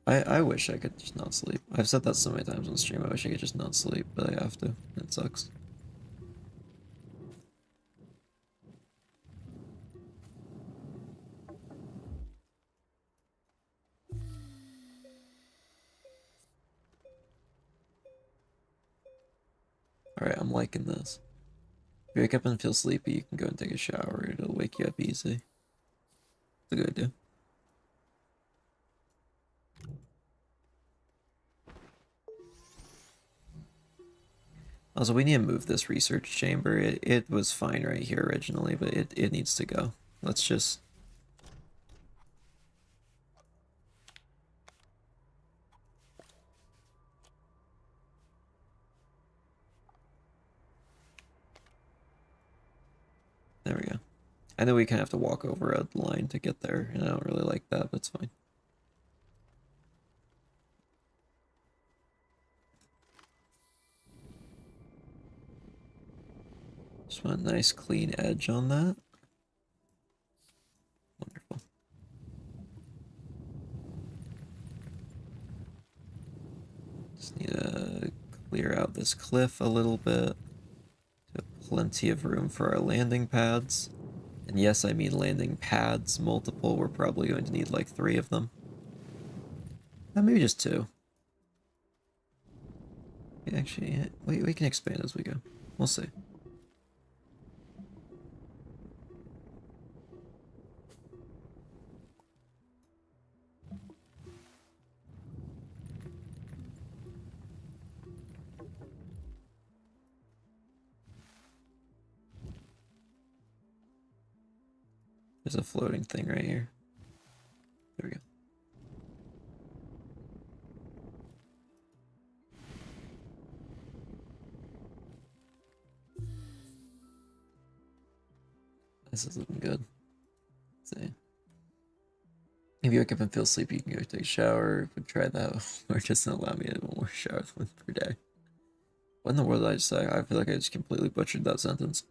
I wish I could just not sleep. I've said that so many times on stream. I wish I could just not sleep, but I have to. It sucks. Alright, I'm liking this. If you wake up and feel sleepy, you can go and take a shower. It'll wake you up easy. It's a good idea. Also, we need to move this research chamber. It was fine right here originally, but it needs to go. Let's just... There we go. I know we kind of have to walk over a line to get there, and I don't really like that, but it's fine. Just want a nice clean edge on that. Wonderful. this cliff a little bit. Plenty of room for our landing pads. And yes, I mean landing pads, multiple. We're probably going to need like 3 of them. Maybe just 2. Actually, we can expand as we go. We'll see. There's a floating thing right here. There we go. This is looking good. Let's see. If you wake up and feel sleepy, you can go take a shower. Could try that, or just allow me to one more shower per day. What in the world did I just say? I feel like I just completely butchered that sentence.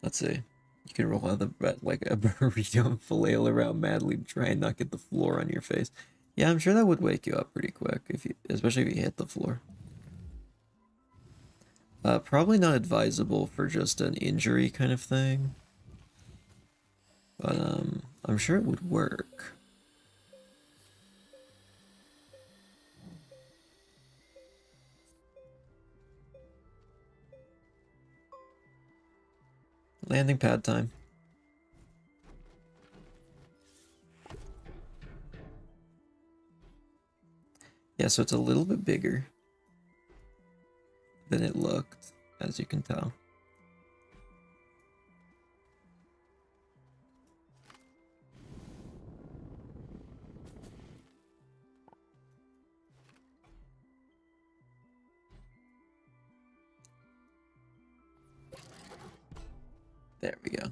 Let's see. You can roll out the bed like a burrito and flail around madly to try and not get the floor on your face. Yeah, I'm sure that would wake you up pretty quick, especially if you hit the floor. Probably not advisable for just an injury kind of thing. But I'm sure it would work. Landing pad time. Yeah, so it's a little bit bigger than it looked, as you can tell. There we go.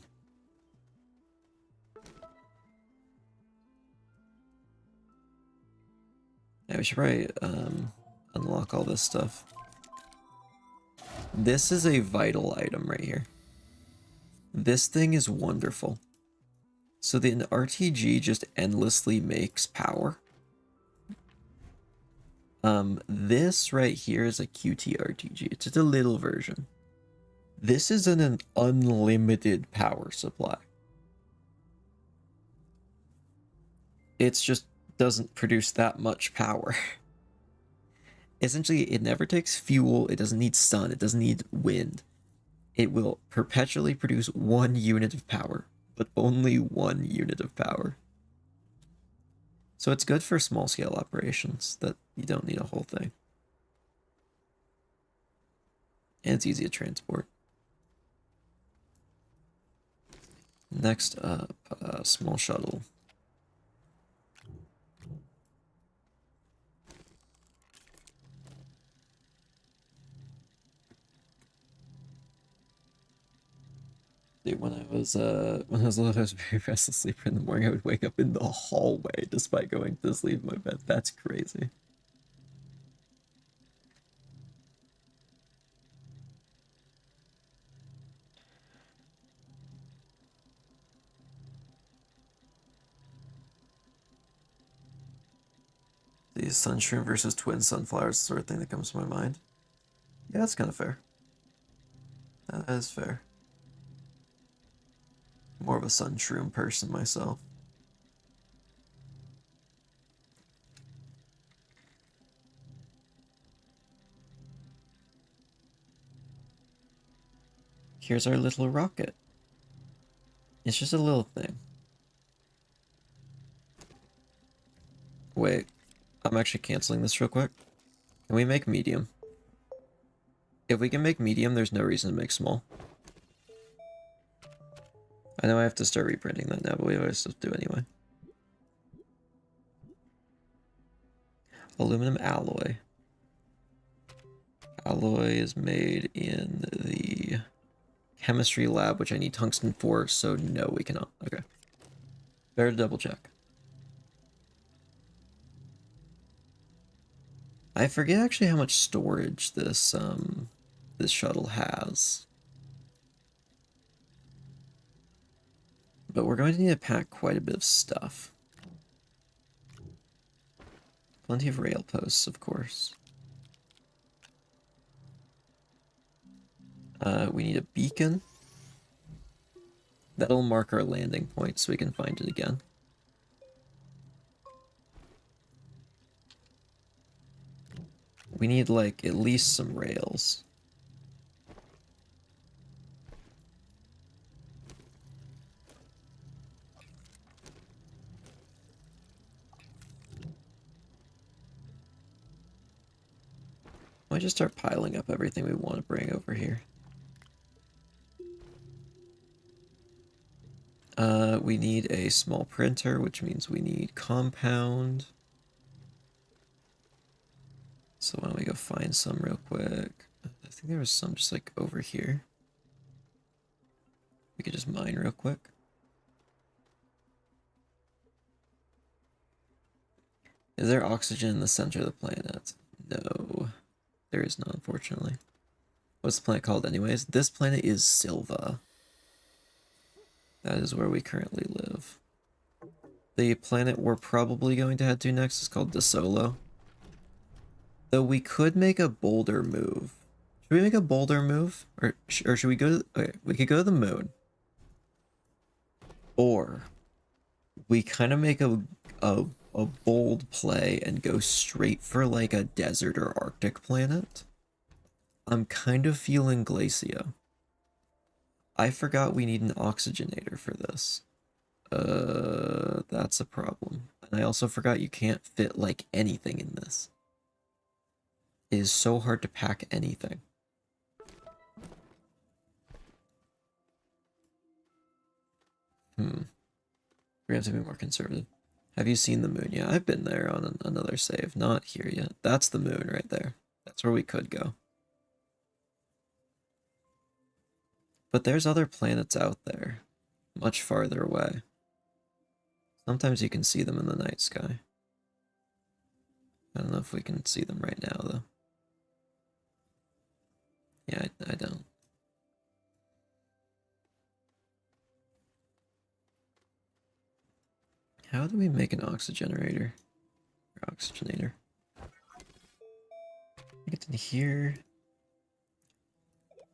Yeah, we should probably unlock all this stuff. This is a vital item right here. This thing is wonderful. So the RTG just endlessly makes power. This right here is a QT RTG. It's just a little version. This is an unlimited power supply. It's just doesn't produce that much power. Essentially, it never takes fuel, it doesn't need sun, it doesn't need wind. It will perpetually produce 1 unit of power, but only 1 unit of power. So it's good for small scale operations that you don't need a whole thing. And it's easy to transport. Next up, small shuttle. Dude, when I was little, I was very restless sleeper in the morning. I would wake up in the hallway despite going to sleep in my bed. That's crazy. The sunshroom versus twin sunflowers, the sort of thing that comes to my mind. Yeah, that's kind of fair. That is fair. More of a sunshroom person myself. Here's our little rocket. It's just a little thing. Wait, I'm actually canceling this real quick. Can we make medium? If we can make medium, there's no reason to make small. I know I have to start reprinting that now, but we always have to do anyway. Aluminum alloy. Alloy is made in the chemistry lab, which I need tungsten for, so no, we cannot. Okay. Better to double check. I forget actually how much storage this this shuttle has. But we're going to need to pack quite a bit of stuff. Plenty of rail posts, of course. We need a beacon. That'll mark our landing point so we can find it again. We need, like, at least some rails. Why just start piling up everything we want to bring over here? We need a small printer, which means we need compound. So why don't we go find some real quick? I think there was some just like over here. We could just mine real quick. Is there oxygen in the center of the planet? No, there is not, unfortunately. What's the planet called anyways? This planet is Silva. That is where we currently live. The planet we're probably going to head to next is called DeSolo. Though we could make a bolder move. Should we make a bolder move? Or should we go to... Okay, we could go to the moon. Or we kind of make a bold play and go straight for like a desert or Arctic planet. I'm kind of feeling Glacio. I forgot we need an oxygenator for this. That's a problem. And I also forgot you can't fit like anything in this. It is so hard to pack anything. We have to be more conservative. Have you seen the moon? Yeah, I've been there on another save. Not here yet. That's the moon right there. That's where we could go. But there's other planets out there, much farther away. Sometimes you can see them in the night sky. I don't know if we can see them right now, though. Yeah, I don't. How do we make an oxygenator? Or oxygenator. Get in here.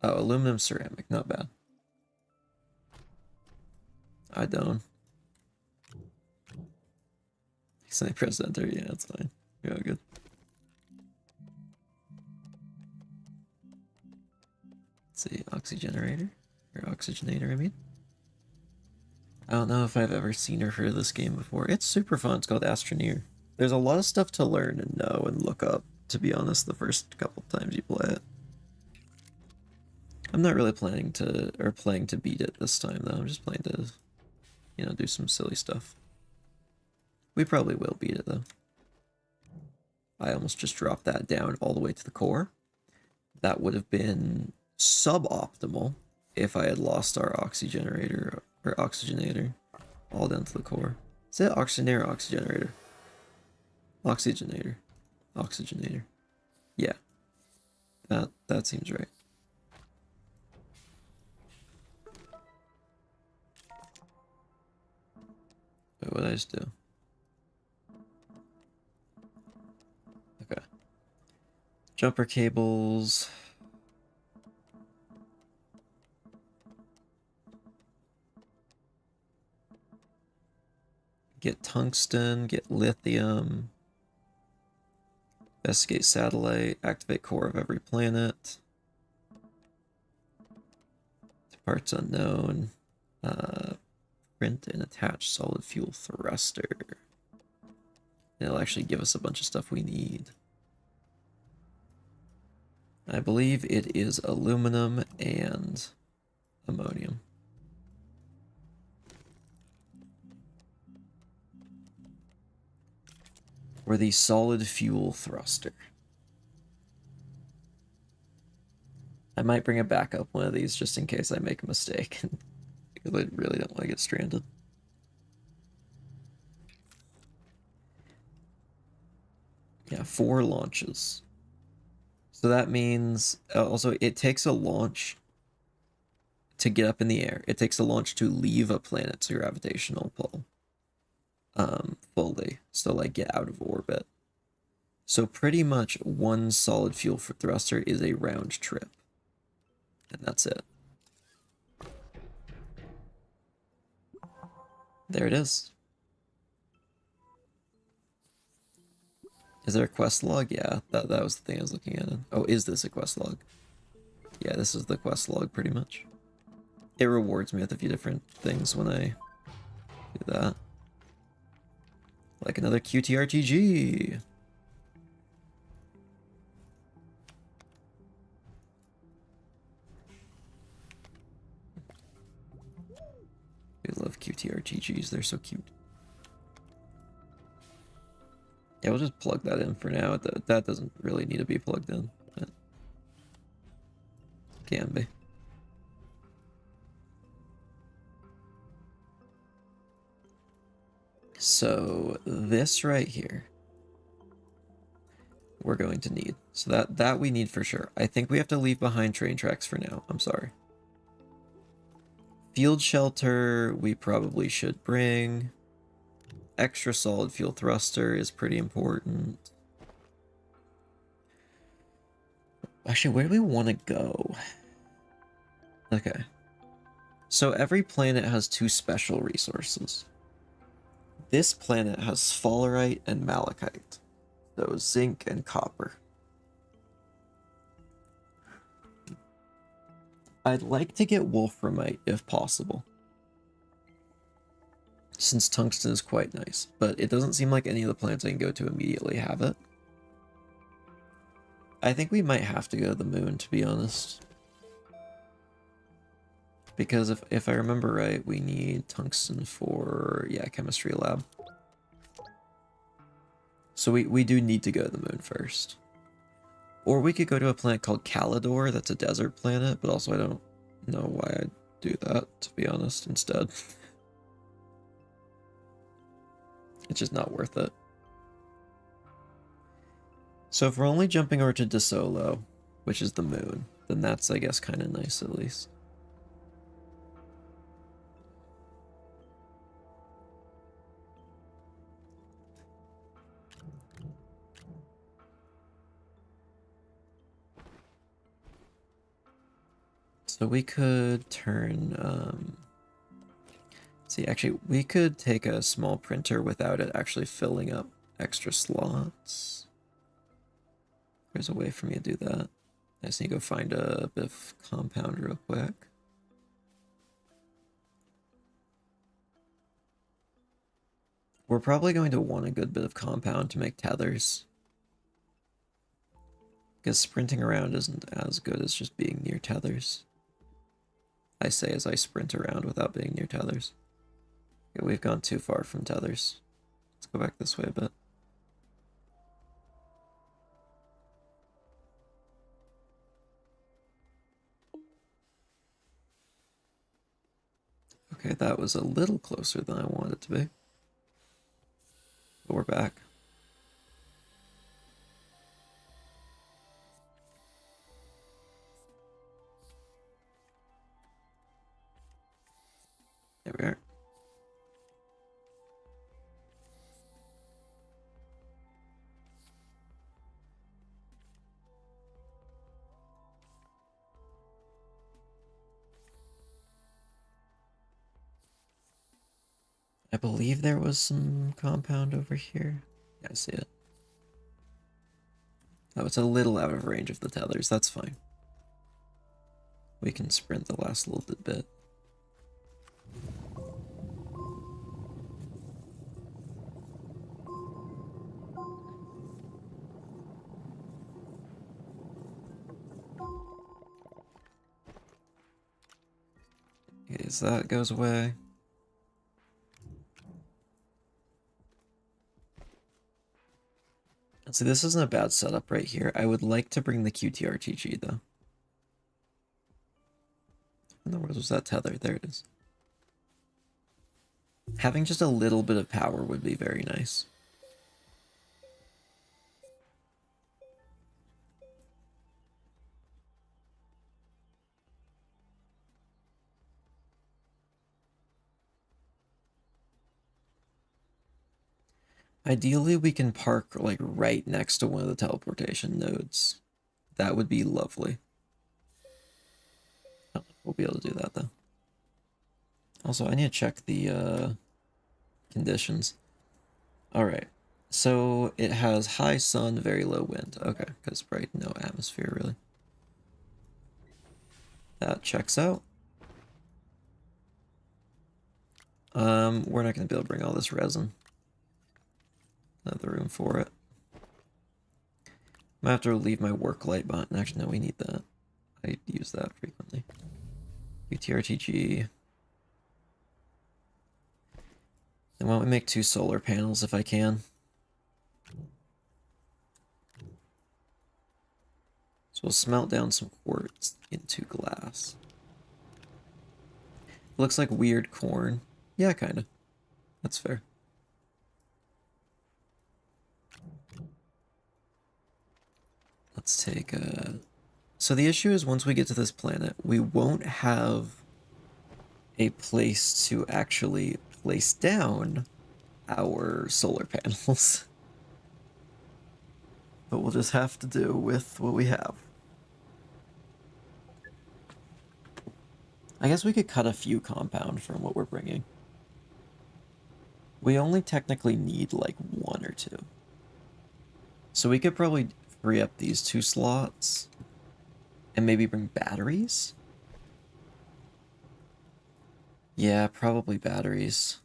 Oh, aluminum ceramic, not bad. I don't. Can I press enter? Yeah, that's fine. Yeah, good. Let's see, oxygenator? Or oxygenator, I mean. I don't know if I've ever seen or heard of this game before. It's super fun. It's called Astroneer. There's a lot of stuff to learn and know and look up, to be honest, the first couple times you play it. I'm not really playing to beat it this time, though. I'm just playing to, you know, do some silly stuff. We probably will beat it, though. I almost just dropped that down all the way to the core. That would have been suboptimal if I had lost our oxygenator or oxygenator all down to the core. Is it oxygenator or oxygenator? Oxygenator. Oxygenator. Yeah. That seems right. Wait, what did I just do? Okay. Jumper cables. Get tungsten, get lithium. Investigate satellite, activate core of every planet. Parts unknown. Print and attach solid fuel thruster. It'll actually give us a bunch of stuff we need. I believe it is aluminum and ammonium. Or the solid fuel thruster. I might bring a backup one of these just in case I make a mistake. Because I really don't want to get stranded. Yeah, 4 launches. So that means also it takes a launch to get up in the air. It takes a launch to leave a planet's gravitational pull. Fully. So like get out of orbit. So pretty much one solid fuel for thruster is a round trip. And that's it. There it is. Is there a quest log? Yeah, that was the thing I was looking at. Oh, is this a quest log? Yeah, this is the quest log pretty much. It rewards me with a few different things when I do that. Like another QTRTG. I love QTRTGs, they're so cute. Yeah, we'll just plug that in for now. That doesn't really need to be plugged in, but can be. So this right here, we're going to need. So that we need for sure. I think we have to leave behind train tracks for now. I'm sorry. Field shelter, we probably should bring. Extra solid fuel thruster is pretty important. Actually, where do we want to go? Okay. So every planet has two special resources. This planet has sphalerite and malachite. So zinc and copper. I'd like to get wolframite if possible, since tungsten is quite nice, but it doesn't seem like any of the planets I can go to immediately have it. I think we might have to go to the moon, to be honest. Because if I remember right, we need tungsten for, yeah, chemistry lab. So we do need to go to the moon first. Or we could go to a planet called Calidor, that's a desert planet, but also I don't know why I'd do that, to be honest, instead. It's just not worth it. So if we're only jumping over to DeSolo, which is the moon, then that's, I guess, kind of nice at least. So we could turn, see, actually, we could take a small printer without it actually filling up extra slots. There's a way for me to do that. I just need to go find a bit of compound real quick. We're probably going to want a good bit of compound to make tethers. Because sprinting around isn't as good as just being near tethers. I say as I sprint around without being near tethers. Yeah, we've gone too far from tethers. Let's go back this way a bit. Okay, that was a little closer than I wanted it to be. But we're back. There we are. I believe there was some compound over here. Yeah, I see it. Oh, it's a little out of range of the tethers. That's fine. We can sprint the last little bit. Okay, so that goes away. So this isn't a bad setup right here. I would like to bring the QTRTG though. In the world was that tether? There it is. Having just a little bit of power would be very nice. Ideally, we can park like right next to one of the teleportation nodes. That would be lovely. I don't know if we'll be able to do that though. Also, I need to check the conditions. All right. So it has high sun, very low wind. Okay, because right, no atmosphere really. That checks out. We're not gonna be able to bring all this resin. Not the room for it. I have to leave my work light behind. Actually, no, we need that. I use that frequently. UTRTG. And why don't we make 2 solar panels if I can? So we'll smelt down some quartz into glass. Looks like weird corn. Yeah, kinda. That's fair. Let's take a... So the issue is once we get to this planet, we won't have a place to actually place down our solar panels. But we'll just have to do with what we have. I guess we could cut a few compound from what we're bringing. We only technically need like 1 or 2. So we could probably free up these 2 slots and maybe bring batteries? Yeah, probably batteries.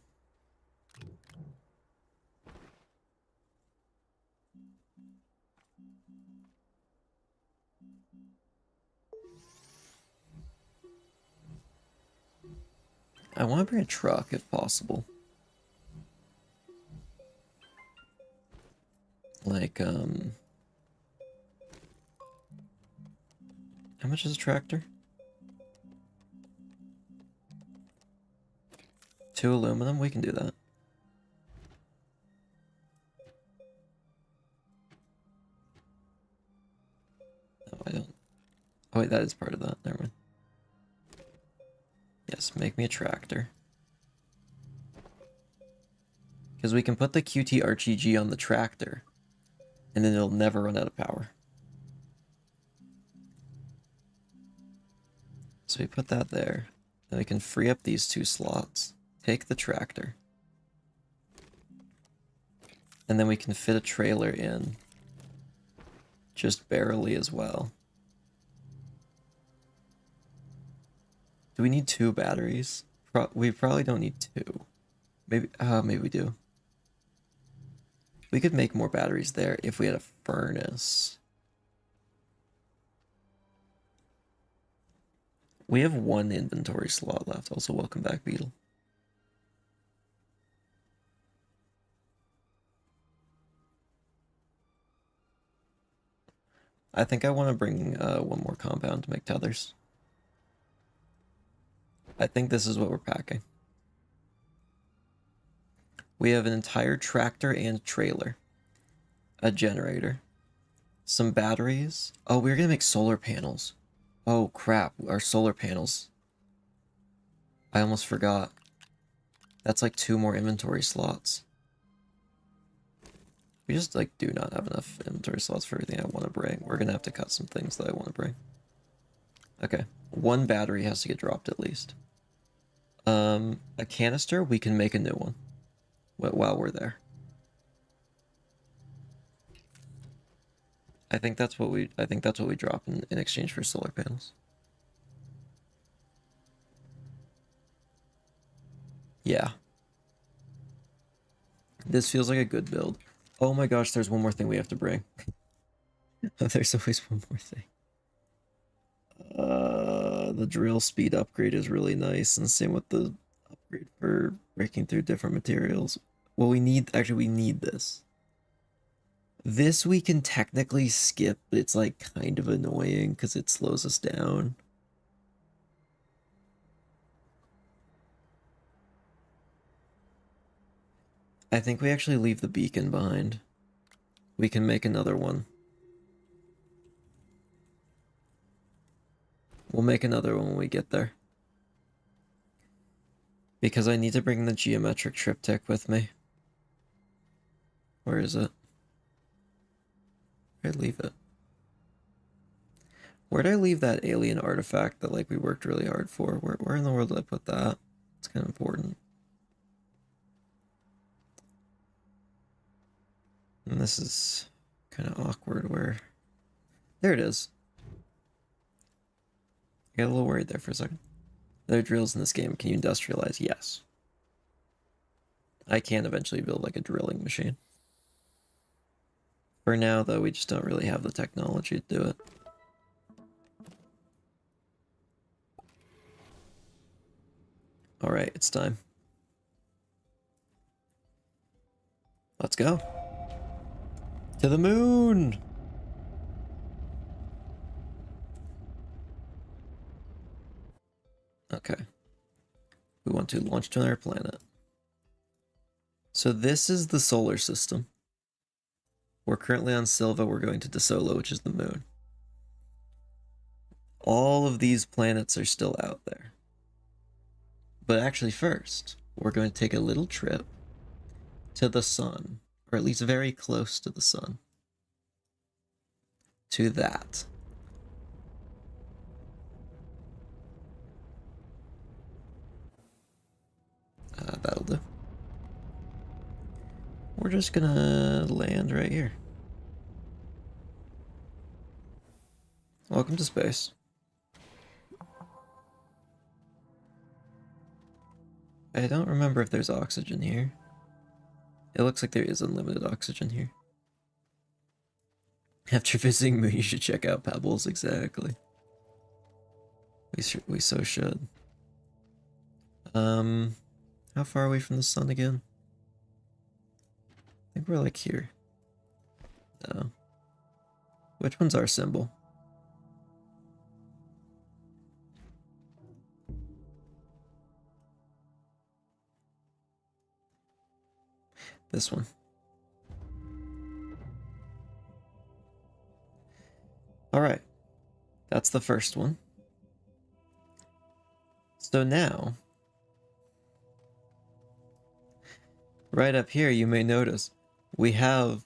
I want to bring a truck if possible. Like, how much is a tractor? 2 aluminum? We can do that. No, I don't. Oh, wait, that is part of that. Never mind. Yes, make me a tractor. Because we can put the QT-RTG on the tractor, and then it'll never run out of power. So we put that there. Then we can free up these 2 slots. Take the tractor. And then we can fit a trailer in. Just barely as well. Do we need 2 batteries? We probably don't need 2. Maybe we do. We could make more batteries there if we had a furnace. We have 1 inventory slot left. Also, welcome back, Beetle. I think I want to bring 1 more compound to make tethers. I think this is what we're packing. We have an entire tractor and trailer. A generator. Some batteries. Oh, we're gonna make solar panels. Oh, crap. Our solar panels. I almost forgot. That's like 2 more inventory slots. We just, like, do not have enough inventory slots for everything I want to bring. We're gonna have to cut some things that I want to bring. Okay. 1 battery has to get dropped at least. A canister, we can make a new one while we're there. I think that's what we drop in exchange for solar panels. Yeah. This feels like a good build. Oh my gosh, there's 1 more thing we have to bring. There's always 1 more thing. The drill speed upgrade is really nice, and same with the upgrade for breaking through different materials. Well, we need this. This we can technically skip, but it's like kind of annoying because it slows us down. I think we actually leave the beacon behind. We can make another one. We'll make another one when we get there. Because I need to bring the geometric triptych with me. Where is it? Where'd I leave it? Where'd I leave that alien artifact that like we worked really hard for? Where in the world did I put that? It's kind of important. And this is kind of awkward where... There it is. I got a little worried there for a second. There are drills in this game. Can you industrialize? Yes. I can eventually build like a drilling machine. For now, though, we just don't really have the technology to do it. Alright, it's time. Let's go. To the moon! Okay. We want to launch to another planet. So this is the solar system. We're currently on Silva. We're going to DeSolo, which is the moon. All of these planets are still out there. But actually first, we're going to take a little trip to the sun, or at least very close to the sun. To that. That'll do. We're just gonna land right here. Welcome to space. I don't remember if there's oxygen here. It looks like there is unlimited oxygen here. After visiting Moon, you should check out Pebbles, exactly. We so should. How far away from the sun again? I think we're like here. No. Which one's our symbol? This one. Alright. That's the first one. So now, right up here, you may notice we have,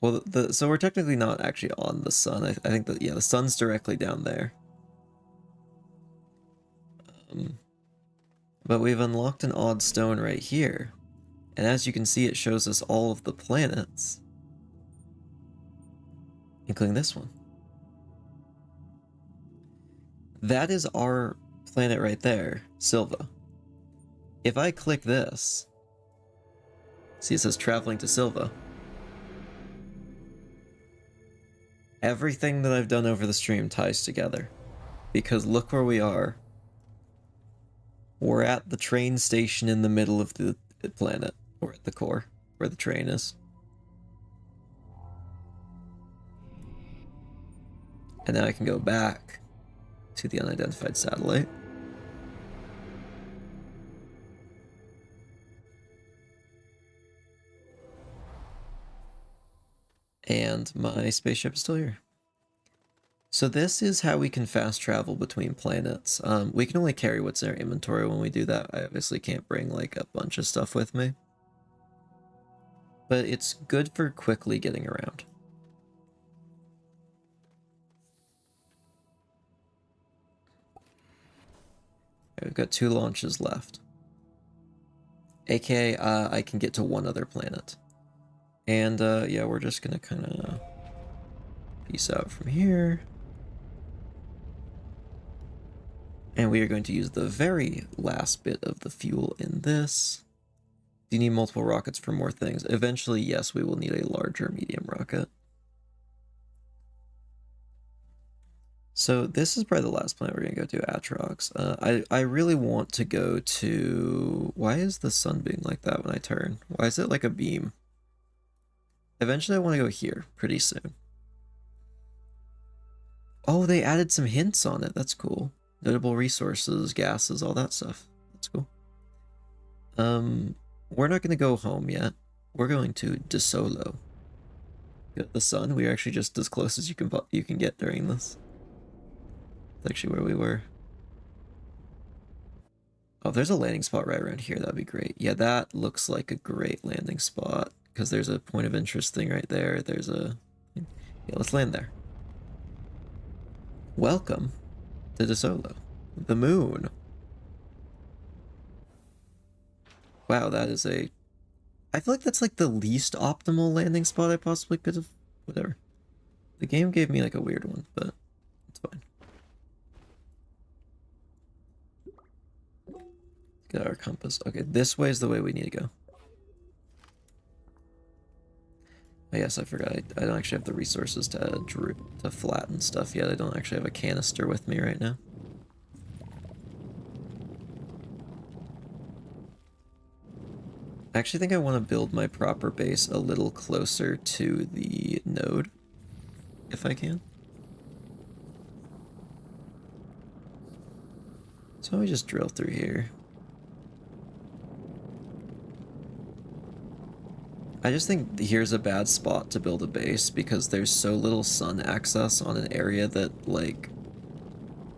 well, so we're technically not actually on the sun. I think that, yeah, the sun's directly down there. But we've unlocked an odd stone right here. And as you can see, it shows us all of the planets, including this one. That is our planet right there, Silva. If I click this, see it says traveling to Silva. Everything that I've done over the stream ties together. Because look where we are. We're at the train station in the middle of the planet. Or at the core, where the train is. And now I can go back to the unidentified satellite. And my spaceship is still here. So this is how we can fast travel between planets. We can only carry what's in our inventory when we do that. I obviously can't bring like a bunch of stuff with me. But it's good for quickly getting around. Okay, we've got 2 launches left. AKA, I can get to one other planet. And, yeah, we're just gonna kind of peace out from here. And we are going to use the very last bit of the fuel in this. Do you need multiple rockets for more things? Eventually, yes, we will need a larger medium rocket. So this is probably the last planet we're going to go to, Atrox. I really want to go to... Why is the sun being like that when I turn? Why is it like a beam? Eventually I want to go here pretty soon. Oh, they added some hints on it. That's cool. Notable resources, gases, all that stuff. That's cool. We're not going to go home yet. We're going to DeSolo. Get the sun. We're actually just as close as you can get during this. That's actually where we were. Oh, if there's a landing spot right around here, that'd be great. Yeah, that looks like a great landing spot. because there's a point of interest thing right there. There's a... Yeah, let's land there. Welcome to DeSolo. The moon. Wow, that is a... I feel like that's like the least optimal landing spot I possibly could have... Whatever. The game gave me like a weird one, but it's fine. Get our compass. Okay, this way is the way we need to go. Oh, yes, I forgot. I don't actually have the resources to flatten stuff yet. I don't actually have a canister with me right now. I actually think I want to build my proper base a little closer to the node, if I can. So we just drill through here. I just think here's a bad spot to build a base because there's so little sun access on an area that, like,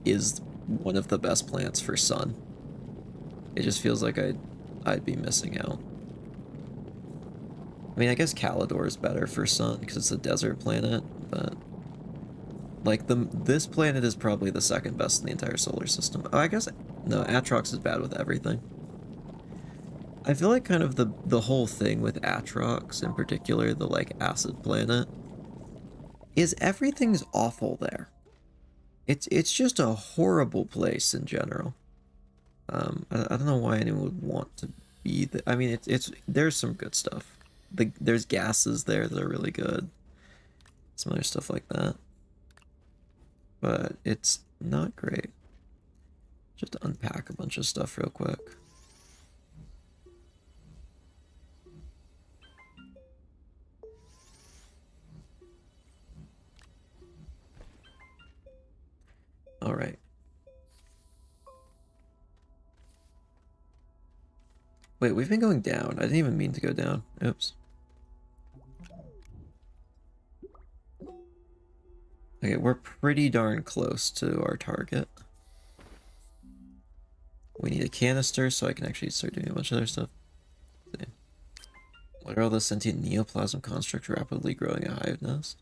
is one of the best plants for sun. It just feels like I'd be missing out. I mean, I guess Calidor is better for sun because it's a desert planet, but like this planet is probably the second best in the entire solar system. Oh, I guess no, Atrox is bad with everything. I feel like kind of the whole thing with Atrox, in particular, the like acid planet, is everything's awful there. It's just a horrible place in general. I don't know why anyone would want to be the. I mean, there's some good stuff. There's gases there that are really good. Some other stuff like that. But it's not great. Just unpack a bunch of stuff real quick. All right. Wait, we've been going down. I didn't even mean to go down. Oops. Okay, we're pretty darn close to our target. We need a canister so I can actually start doing a bunch of other stuff. Let's see. What are all the sentient neoplasm constructs rapidly growing a hive nest?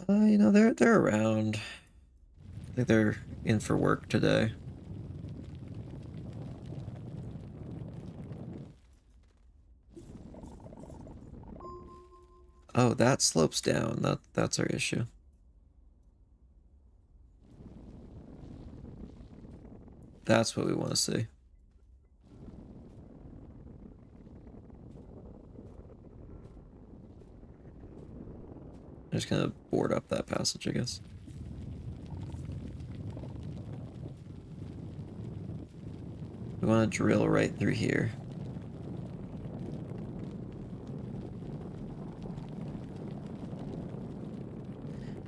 You know, they're around. I think they're in for work today. Oh, that slopes down. That's our issue. That's what we want to see. I'm just gonna board up that passage, I guess. We want to drill right through here.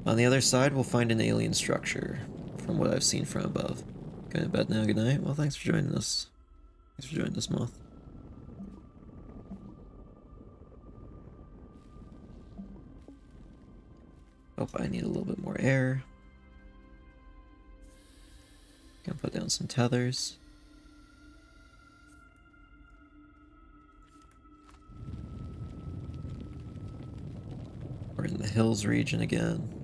On the other side, we'll find an alien structure, from what I've seen from above. Going to bed now, good night. Well, thanks for joining us. Thanks for joining us, Moth. Oh, I need a little bit more air. Gonna put down some tethers. We're in the hills region again.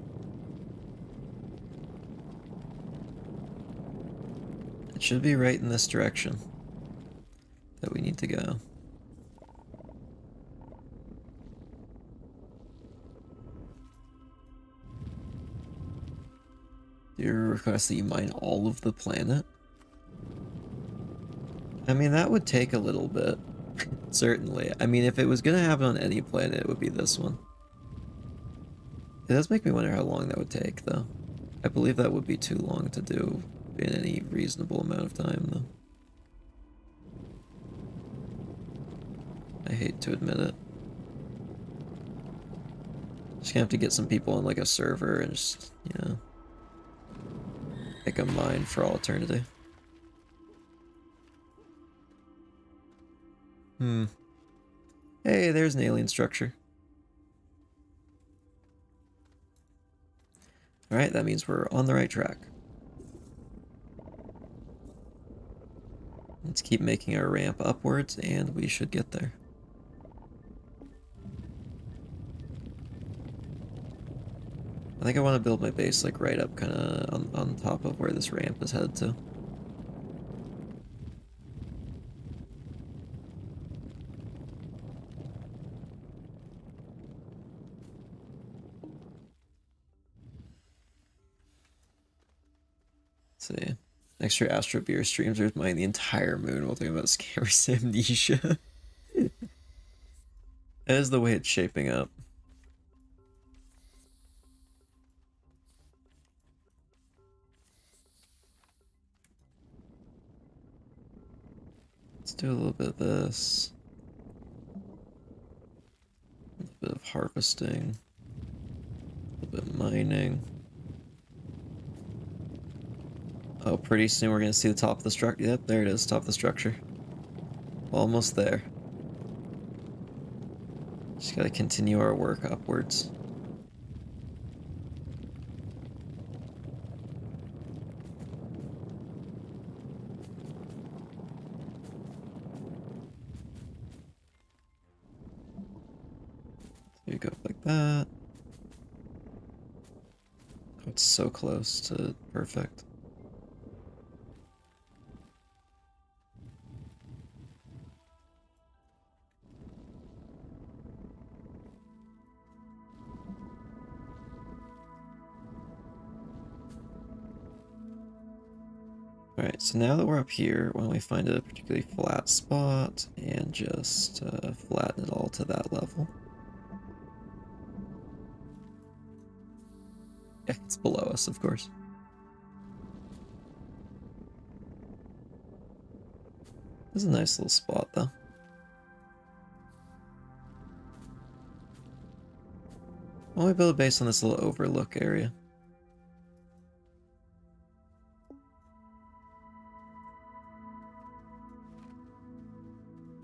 It should be right in this direction that we need to go. Do you request that you mine all of the planet? I mean, that would take a little bit. Certainly. I mean, if it was gonna happen on any planet, it would be this one. It does make me wonder how long that would take, though. I believe that would be too long to do in any reasonable amount of time, though. I hate to admit it. Just gonna have to get some people on, like, a server and just, you know, make a mine for all eternity. Hey, there's an alien structure. Alright, that means we're on the right track. Let's keep making our ramp upwards, and we should get there. think I want to build my base like right up kind of on top of where this ramp is headed to. Let's see. Next year, Astro Beer streams are mining the entire moon while talking about scammers amnesia. That is the way it's shaping up. Let's do a little bit of this. A little bit of harvesting. A little bit of mining. Oh, pretty soon we're gonna see the top of the structure. Yep, there it is, top of the structure. Almost there. Just gotta continue our work upwards. So you go like that. Oh, it's so close to perfect. Alright, so now that we're up here, why don't we find a particularly flat spot and just flatten it all to that level. Yeah, it's below us, of course. This is a nice little spot, though. Why don't we build a base on this little overlook area?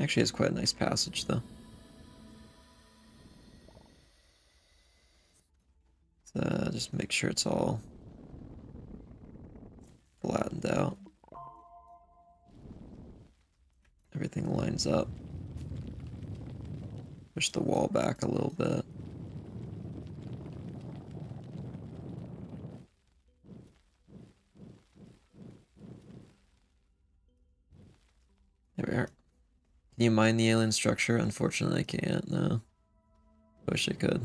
Actually, it's quite a nice passage, though. Just make sure it's all flattened out. Everything lines up. Push the wall back a little bit. There we are. Can you mine the alien structure? Unfortunately, I can't, no. Wish I could.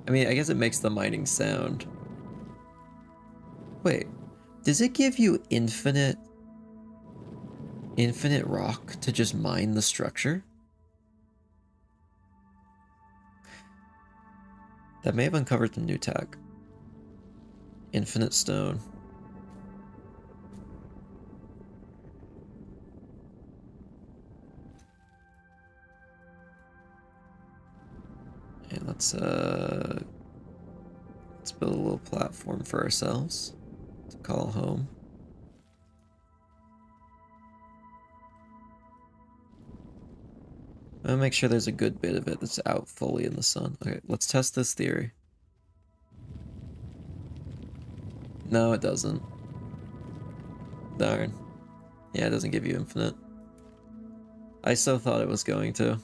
I mean, I guess it makes the mining sound. Wait, does it give you infinite rock to just mine the structure? That may have uncovered the new tech. Infinite stone. And let's build a little platform for ourselves to call home. I'm gonna make sure there's a good bit of it that's out fully in the sun. Okay, let's test this theory. No, it doesn't. Darn. Yeah, it doesn't give you infinite. I so thought it was going to.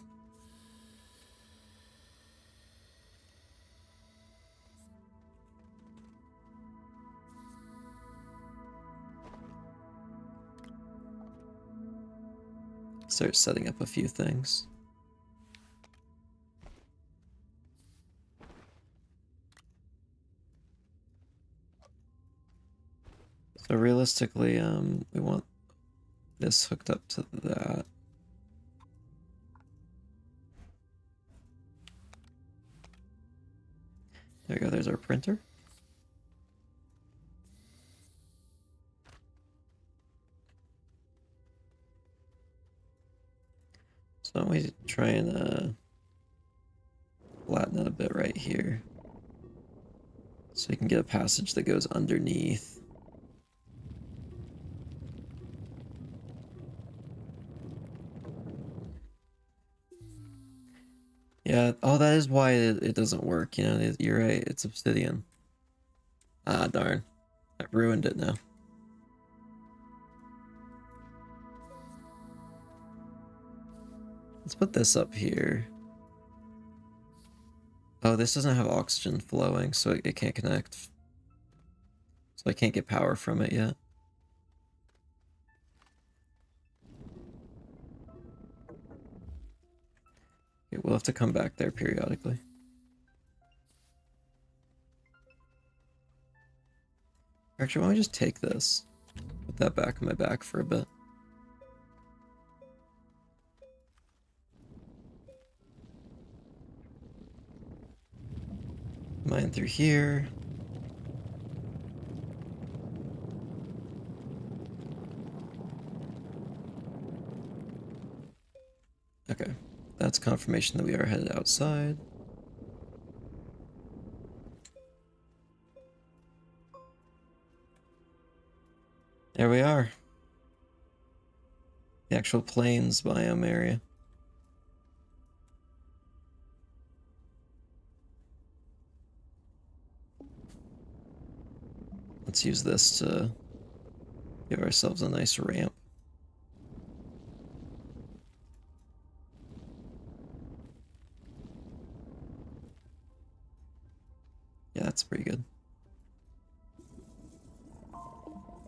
Start setting up a few things. So realistically, we want this hooked up to that. There we go, there's our printer. So why don't we try and flatten it a bit right here. So we can get a passage that goes underneath. Yeah, oh, that is why it doesn't work, you know, you're right, it's obsidian. Ah, darn. I ruined it now. Let's put this up here. Oh, this doesn't have oxygen flowing, so it can't connect. So I can't get power from it yet. Okay, we'll have to come back there periodically. Actually, why don't we just take this? Put that back on my back for a bit. Mine through here. Okay, that's confirmation that we are headed outside. There we are. The actual plains biome area. Let's use this to give ourselves a nice ramp. Yeah, that's pretty good.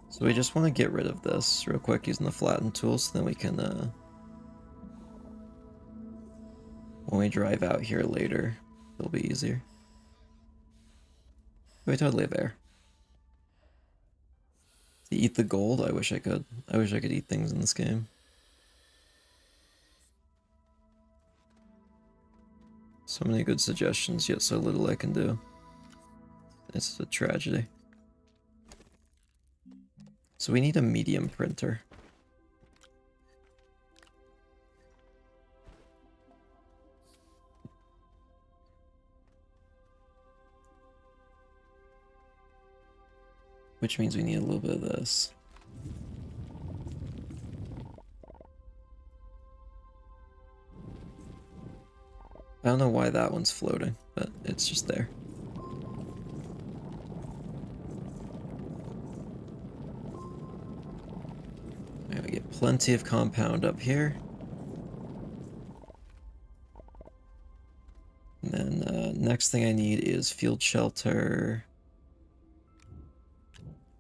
So we just want to get rid of this real quick using the flatten tool, so then we can, when we drive out here later, it'll be easier. We totally have air. To eat the gold? I wish I could. I wish I could eat things in this game. So many good suggestions, yet so little I can do. It's a tragedy. So we need a medium printer. Which means we need a little bit of this. I don't know why that one's floating, but it's just there. Right, we get plenty of compound up here. And then next thing I need is field shelter.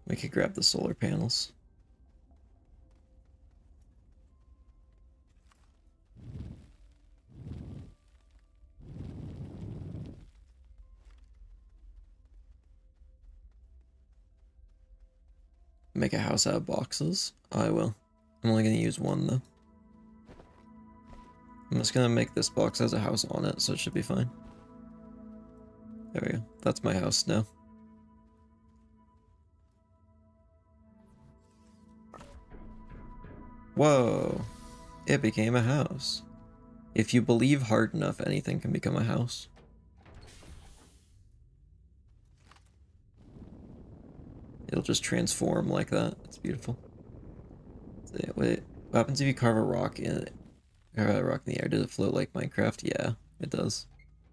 We could grab the solar panels. Make a house out of boxes? I will. I'm only going to use one though. I'm just going to make this box as a house on it, so it should be fine. There we go. That's my house now. Whoa. It became a house. If you believe hard enough, anything can become a house. It'll just transform like that. It's beautiful. Wait, what happens if you carve a rock in it? Carve a rock in the air. Does it float like Minecraft? Yeah, it does.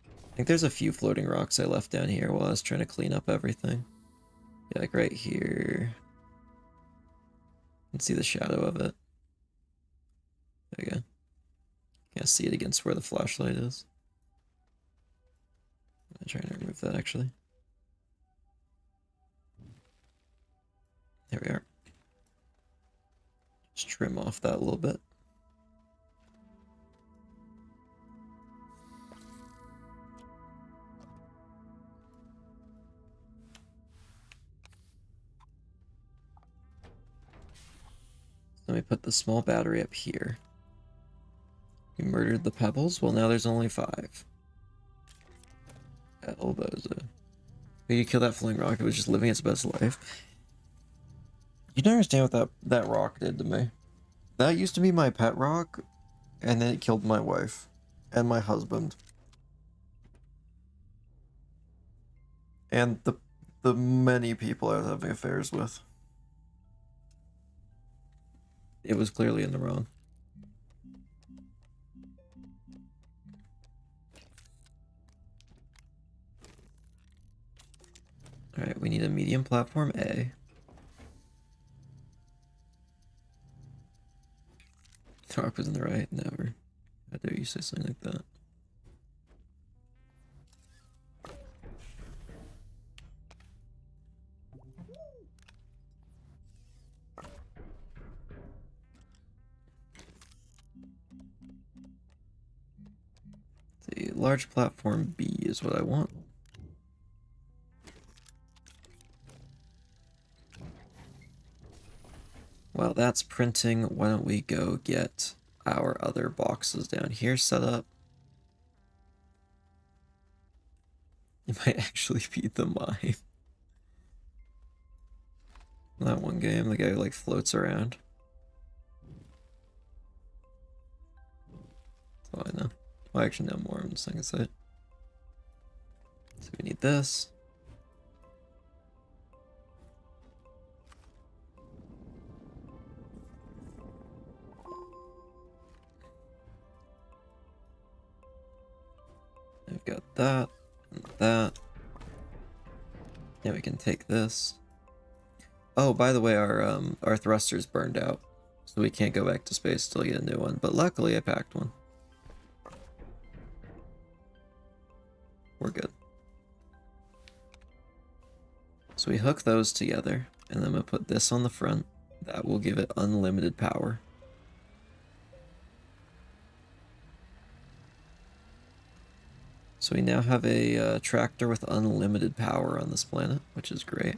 I think there's a few floating rocks I left down here while I was trying to clean up everything. Yeah, like right here. You can see the shadow of it. There you go. Can't see it against where the flashlight is. I'm trying to remove that actually. There we are. Just trim off that a little bit. Let me put the small battery up here. We murdered the pebbles? Well, now there's only 5. Elbozo. You kill that flying rock, it was just living its best life. You don't understand what that rock did to me. That used to be my pet rock, and then it killed my wife and my husband. And the many people I was having affairs with. It was clearly in the wrong. Alright, we need a medium platform A. The rock was in the right, never. How dare you say something like that? large platform B is what I want. While that's printing, why don't we go get our other boxes down here set up? It might actually be the mine. That one game, the guy who like floats around. That's all I know. Well, I actually know more, I'm just not gonna say it. So we need this. I've got that and that. Yeah, we can take this. Oh, by the way, our thruster's burned out, so we can't go back to space till we get a new one. But luckily, I packed one. We're good. So we hook those together, and then I'm gonna put this on the front. That will give it unlimited power. So we now have a tractor with unlimited power on this planet, which is great.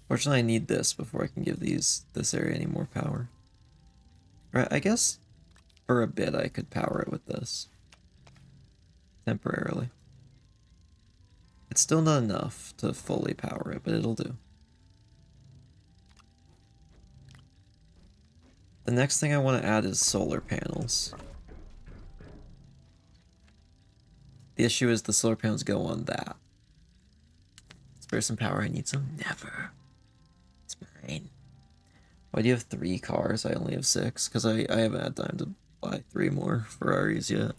Fortunately, I need this before I can give this area any more power. Right, I guess for a bit I could power it with this. Temporarily. It's still not enough to fully power it, but it'll do. The next thing I want to add is solar panels. The issue is the solar panels go on that. Spare some power, I need some. Never. It's mine. Why do you have 3 cars? I only have 6, because I haven't had time to buy 3 more Ferraris yet.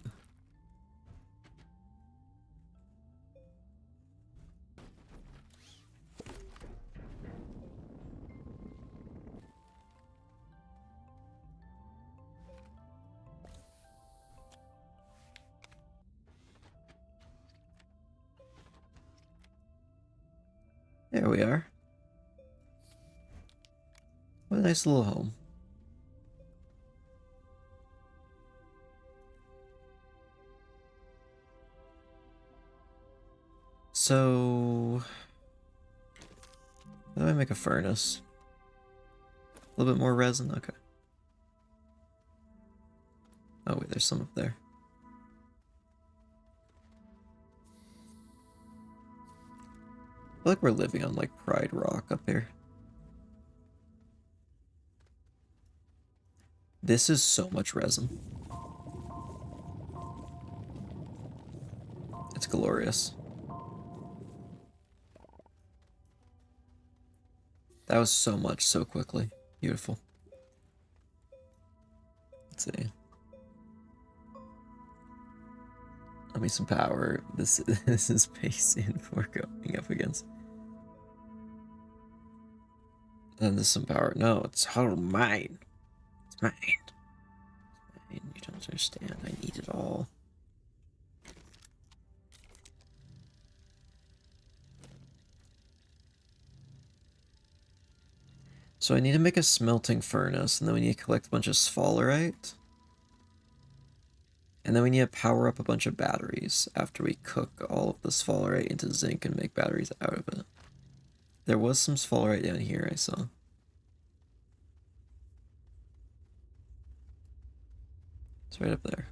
There we are. What a nice little home. So, how do I make a furnace? A little bit more resin? Okay. Oh wait, there's some up there. I feel like we're living on like Pride Rock up here. This is so much resin. It's glorious. That was so much so quickly. Beautiful. Let's see. Let me some power. This is pacing we're going up against. Then there's some power. No, it's all mine. It's mine. It's mine. You don't understand. I need it all. So I need to make a smelting furnace, and then we need to collect a bunch of sphalerite. And then we need to power up a bunch of batteries after we cook all of the sphalerite into zinc and make batteries out of it. There was some sphalerite down here I saw. It's right up there.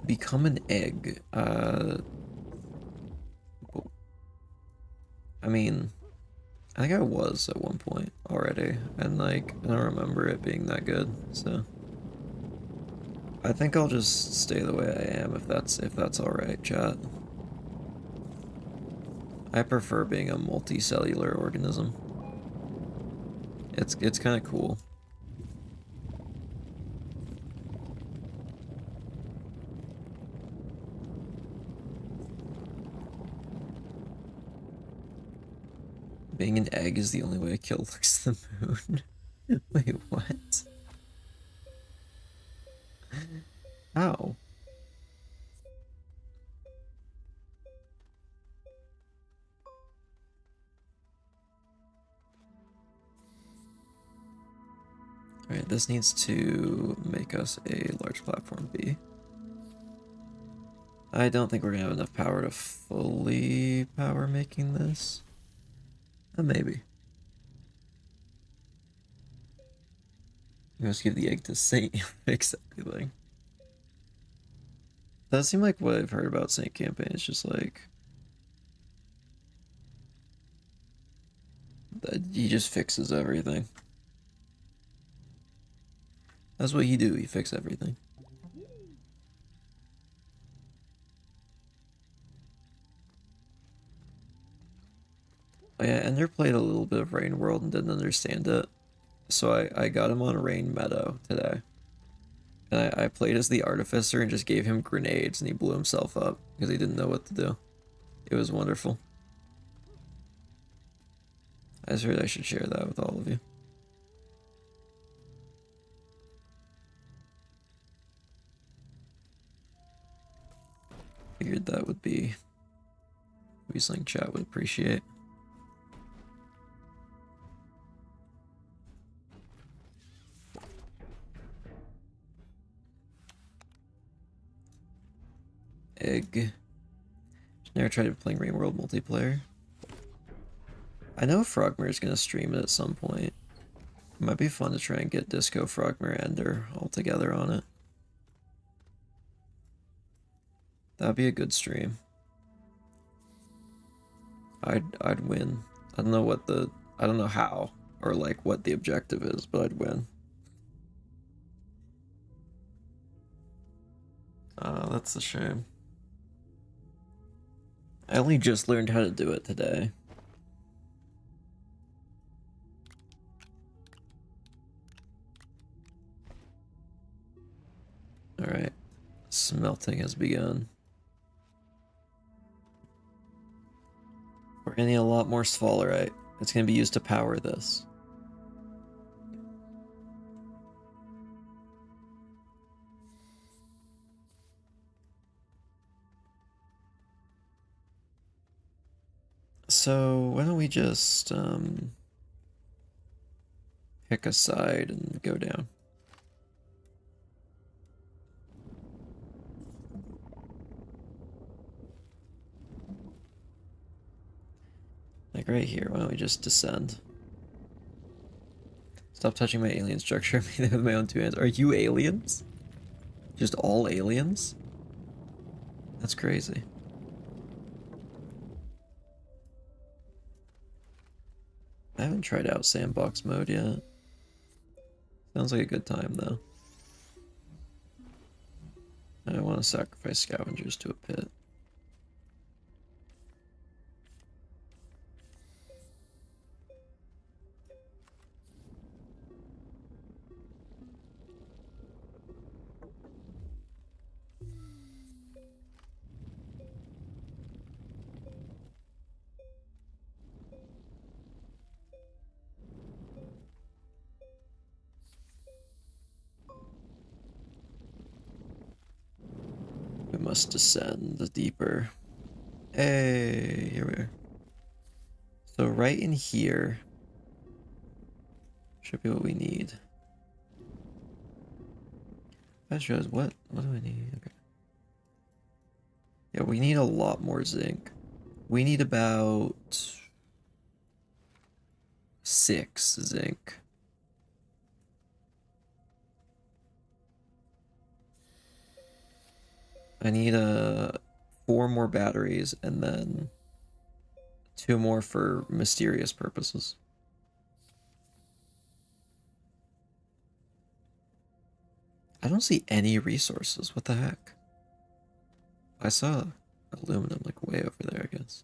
Become an egg. I mean, I think I was at one point already, and like, I don't remember it being that good, so I think I'll just stay the way I am if that's alright, chat. I prefer being a multicellular organism. It's kind of cool. Being an egg is the only way to kill Lux the Moon. Wait, what? How? Alright, this needs to make us a large platform B. I don't think we're gonna have enough power to fully power making this. Maybe. We must give the egg to Saint fix everything. Does seem like what I've heard about Saint campaign. It's just like he just fixes everything. That's what he do. He fix everything. Oh yeah, Ender played a little bit of Rain World and didn't understand it. So I got him on Rain Meadow today. And I played as the Artificer and just gave him grenades and he blew himself up because he didn't know what to do. It was wonderful. I just heard I should share that with all of you. Figured that would be something chat would appreciate. Egg. Never tried playing Rain World multiplayer. I know Frogmere is gonna stream it at some point. It might be fun to try and get Disco, Frogmere, Ender all together on it. That'd be a good stream. I'd win. I don't know how or like what the objective is, but I'd win. That's a shame. I only just learned how to do it today. Alright. Smelting has begun. We're gonna need a lot more sphalerite. It's gonna be used to power this. So why don't we just pick a side and go down. Like right here, why don't we just descend? Stop touching my alien structure. I made it with my own two hands. Are you aliens? Just all aliens? That's crazy. I haven't tried out sandbox mode yet. Sounds like a good time though. I don't want to sacrifice scavengers to a pit. We must descend deeper. Hey, here we are. So right in here should be what we need. That shows what do I need? Okay. Yeah, we need a lot more zinc. We need about 6 zinc. I need 4 more batteries and then 2 more for mysterious purposes. I don't see any resources. What the heck? I saw aluminum like way over there, I guess.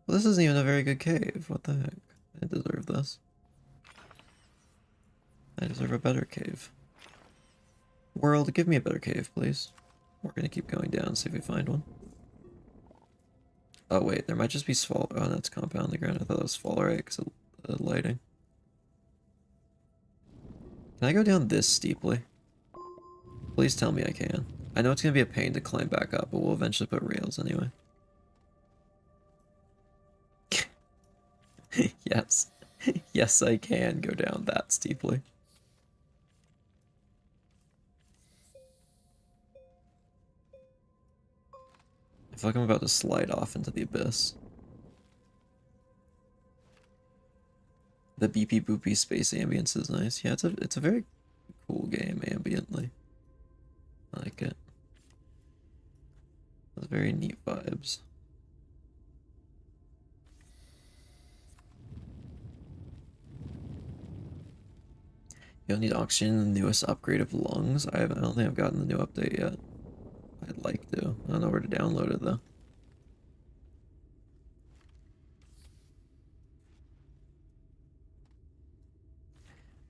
Well, this isn't even a very good cave. What the heck? I deserve this. I deserve a better cave. World, give me a better cave, please. We're gonna keep going down, see if we find one. Oh wait, there might just be fall. Oh, that's compound the ground. I thought it was fallerite because of the lighting. Can I go down this steeply? Please tell me I can. I know it's gonna be a pain to climb back up, but we'll eventually put rails anyway. Yes. Yes, I can go down that steeply. I feel like I'm about to slide off into the abyss. The beepy boopy space ambience is nice. Yeah, it's a very cool game ambiently. I like it. It's very neat vibes. You'll need oxygen in the newest upgrade of lungs. I don't think I've gotten the new update yet. I'd like to. I don't know where to download it though.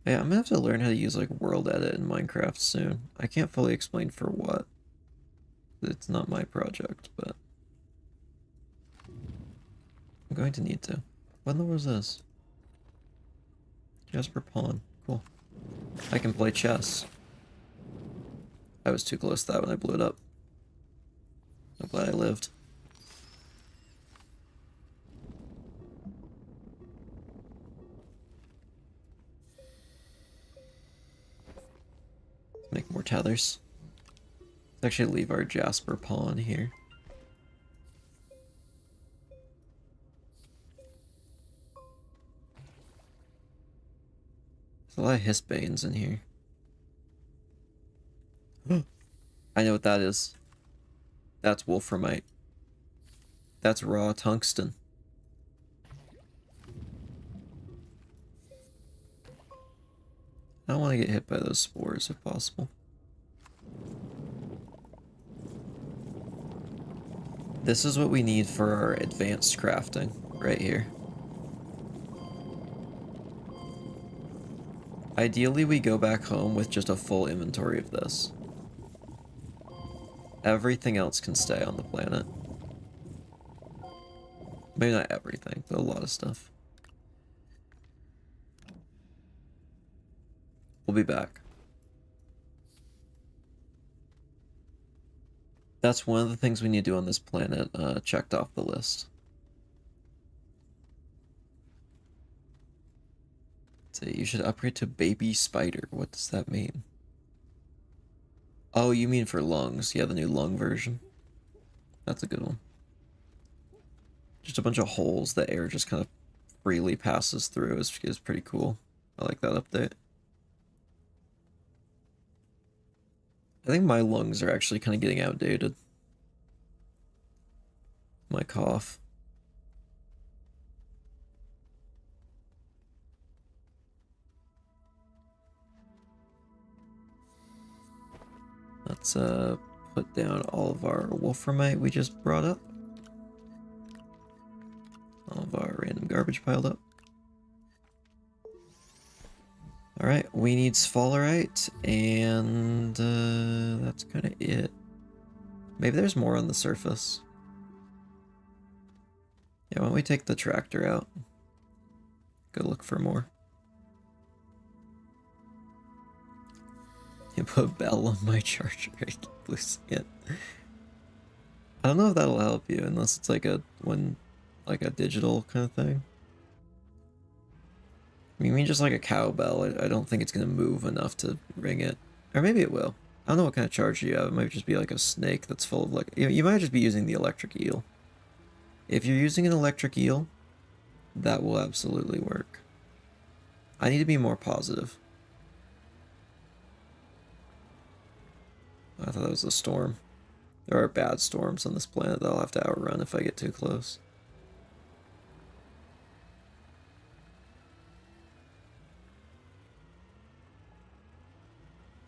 Yeah, I'm gonna have to learn how to use like world edit in Minecraft soon. I can't fully explain for what. It's not my project, but I'm going to need to. What in the world is this? Jasper Pawn. Cool. I can play chess. I was too close to that when I blew it up. I'm glad I lived. Make more tethers. Let's actually leave our Jasper Pawn here. There's a lot of Hisbanes in here. I know what that is. That's Wolframite. That's raw tungsten. I don't want to get hit by those spores if possible. This is what we need for our advanced crafting right here. Ideally, we go back home with just a full inventory of this. Everything else can stay on the planet. Maybe not everything, but a lot of stuff. We'll be back. That's one of the things we need to do on this planet, checked off the list. So you should upgrade to baby spider. What does that mean? Oh, you mean for lungs. Yeah, the new lung version. That's a good one. Just a bunch of holes that air just kind of freely passes through is pretty cool. I like that update. I think my lungs are actually kind of getting outdated. My cough. Let's put down all of our wolframite we just brought up. All of our random garbage piled up. Alright, we need sphalerite, and that's kind of it. Maybe there's more on the surface. Yeah, why don't we take the tractor out? Go look for more. You put Bell on my charger, I keep losing it. I don't know if that'll help you, unless it's like a digital kind of thing. You mean just like a cowbell? I don't think it's gonna move enough to ring it. Or maybe it will. I don't know what kind of charger you have. It might just be like a snake that's full of like... You might just be using the electric eel. If you're using an electric eel, that will absolutely work. I need to be more positive. I thought that was a storm. There are bad storms on this planet that I'll have to outrun if I get too close.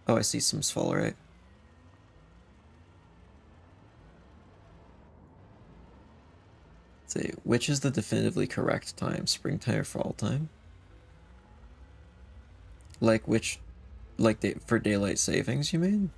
Oh, I see some sphalerite. Let's see, which is the definitively correct time? Springtime or fall time? Like which, like for daylight savings, you mean?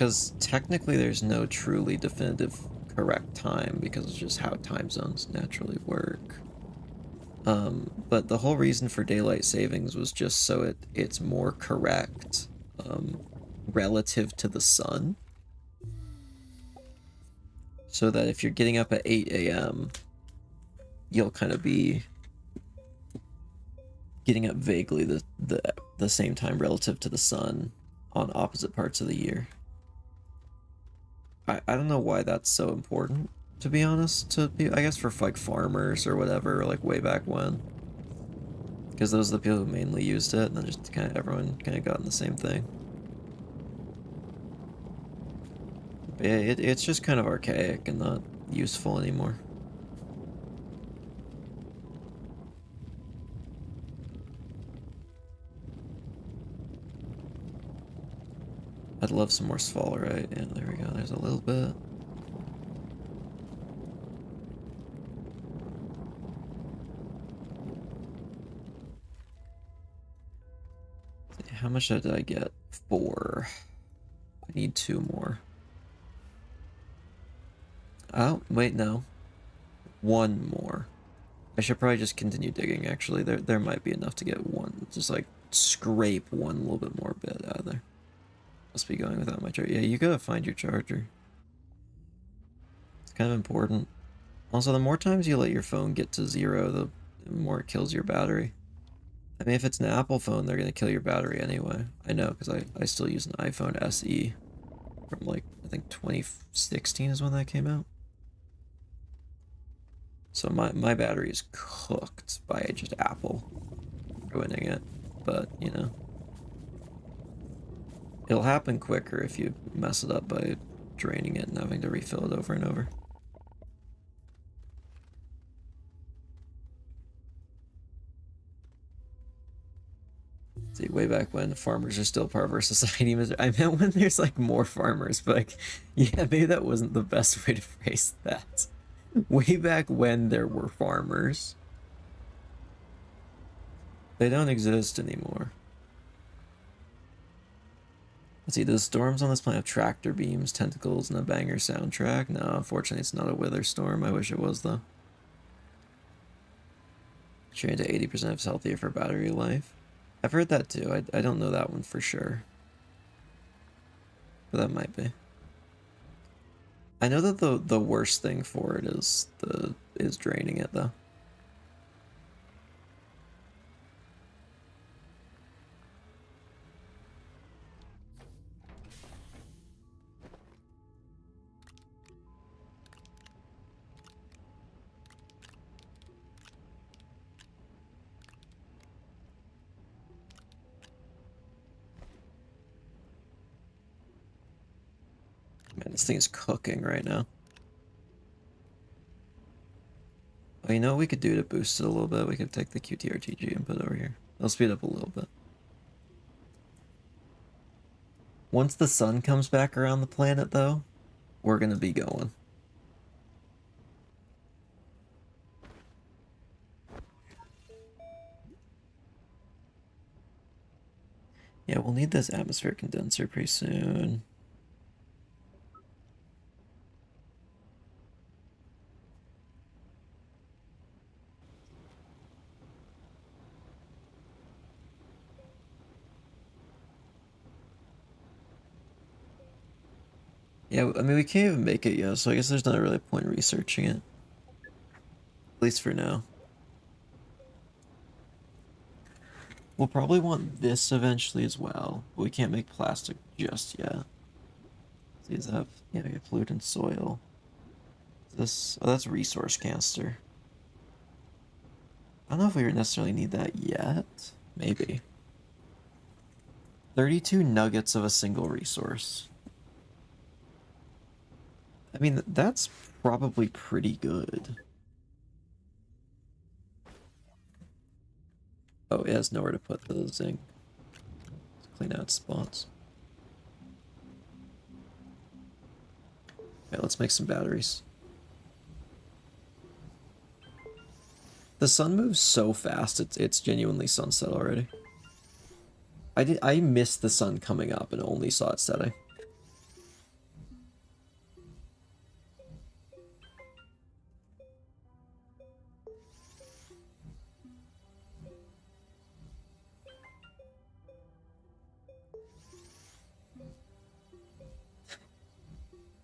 Because technically there's no truly definitive correct time because it's just how time zones naturally work. But the whole reason for daylight savings was just so it's more correct relative to the sun. So that if you're getting up at 8 a.m., you'll kind of be getting up vaguely the same time relative to the sun on opposite parts of the year. I don't know why that's so important, to be honest, to be, I guess for like farmers or whatever, like way back when. Because those are the people who mainly used it, and then just kind of everyone kind of got in the same thing. But yeah, it's just kind of archaic and not useful anymore. I'd love some more sphalerite. Yeah, there we go. There's a little bit. How much did I get? 4. I need 2 more. Oh, wait, no. 1 more. I should probably just continue digging, actually. There might be enough to get 1. Just, like, scrape 1 little bit more bit out of there. Must be going without my charger. Yeah, you gotta find your charger. It's kind of important. Also, the more times you let your phone get to 0, the more it kills your battery. I mean, if it's an Apple phone, they're gonna kill your battery anyway. I know, because I still use an iPhone SE from, like, I think 2016 is when that came out. So my battery is cooked by just Apple ruining it. But, you know. It'll happen quicker if you mess it up by draining it and having to refill it over and over. See, way back when farmers are still part of our society. I meant when there's like more farmers, but like, yeah, maybe that wasn't the best way to phrase that. Way back when there were farmers. They don't exist anymore. Let's see, does storms on this planet have tractor beams, tentacles, and a banger soundtrack? No, unfortunately it's not a wither storm. I wish it was, though. Train to 80% is healthier for battery life. I've heard that too. I don't know that one for sure. But that might be. I know that the worst thing for it is draining it, though. Man, this thing is cooking right now. Oh, you know what we could do to boost it a little bit? We could take the QTRTG and put it over here. It'll speed up a little bit. Once the sun comes back around the planet, though, we're gonna be going. Yeah, we'll need this atmospheric condenser pretty soon. Yeah, I mean, we can't even make it yet, so I guess there's not really a point researching it. At least for now. We'll probably want this eventually as well, but we can't make plastic just yet. These have, yeah, we have pollutant soil. This, oh, that's resource canister. I don't know if we necessarily need that yet. Maybe. 32 nuggets of a single resource. I mean, that's probably pretty good. Oh, it has nowhere to put the zinc. Let's clean out spots. Okay, let's make some batteries. The sun moves so fast, it's genuinely sunset already. I missed the sun coming up and only saw it setting.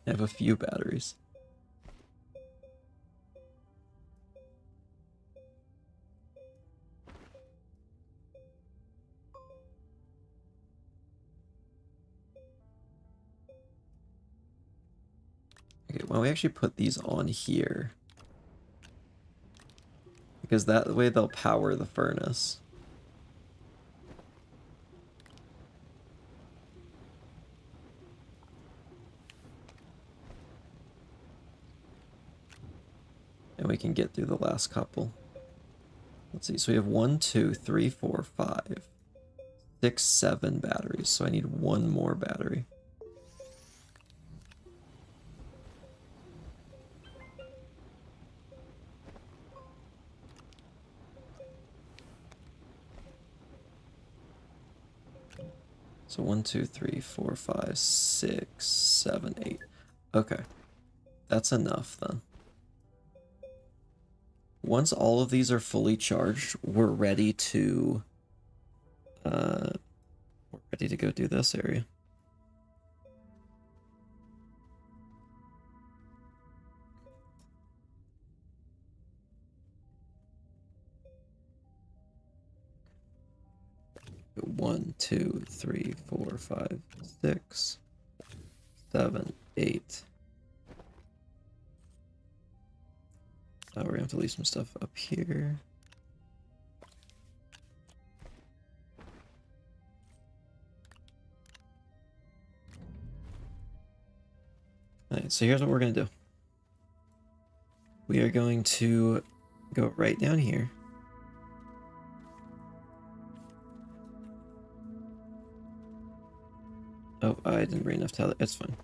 I have a few batteries. Okay, why don't we actually put these on here? Because that way they'll power the furnace. And we can get through the last couple. Let's see, so we have 1, 2, 3, 4, 5, 6, 7 batteries. So I need one more battery. So 1, 2, 3, 4, 5, 6, 7, 8. Okay, that's enough then. Once all of these are fully charged, we're ready to go do this area. One, 2, 3, 4, 5, 6, 7, 8. We're gonna have to leave some stuff up here. Alright, so here's what we're gonna do. We are going to go right down here. Oh, I didn't bring enough tether. It's fine.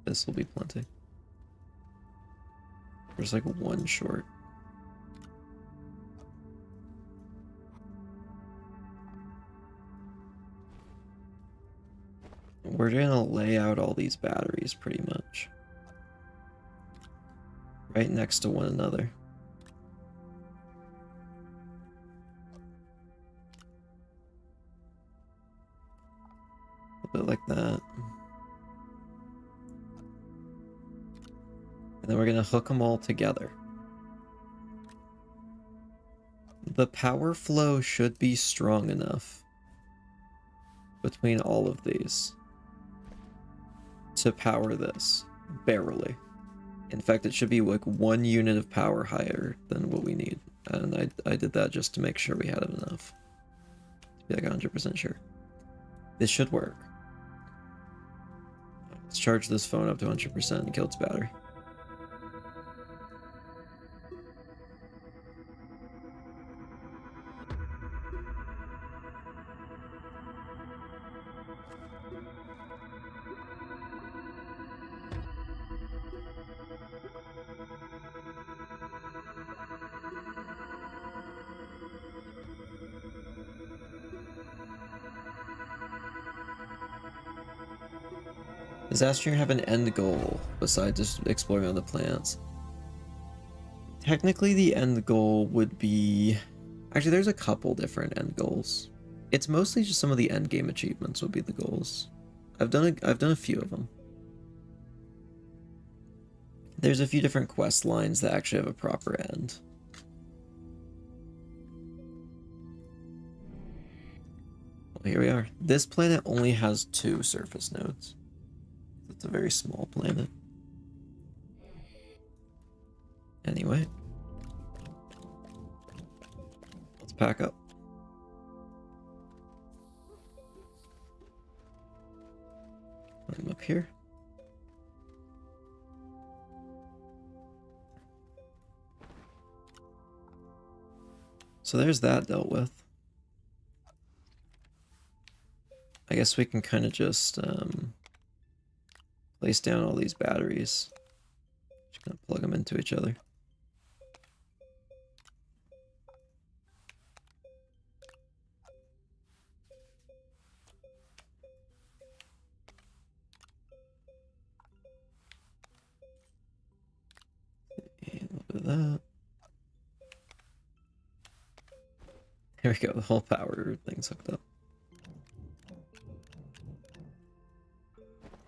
This will be plenty. There's like one short. We're gonna lay out all these batteries pretty much. Right next to one another. A bit like that. And then we're gonna hook them all together. The power flow should be strong enough between all of these to power this, barely. In fact, it should be like 1 unit of power higher than what we need. And I did that just to make sure we had enough. To be like 100% sure. This should work. Let's charge this phone up to 100% and kill its battery. Does Astrium have an end goal besides just exploring other planets? Technically, the end goal would be... Actually, there's a couple different end goals. It's mostly just some of the end game achievements would be the goals. I've done a few of them. There's a few different quest lines that actually have a proper end. Well, here we are. This planet only has 2 surface nodes. It's a very small planet. Anyway. Let's pack up. I'm up here. So there's that dealt with. I guess we can kind of just place down all these batteries. Just gonna plug them into each other. And a little bit of that. There we go, the whole power thing's hooked up.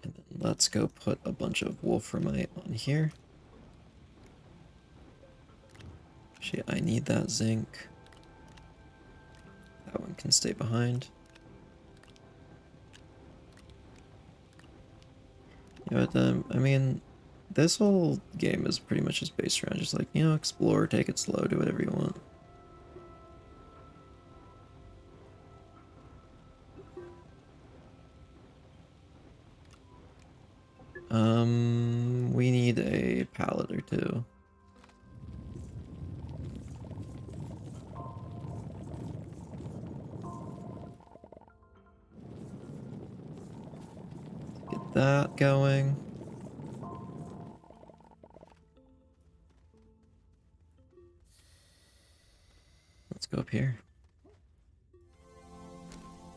And then let's go put a bunch of wolframite on here. Actually, I need that zinc. That one can stay behind. You know what, I mean, this whole game is pretty much just based around just like, you know, explore, take it slow, do whatever you want. We need a pallet or two. Get that going. Let's go up here.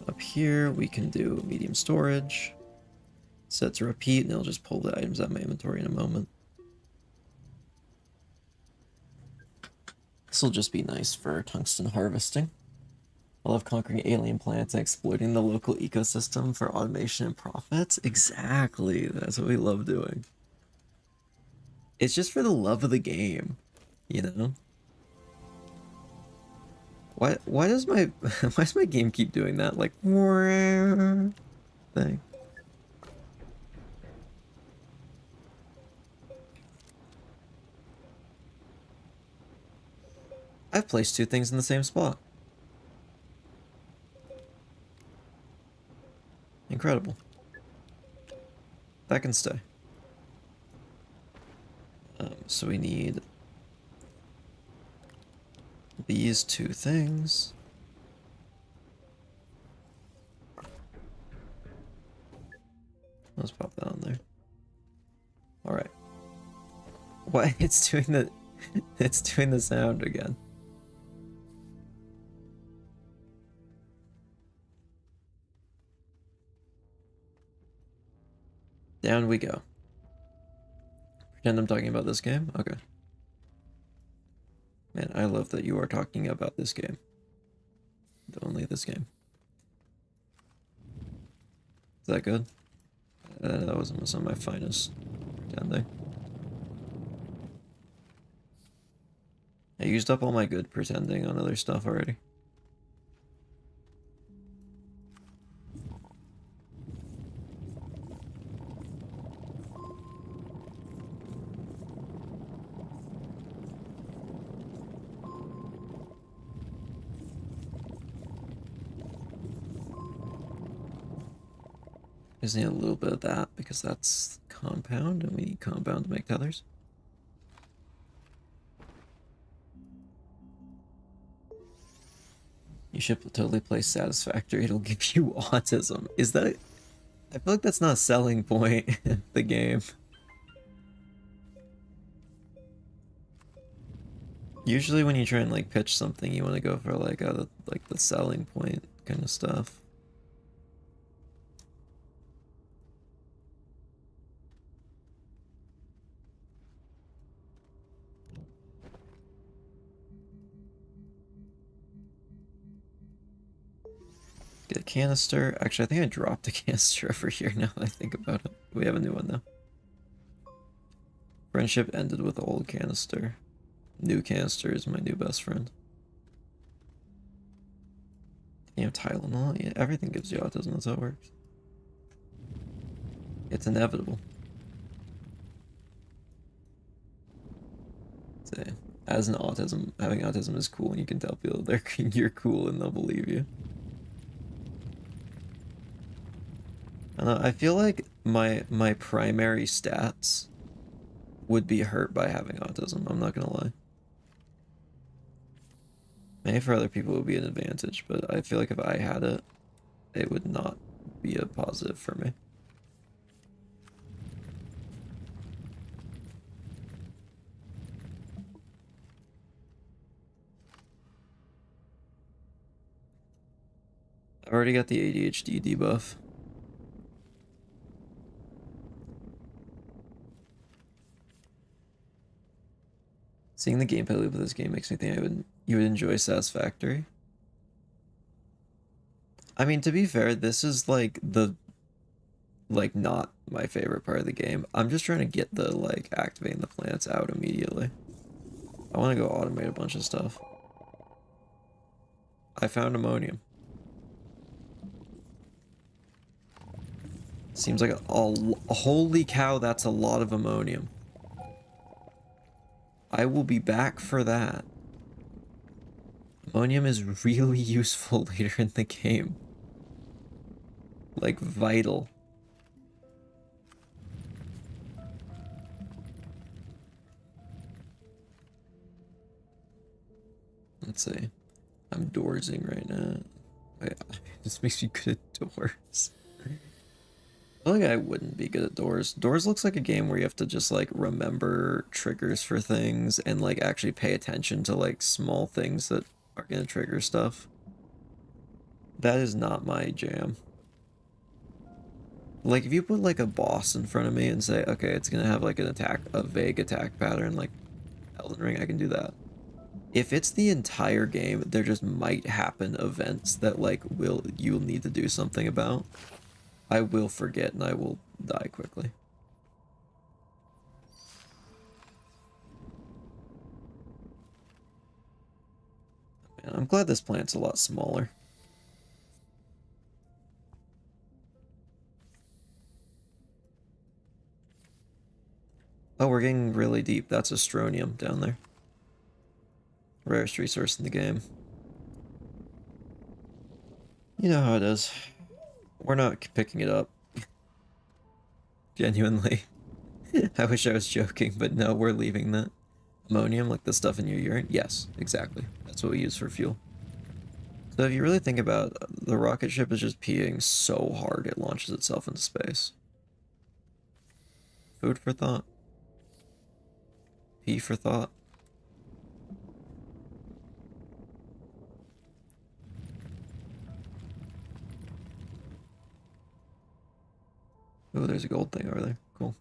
Up here, we can do medium storage. Set to repeat, and it'll just pull the items out of my inventory in a moment. This will just be nice for tungsten harvesting. I love conquering alien planets and exploiting the local ecosystem for automation and profits. Exactly, that's what we love doing. It's just for the love of the game, you know? Why does my why does my game keep doing that like thing? I've placed two things in the same spot. Incredible. That can stay. So we need these two things. Let's pop that on there. All right. What? It's doing the sound again. Down we go. Pretend I'm talking about this game? Okay. Man, I love that you are talking about this game. Only this game. Is that good? That wasn't some of my finest pretending. I used up all my good pretending on other stuff already. Just need a little bit of that because that's compound and we need compound to make tethers. You should totally play Satisfactory. It'll give you autism. Is that... I feel like that's not a selling point in the game. Usually when you try and like pitch something, you want to go for like the selling point kind of stuff. Get a canister. Actually, I think I dropped a canister over here now that I think about it. We have a new one though. Friendship ended with old canister. New canister is my new best friend. You know, Tylenol, yeah, everything gives you autism, that's how it works. It's inevitable. So, as an autism, having autism is cool, and you can tell people you're cool and they'll believe you. I don't know, I feel like my primary stats would be hurt by having autism, I'm not gonna lie. Maybe for other people it would be an advantage, but I feel like if I had it, it would not be a positive for me. I already got the ADHD debuff. Seeing the gameplay loop of this game makes me think you would enjoy Satisfactory. I mean, to be fair, this is like like not my favorite part of the game. I'm just trying to get the like activating the plants out immediately. I want to go automate a bunch of stuff. I found ammonium. Seems like holy cow, that's a lot of ammonium. I will be back for that. Ammonium is really useful later in the game. Like, vital. Let's see. I'm doorsing right now. This makes me good at doors. I feel like I wouldn't be good at doors. Doors looks like a game where you have to just like remember triggers for things and like actually pay attention to like small things that are gonna trigger stuff. That is not my jam. Like if you put like a boss in front of me and say, okay, it's gonna have like an attack, a vague attack pattern like Elden Ring, I can do that. If it's the entire game, there just might happen events that like you'll need to do something about. I will forget and I will die quickly. Man, I'm glad this plant's a lot smaller. Oh, we're getting really deep. That's a strontium down there. Rarest resource in the game. You know how it is. We're not picking it up. Genuinely. I wish I was joking, but no, we're leaving that. Ammonium, like the stuff in your urine? Yes, exactly. That's what we use for fuel. So if you really think about it, the rocket ship is just peeing so hard it launches itself into space. Food for thought. Pee for thought. Oh, there's a gold thing over there. Cool.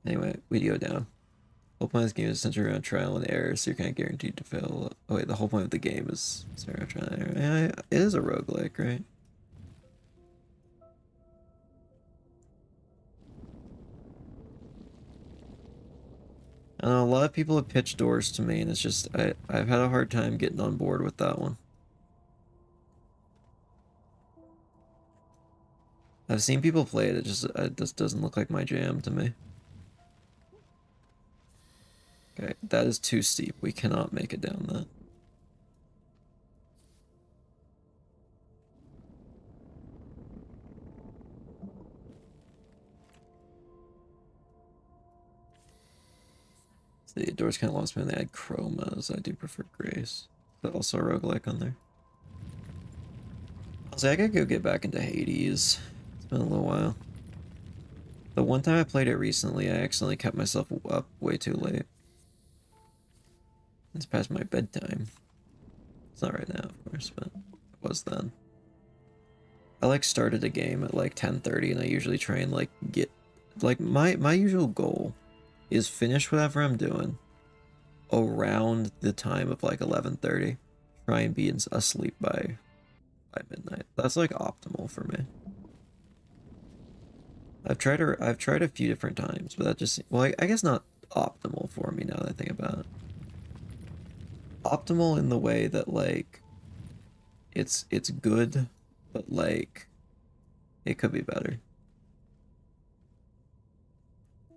Anyway, we go down. The whole point of this game is centered around trial and error, so you're kind of guaranteed to fail. Oh wait, the whole point of the game is centered around trial and error. Yeah, it is a roguelike, right? I know a lot of people have pitched doors to me, and it's just I've had a hard time getting on board with that one. I've seen people play it. It just doesn't look like my jam to me. Okay, that is too steep. We cannot make it down that. So the doors kind of lost me when they had chromas. I do prefer grace. But also a roguelike on there. Also, I gotta go get back into Hades. It's been a little while. The one time I played it recently, I accidentally kept myself up way too late. It's past my bedtime. It's not right now, of course, but it was then. I like started a game at like 10:30 and I usually try and like get like my usual goal is finish whatever I'm doing around the time of like 11:30. Try and be asleep by midnight. That's like optimal for me. I've tried a few different times, but that just well I guess not optimal for me now that I think about it. Optimal in the way that like it's good, but like it could be better.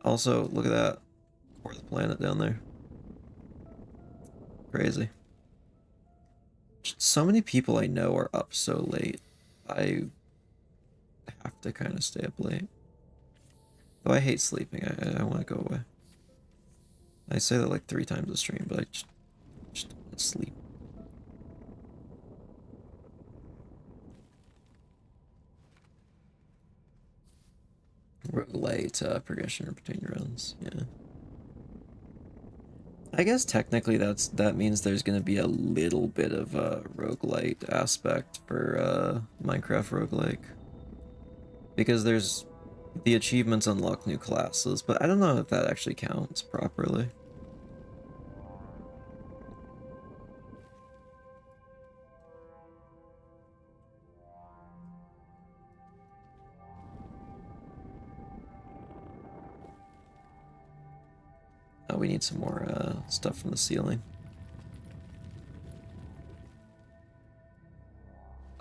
Also, look at that. Core of the planet down there. Crazy. So many people I know are up so late. I have to kind of stay up late. Though I hate sleeping. I want to go away. I say that like 3 times a stream, but I just don't want to sleep. Roguelite progression between runs, yeah. I guess technically that means there's gonna be a little bit of a roguelite aspect for Minecraft roguelike. Because there's the achievements unlock new classes, but I don't know if that actually counts properly. Oh, we need some more stuff from the ceiling.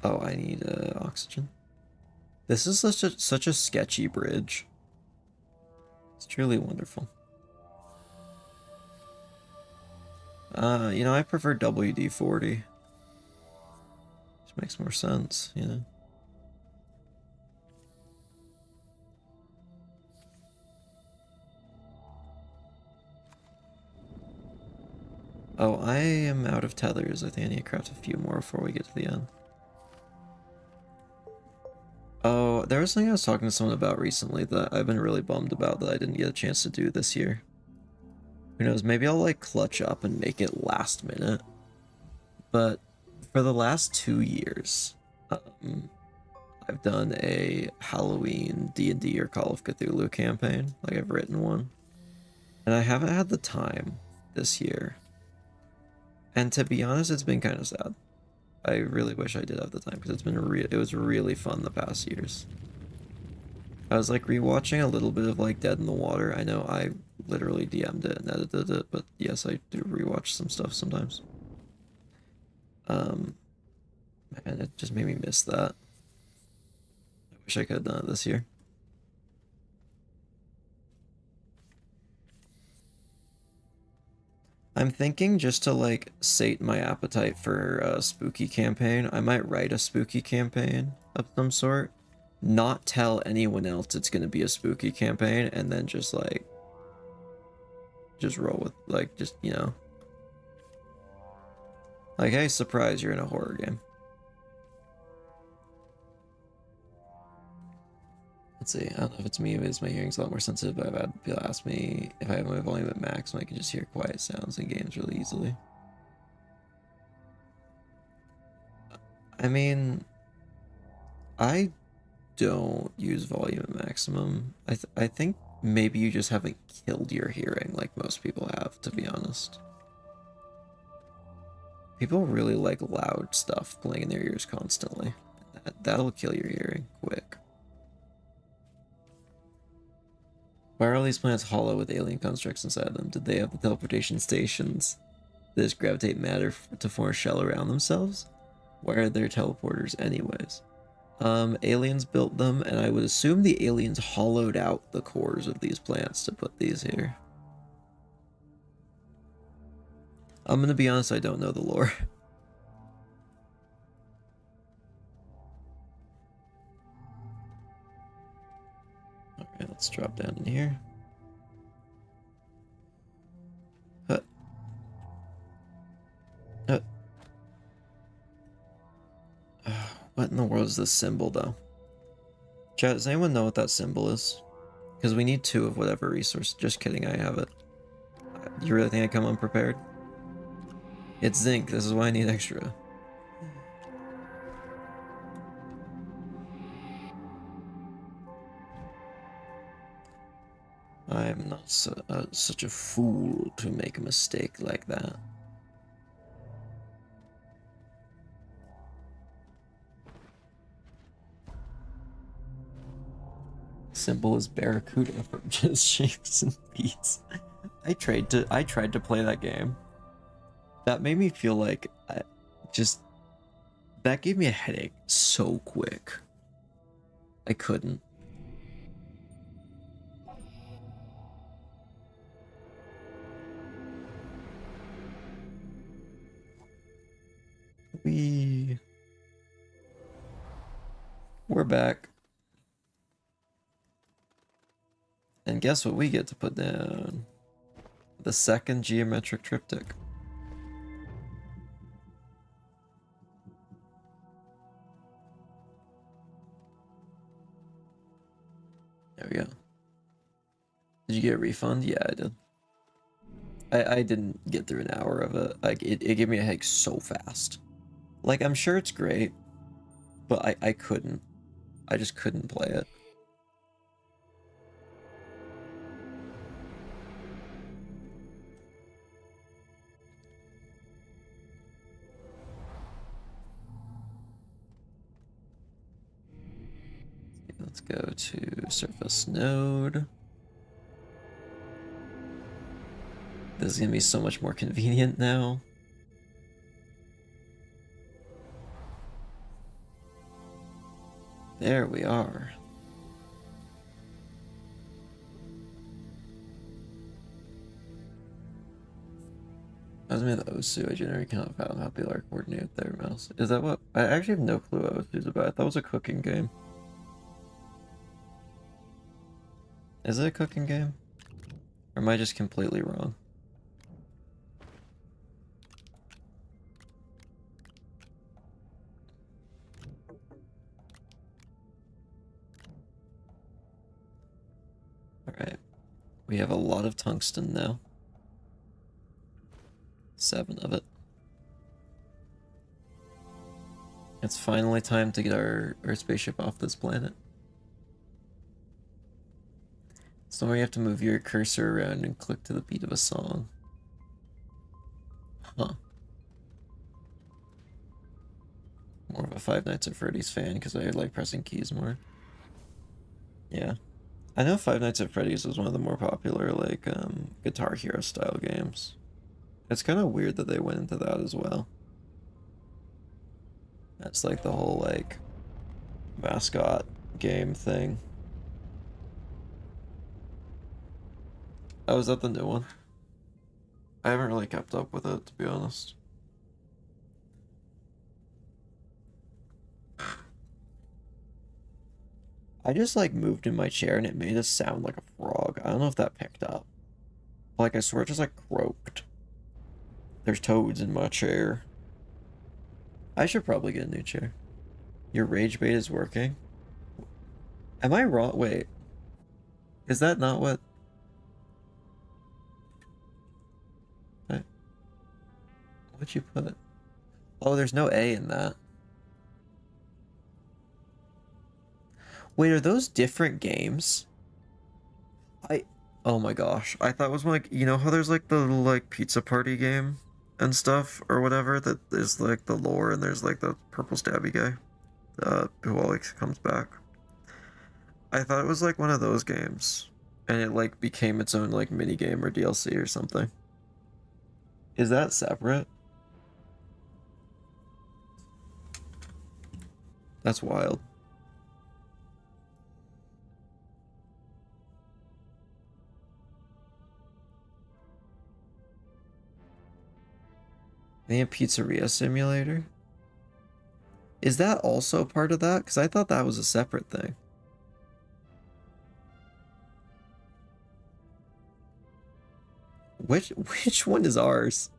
Oh, I need oxygen. This is such a sketchy bridge. It's truly wonderful. You know, I prefer WD-40. Just makes more sense, you know. Oh, I am out of tethers. I think I need to craft a few more before we get to the end. Oh, there was something I was talking to someone about recently that I've been really bummed about that I didn't get a chance to do this year. Who knows, maybe I'll like clutch up and make it last minute. But for the last 2 years, I've done a Halloween D&D or Call of Cthulhu campaign. Like, I've written one. And I haven't had the time this year. And to be honest, it's been kind of sad. I really wish I did have the time because it was really fun the past years. I was like rewatching a little bit of like Dead in the Water. I know I literally DM'd it and edited it, but yes, I do rewatch some stuff sometimes. And it just made me miss that. I wish I could have done it this year. I'm thinking just to like sate my appetite for a spooky campaign, I might write a spooky campaign of some sort, not tell anyone else it's gonna be a spooky campaign, and then just like just roll with like just, you know, like, hey, surprise, you're in a horror game. Let's see, I don't know if it's me, but my hearing's a lot more sensitive, but I've had people ask me if I have my volume at max, and I can just hear quiet sounds in games really easily. I mean, I don't use volume at maximum. I think maybe you just haven't killed your hearing like most people have, to be honest. People really like loud stuff playing in their ears constantly. That'll kill your hearing quick. Why are all these planets hollow with alien constructs inside them? Did they have the teleportation stations that just gravitate matter to form a shell around themselves? Why are there teleporters anyways? Aliens built them, and I would assume the aliens hollowed out the cores of these plants to put these here. I'm gonna be honest, I don't know the lore. Okay, let's drop down in here. Hut. Hut. What in the world is this symbol, though? Chat, does anyone know what that symbol is? Because we need 2 of whatever resource. Just kidding, I have it. You really think I come unprepared? It's zinc, this is why I need extra. I'm not such a fool to make a mistake like that. Symbol is Barracuda from Just Shapes and Beats. I tried to play that game. That made me feel like that gave me a headache so quick. I couldn't. We're back. And guess what we get to put down? The second geometric triptych. There we go. Did you get a refund? Yeah, I did. I didn't get through an hour of it. Like, it gave me a headache so fast. Like, I'm sure it's great, but I couldn't. I just couldn't play it. Let's go to surface node. This is gonna be so much more convenient now. There we are. As me the Osu, I generally cannot fathom how people are coordinated with their mouse. Is that what? I actually have no clue what Osu's about. I thought it was a cooking game. Is it a cooking game? Or am I just completely wrong? Alright. We have a lot of tungsten now. 7 of it. It's finally time to get our spaceship off this planet. Somewhere you have to move your cursor around and click to the beat of a song. Huh. More of a Five Nights at Freddy's fan because I like pressing keys more. Yeah. I know Five Nights at Freddy's was one of the more popular, like, Guitar Hero style games. It's kind of weird that they went into that as well. That's like the whole, like, mascot game thing. Oh, is that the new one? I haven't really kept up with it, to be honest. I just, like, moved in my chair and it made a sound like a frog. I don't know if that picked up. Like, I swear it just, like, croaked. There's toads in my chair. I should probably get a new chair. Your rage bait is working? Am I wrong? Wait. Is that not what... What'd you put? Oh, there's no A in that. Wait, are those different games? Oh my gosh. I thought it was like, you know how there's like the little like pizza party game and stuff or whatever that is like the lore and there's like the purple stabby guy who always comes back. I thought it was like one of those games and it like became its own like mini game or DLC or something. Is that separate? That's wild. They have Pizzeria Simulator? Is that also part of that? Because I thought that was a separate thing. Which one is ours?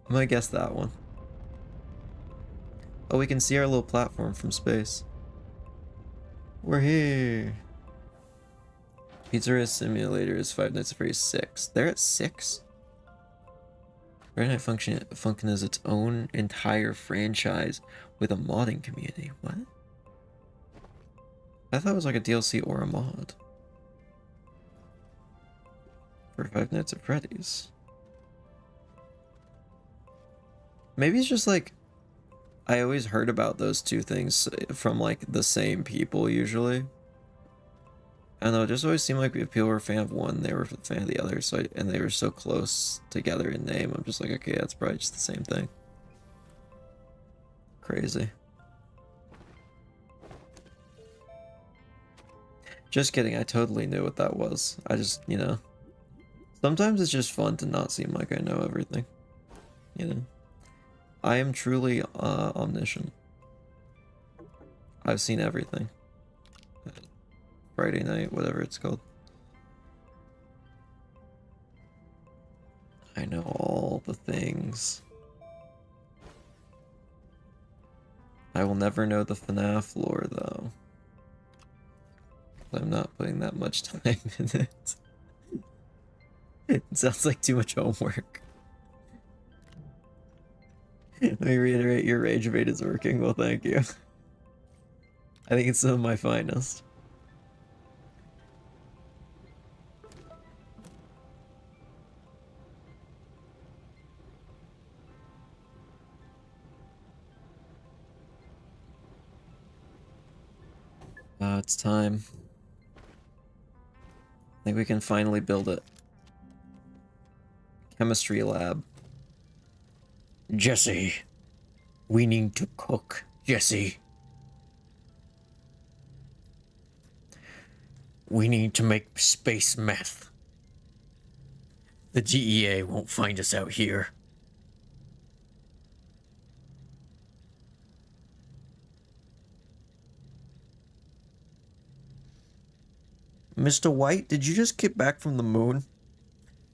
I'm gonna guess that one. Oh, we can see our little platform from space. We're here. Pizzeria Simulator is Five Nights at Freddy's 6. They're at 6? Friday Night Funkin' is its own entire franchise with a modding community. What? I thought it was like a DLC or a mod. For Five Nights at Freddy's. Maybe it's just like... I always heard about those two things from like the same people usually. I don't know, it just always seemed like if people were a fan of one, they were a fan of the other, so and they were so close together in name, I'm just like, okay, that's probably just the same thing. Crazy. Just kidding, I totally knew what that was. I just, you know, sometimes it's just fun to not seem like I know everything, you know? I am truly omniscient. I've seen everything. Friday night, whatever it's called. I know all the things. I will never know the FNAF lore, though. I'm not putting that much time in it. It sounds like too much homework. Let me reiterate, your rage bait is working. Well, thank you. I think it's some of my finest. It's time. I think we can finally build it. Chemistry lab. Jesse, we need to cook. Jesse. We need to make space meth. The DEA won't find us out here. Mr. White, did you just get back from the moon?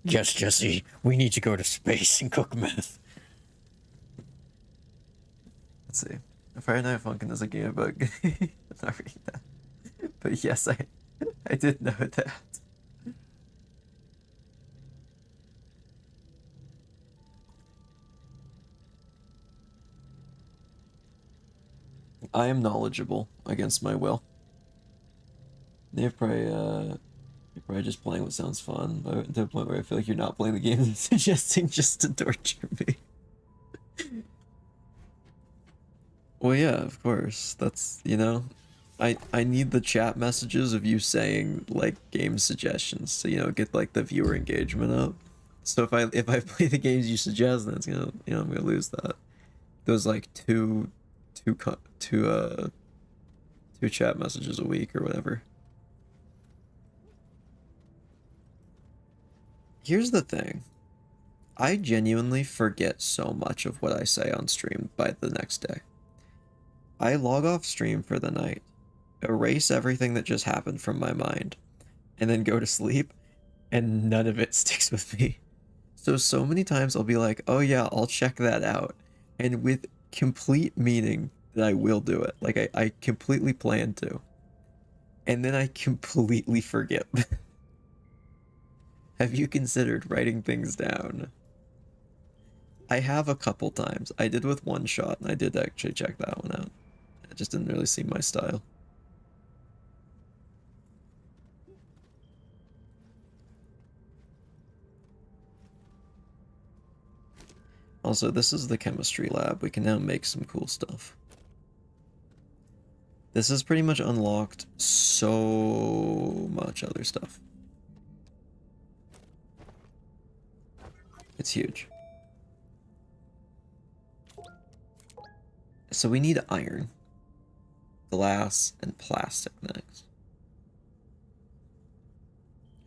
Yes, Jesse. We need to go to space and cook meth. Let's see. Friday Night Funkin' is a game about... I'm not reading that. But yes, I did know that. I am knowledgeable against my will. You're probably just playing what sounds fun, but to the point where I feel like you're not playing the game and suggesting just to torture me. Well, yeah, of course. That's, you know, I need the chat messages of you saying like game suggestions to, you know, get like the viewer engagement up. So if I play the games you suggest, then it's gonna, you know, I'm gonna lose that. Those like two chat messages a week or whatever. Here's the thing. I genuinely forget so much of what I say on stream by the next day. I log off stream for the night, erase everything that just happened from my mind, and then go to sleep, and none of it sticks with me. So many times I'll be like, oh yeah, I'll check that out. And with complete meaning that I will do it. Like I completely plan to. And then I completely forget. Have you considered writing things down? I have a couple times. I did with One Shot, and I did actually check that one out. It just didn't really seem my style. Also, this is the chemistry lab. We can now make some cool stuff. This has pretty much unlocked so much other stuff. It's huge. So we need iron, glass, and plastic next.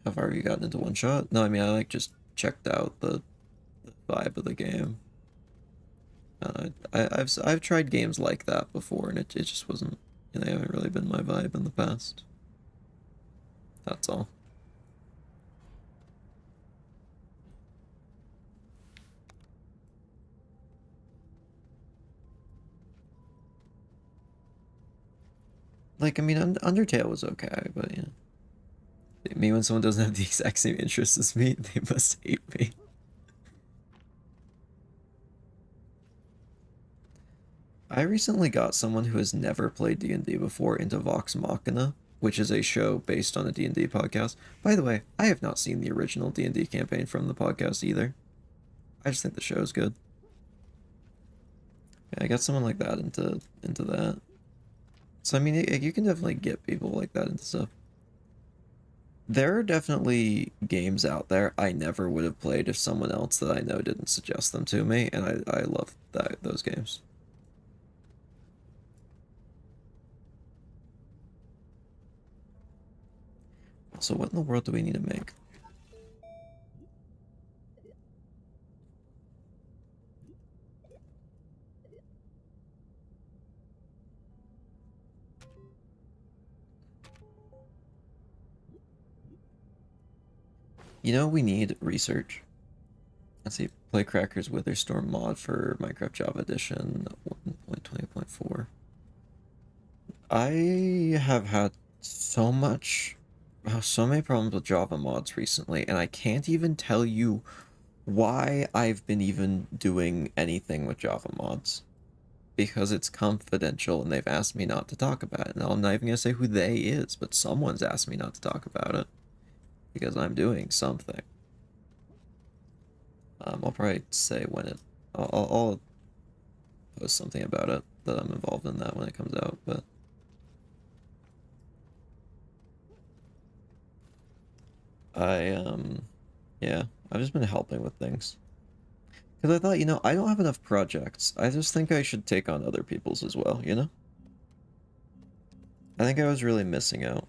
How far have you gotten into One Shot? No, I mean, I like just checked out the vibe of the game. I've tried games like that before, and it just wasn't, you know, they haven't really been my vibe in the past. That's all. Like, I mean, Undertale was okay, but yeah. Me, when someone doesn't have the exact same interests as me, they must hate me. I recently got someone who has never played D&D before into Vox Machina, which is a show based on a D&D podcast. By the way, I have not seen the original D&D campaign from the podcast either. I just think the show is good. Yeah, I got someone like that into that. So I mean, you can definitely get people like that into stuff. There are definitely games out there I never would have played if someone else that I know didn't suggest them to me, and I love those games. So what in the world do we need to make? You know, we need research. Let's see, play Crackers Witherstorm mod for Minecraft Java Edition 1.20.4. I have had so many problems with Java mods recently, and I can't even tell you why I've been even doing anything with Java mods. Because it's confidential and they've asked me not to talk about it. Now, I'm not even going to say who they is, but someone's asked me not to talk about it. Because I'm doing something. I'll probably say when I'll post something about it that I'm involved in that when it comes out, but I yeah, I've just been helping with things. Because I thought, I don't have enough projects. I just think I should take on other people's as well, you know? I think I was really missing out.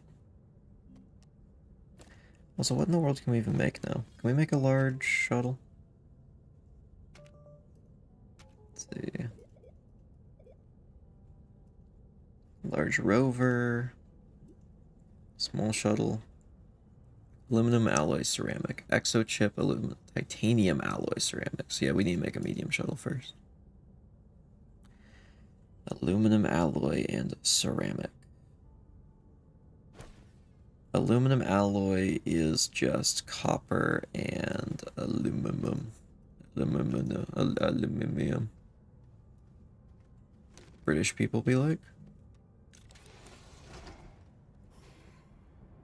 Also, what in the world can we even make now? Can we make a large shuttle? Let's see. Large rover. Small shuttle. Aluminum alloy ceramic. Exochip aluminum. Titanium alloy ceramics. Yeah, we need to make a medium shuttle first. Aluminum alloy and ceramic. Aluminum alloy is just copper and aluminum. Aluminum. British people be like.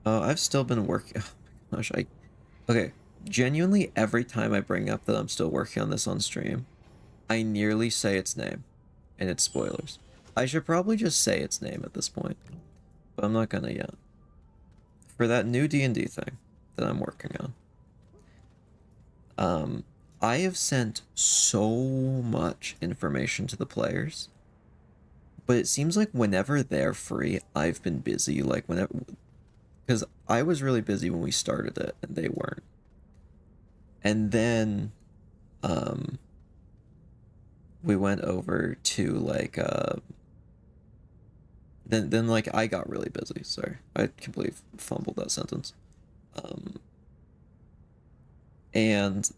I've still been working. Oh my gosh, okay. Genuinely, every time I bring up that I'm still working on this on stream, I nearly say its name, and it's spoilers. I should probably just say its name at this point, but I'm not gonna yet. For that new D&D thing that I'm working on, I have sent so much information to the players, but it seems like whenever they're free, I've been busy. Like whenever, because I was really busy when we started it, and they weren't. And then, we went over to like then like I got really busy. Sorry, I completely fumbled that sentence. And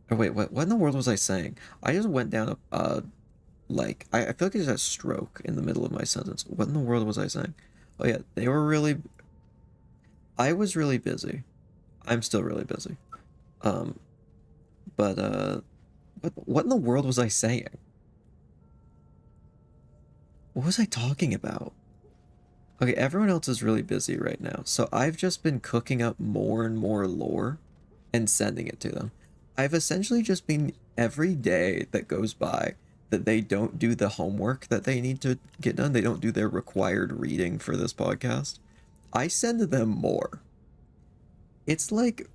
oh wait, what in the world was I saying? I just went down like I feel like I just had a stroke in the middle of my sentence. What in the world was I saying? Oh yeah, they were really. I was really busy. I'm still really busy. Um, but what in the world was I saying? What was I talking about? Okay, everyone else is really busy right now, so I've just been cooking up more and more lore and sending it to them. I've essentially just been every day that goes by that they don't do the homework that they need to get done, they don't do their required reading for this podcast, I send them more. It's like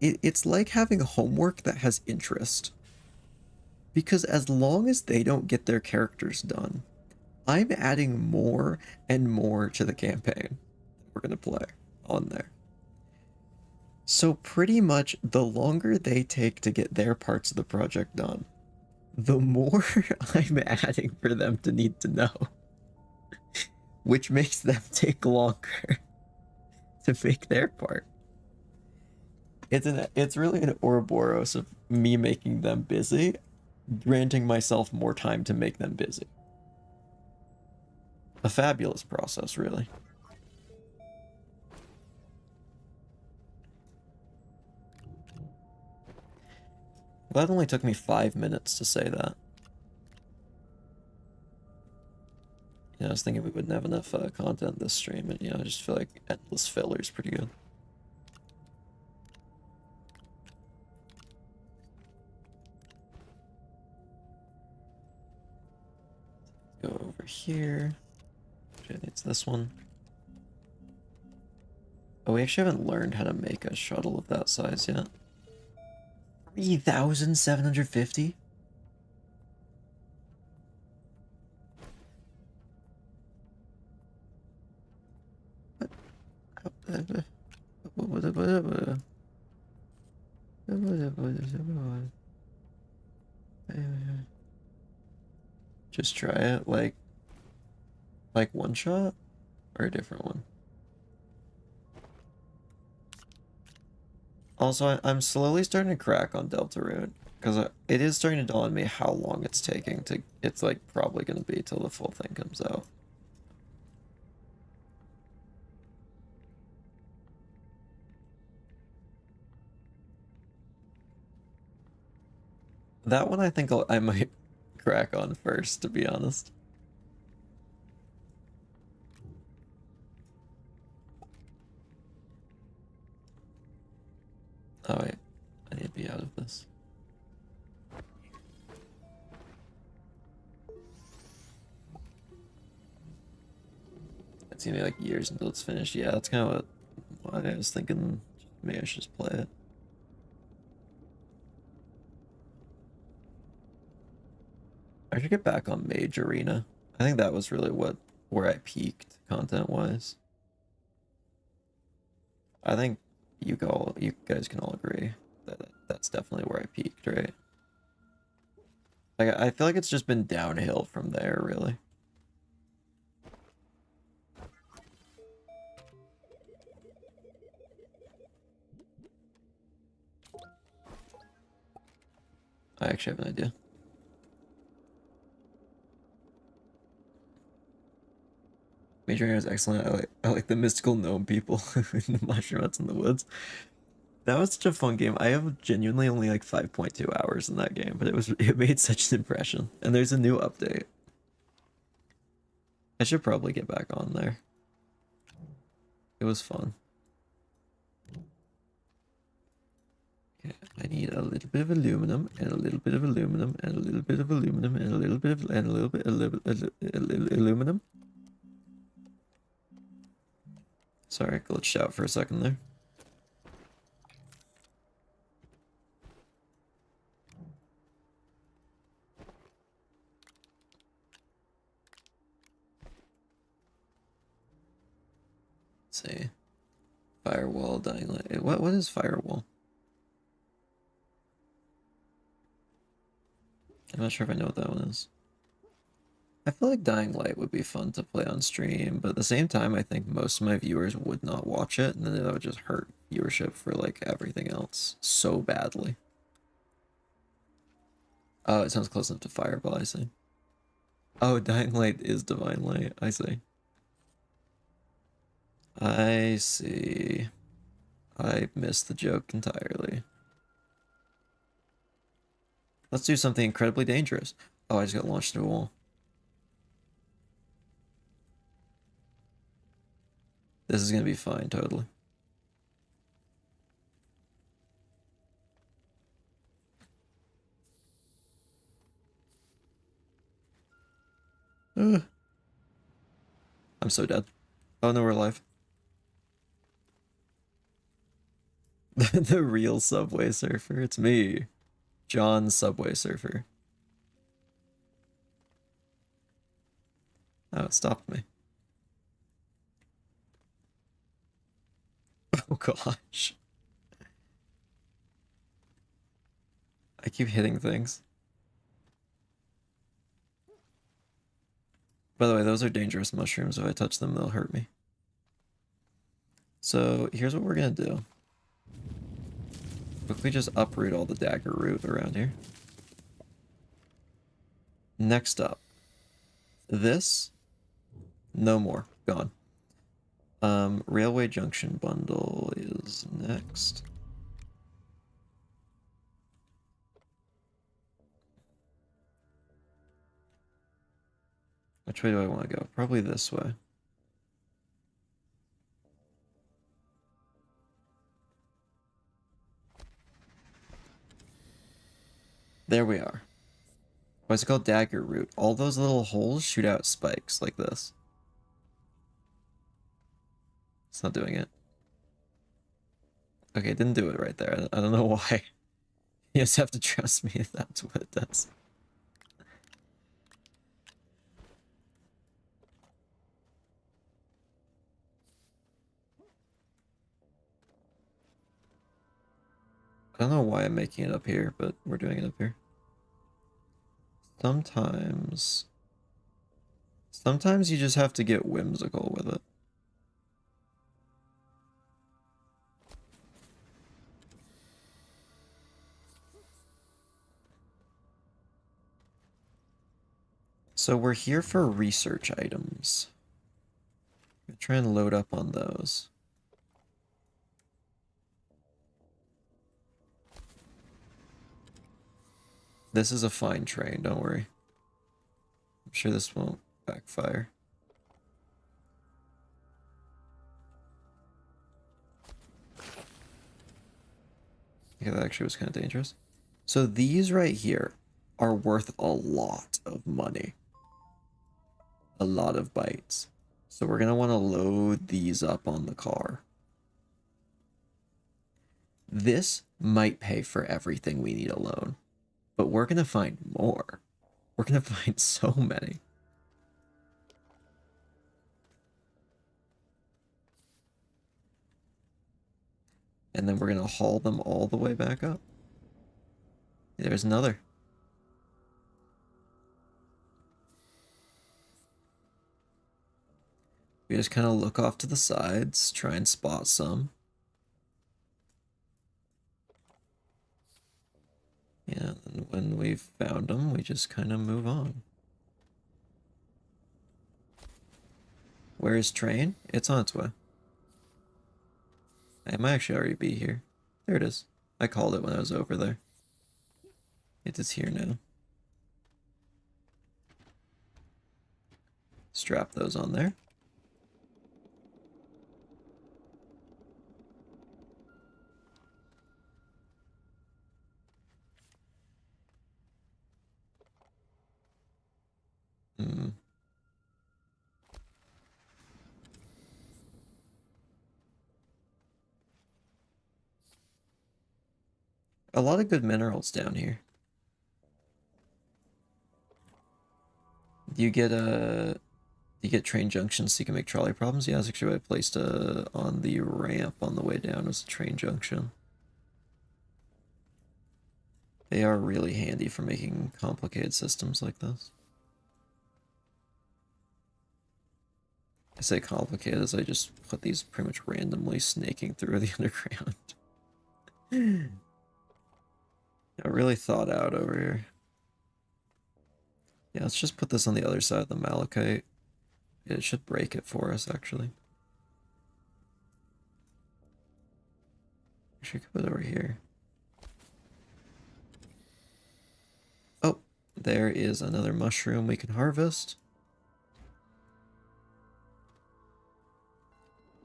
it's like having homework that has interest. Because as long as they don't get their characters done, I'm adding more and more to the campaign we're going to play on there. So pretty much the longer they take to get their parts of the project done, the more I'm adding for them to need to know. Which makes them take longer to make their part. It's really an Ouroboros of me making them busy, granting myself more time to make them busy. A fabulous process, really. Well, that only took me 5 minutes to say that. I was thinking we wouldn't have enough content this stream, and I just feel like endless filler is pretty good. Go over here. It's this one. Oh, we actually haven't learned how to make a shuttle of that size yet. 3,750? Just try it, like one shot or a different one. Also, I'm slowly starting to crack on Deltarune because it is starting to dawn on me how long it's taking to. It's like probably going to be till the full thing comes out. That one I think I might crack on first, to be honest. Oh wait, I need to be out of this. It's gonna be like years until it's finished. Yeah, that's kind of what I was thinking Maybe I should just play it. I should get back on Mage Arena. I think that was really where I peaked content-wise. I think you guys can all agree that that's definitely where I peaked, right? Like I feel like it's just been downhill from there, really. I actually have an idea. Major Arena is excellent. I like the mystical gnome people in the mushroom huts in the woods. That was such a fun game. I have genuinely only like 5.2 hours in that game, but it made such an impression. And there's a new update. I should probably get back on there. It was fun. Okay, I need a little bit of aluminum and a little bit of aluminum and a little bit of aluminum and a little bit of and a little bit aluminum. Sorry, I glitched out for a second there. Let's see. Firewall, dying light. What is firewall? I'm not sure if I know what that one is. I feel like Dying Light would be fun to play on stream, but at the same time, I think most of my viewers would not watch it, and then that would just hurt viewership for like everything else so badly. Oh, it sounds close enough to Fireball, I see. Oh, Dying Light is Divine Light, I see. I see. I missed the joke entirely. Let's do something incredibly dangerous. Oh, I just got launched into a wall. This is gonna be fine, totally. I'm so dead. Oh no, we're alive. The real Subway Surfer. It's me, John Subway Surfer. Oh, it stopped me. Oh gosh. I keep hitting things. By the way, those are dangerous mushrooms. If I touch them, they'll hurt me. So here's what we're gonna do. Quickly just uproot all the dagger root around here. Next up. This. No more. Gone. Railway Junction bundle is next. Which way do I want to go? Probably this way. There we are. What's it called? Dagger root. All those little holes shoot out spikes like this. It's not doing it. Okay, it didn't do it right there. I don't know why. You just have to trust me if that's what it does. I don't know why I'm making it up here, but we're doing it up here. Sometimes you just have to get whimsical with it. So we're here for research items. I'm gonna try and load up on those. This is a fine train, don't worry. I'm sure this won't backfire. Yeah, that actually was kind of dangerous. So these right here are worth a lot of money. A lot of bytes. So we're going to want to load these up on the car. This might pay for everything we need alone, but we're gonna find more. We're gonna find so many. And then we're gonna haul them all the way back up. There's another. We just kind of look off to the sides, try and spot some. Yeah, and when we've found them, we just kind of move on. Where is train? It's on its way. It might actually already be here. There it is. I called it when I was over there. It is here now. Strap those on there. A lot of good minerals down here. Do you get train junctions so you can make trolley problems? Yeah, that's actually what I placed on the ramp on the way down as a train junction. They are really handy for making complicated systems like this. I say complicated as I just put these pretty much randomly snaking through the underground. I really thought out over here. Yeah, let's just put this on the other side of the malachite. It should break it for us, actually. Actually, I could put it over here. Oh, there is another mushroom we can harvest.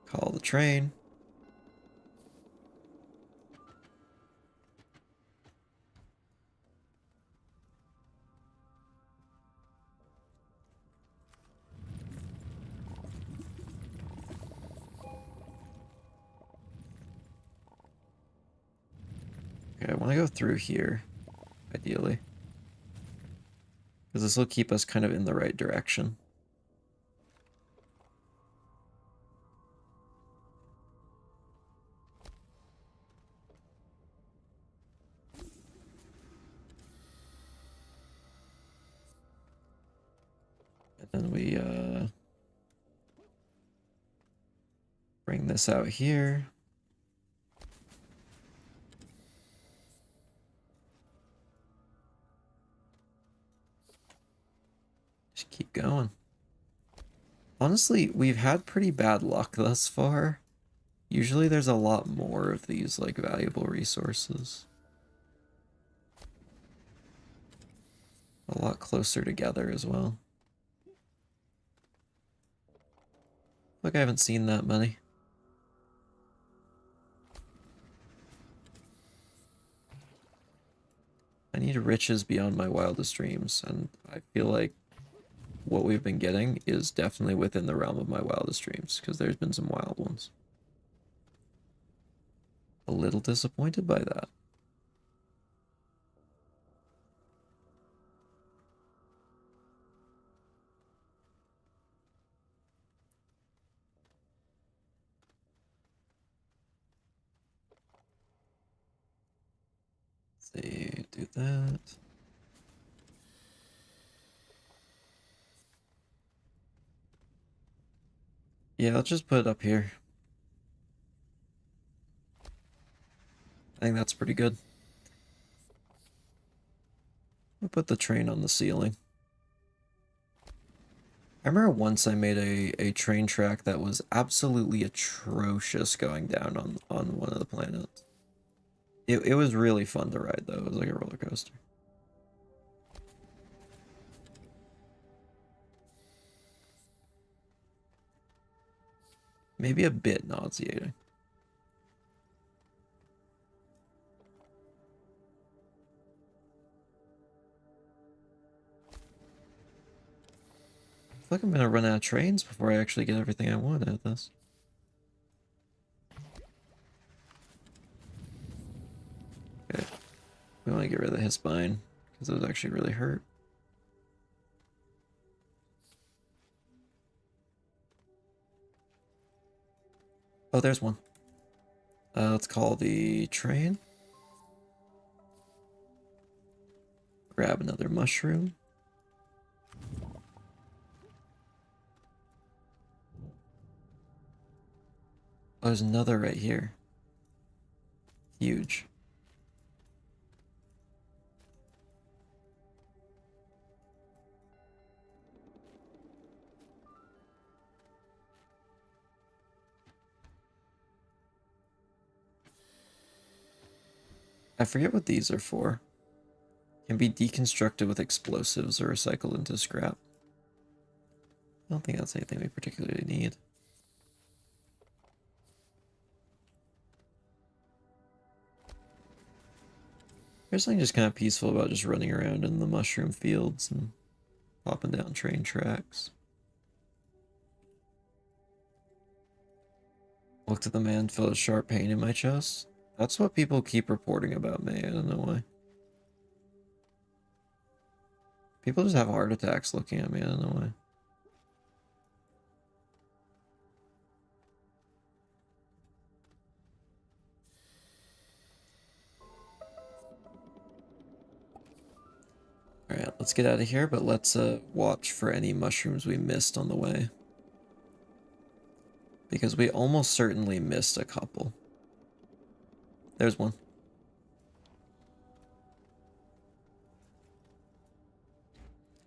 Call the train. Okay, I want to go through here, ideally. Because this will keep us kind of in the right direction. And then we bring this out here. Just keep going. Honestly, we've had pretty bad luck thus far. Usually there's a lot more of these, like, valuable resources. A lot closer together as well. Look, I haven't seen that many. I need riches beyond my wildest dreams, and I feel like what we've been getting is definitely within the realm of my wildest dreams, because there's been some wild ones. A little disappointed by that. Let's see, do that. Yeah, I'll just put it up here. I think that's pretty good. We'll put the train on the ceiling. I remember once I made a train track that was absolutely atrocious going down on one of the planets. It was really fun to ride, though. It was like a roller coaster. Maybe a bit nauseating. I feel like I'm gonna run out of trains before I actually get everything I want out of this. We want to get rid of his spine because it was actually really hurt. Oh, there's one. Let's call the train. Grab another mushroom. Oh, there's another right here. Huge. I forget what these are for. Can be deconstructed with explosives or recycled into scrap. I don't think that's anything we particularly need. There's something just kind of peaceful about just running around in the mushroom fields and popping down train tracks. Looked at the man, felt a sharp pain in my chest. That's what people keep reporting about me. I don't know why. People just have heart attacks looking at me. I don't know why. Alright, let's get out of here, but let's watch for any mushrooms we missed on the way. Because we almost certainly missed a couple. There's one.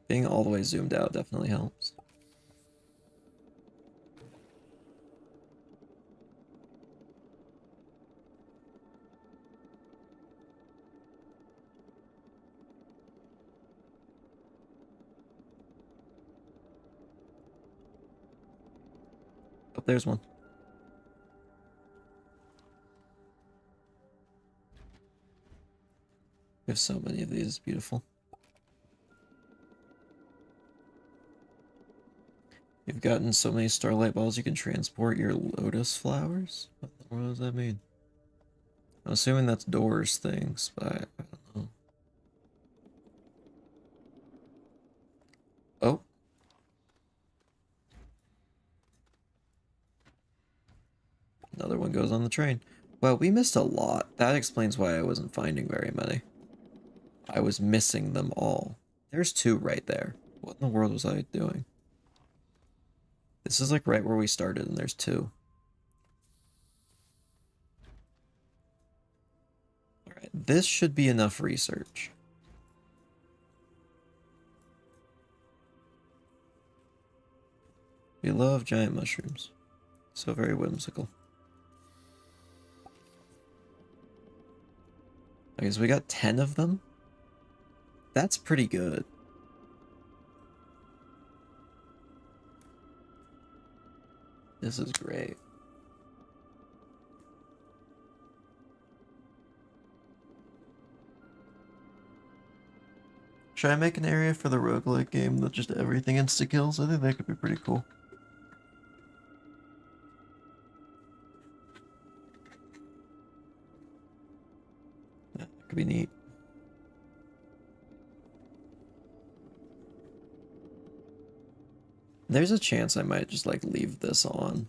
Being all the way zoomed out definitely helps. Oh, there's one. We have so many of these. It's beautiful. You've gotten so many starlight balls you can transport your lotus flowers? What does that mean? I'm assuming that's doors things, but I don't know. Oh. Another one goes on the train. Well, we missed a lot. That explains why I wasn't finding very many. I was missing them all. There's two right there. What in the world was I doing? This is like right where we started, and there's two. Alright, this should be enough research. We love giant mushrooms. So very whimsical. Okay, so we got 10 of them. That's pretty good. This is great. Should I make an area for the roguelike game that just everything insta-kills? I think that could be pretty cool. Yeah, that could be neat. There's a chance I might just like leave this on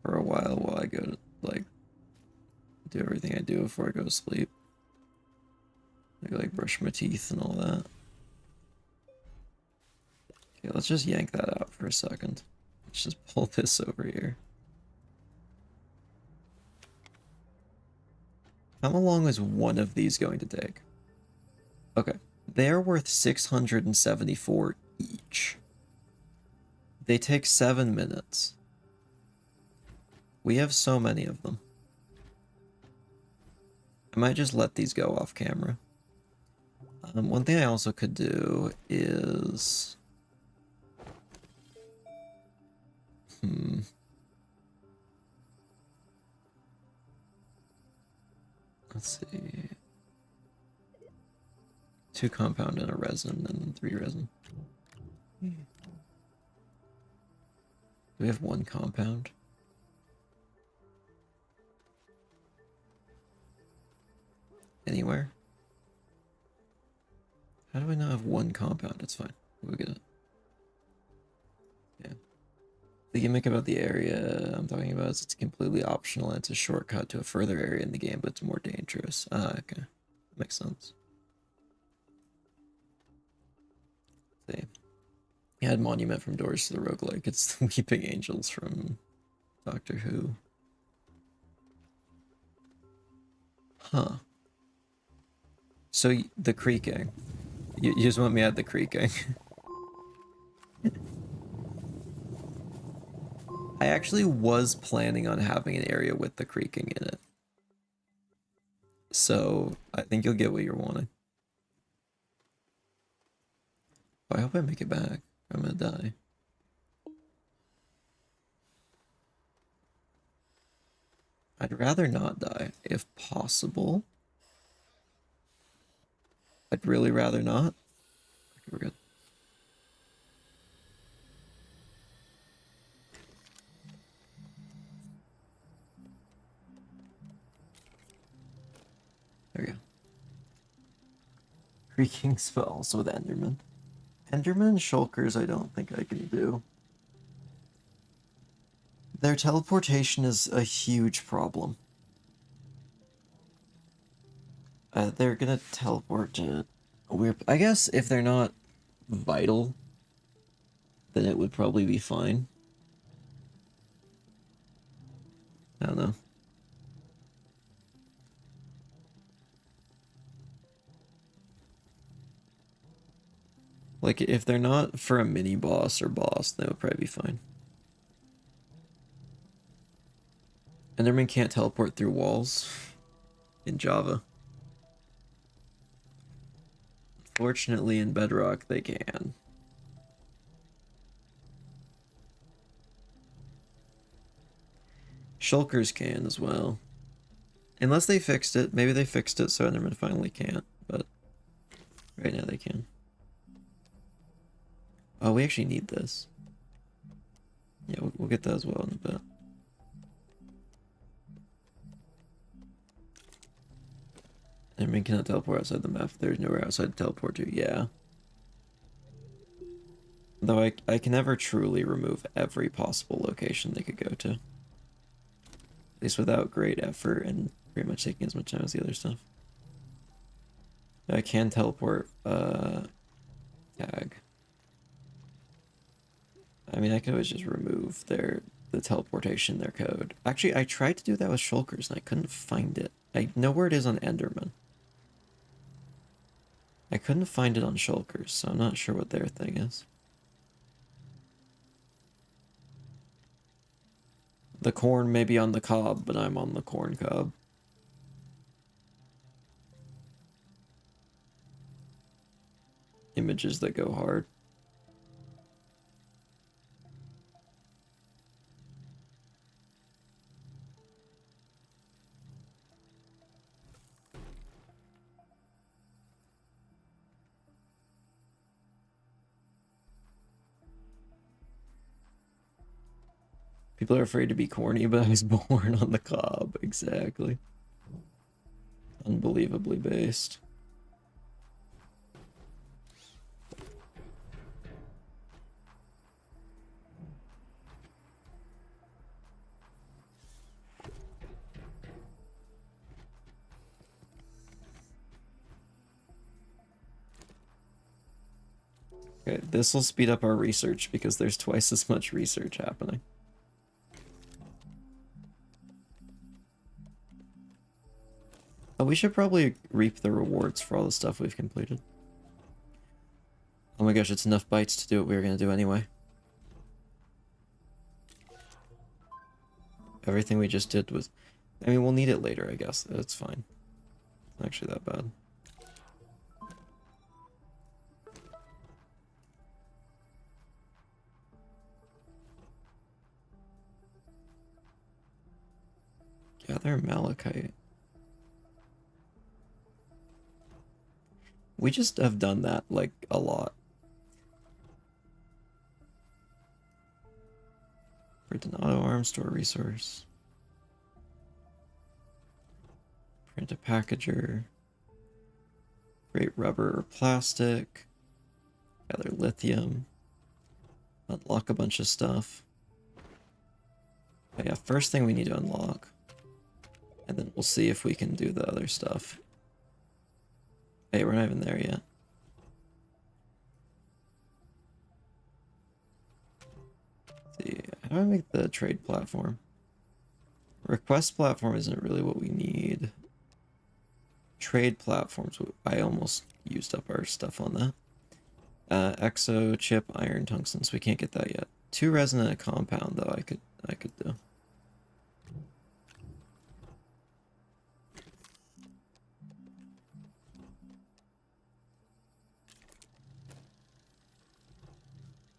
for a while I go to like do everything I do before I go to sleep. Like brush my teeth and all that. Okay, let's just yank that out for a second. Let's just pull this over here. How long is one of these going to take? Okay, they're worth 674 each. They take 7 minutes. We have so many of them. I might just let these go off camera. One thing I also could do is... Let's see. 2 compound and a resin, and 3 resin. Do we have 1 compound? Anywhere? How do I not have one compound? It's fine. We'll get it. Yeah. The gimmick about the area I'm talking about is it's completely optional and it's a shortcut to a further area in the game, but it's more dangerous. Ah, okay. Makes sense. See. You had Monument from Doors to the Roguelike. It's the Weeping Angels from Doctor Who. Huh. So the creaking. You just want me at the creaking. I actually was planning on having an area with the creaking in it. So I think you'll get what you're wanting. Oh, I hope I make it back. I'm gonna die. I'd rather not die, if possible. I'd really rather not. Okay, we're good. There we go. Creaking spells with Enderman. Enderman shulkers I don't think I can do. Their teleportation is a huge problem. They're gonna teleport to a weird... I guess if they're not vital, then it would probably be fine. I don't know. Like, if they're not for a mini boss or boss, they would probably be fine. Enderman can't teleport through walls in Java. Fortunately, in Bedrock, they can. Shulkers can as well. Unless they fixed it. Maybe they fixed it so Enderman finally can't, but right now they can. Oh, we actually need this. Yeah, we'll get that as well in a bit. Enderman cannot teleport outside the map. There's nowhere outside to teleport to. Yeah. Though I can never truly remove every possible location they could go to. At least without great effort and pretty much taking as much time as the other stuff. I can teleport, tag. I mean, I could always just remove the teleportation, their code. Actually, I tried to do that with Shulkers and I couldn't find it. I know where it is on Enderman. I couldn't find it on Shulkers, so I'm not sure what their thing is. The corn may be on the cob, but I'm on the corn cob. Images that go hard. People are afraid to be corny, but I was born on the cob. Exactly. Unbelievably based. Okay, this will speed up our research because there's twice as much research happening. Oh, we should probably reap the rewards for all the stuff we've completed. Oh my gosh, it's enough bytes to do what we were going to do anyway. Everything we just did was... I mean, we'll need it later, I guess. It's fine. It's not actually that bad. Gather Malachite. We just have done that, like, a lot. Print an auto arm, store resource. Print Find a packager. Create rubber or plastic. Gather lithium. Unlock a bunch of stuff. But yeah, first thing we need to unlock. And then we'll see if we can do the other stuff. Hey, we're not even there yet. Let's see, how do I make the trade platform? Request platform isn't really what we need. Trade platforms, I almost used up our stuff on that. Exo, chip, iron, tungsten, so we can't get that yet. 2 resin and a compound though I could do.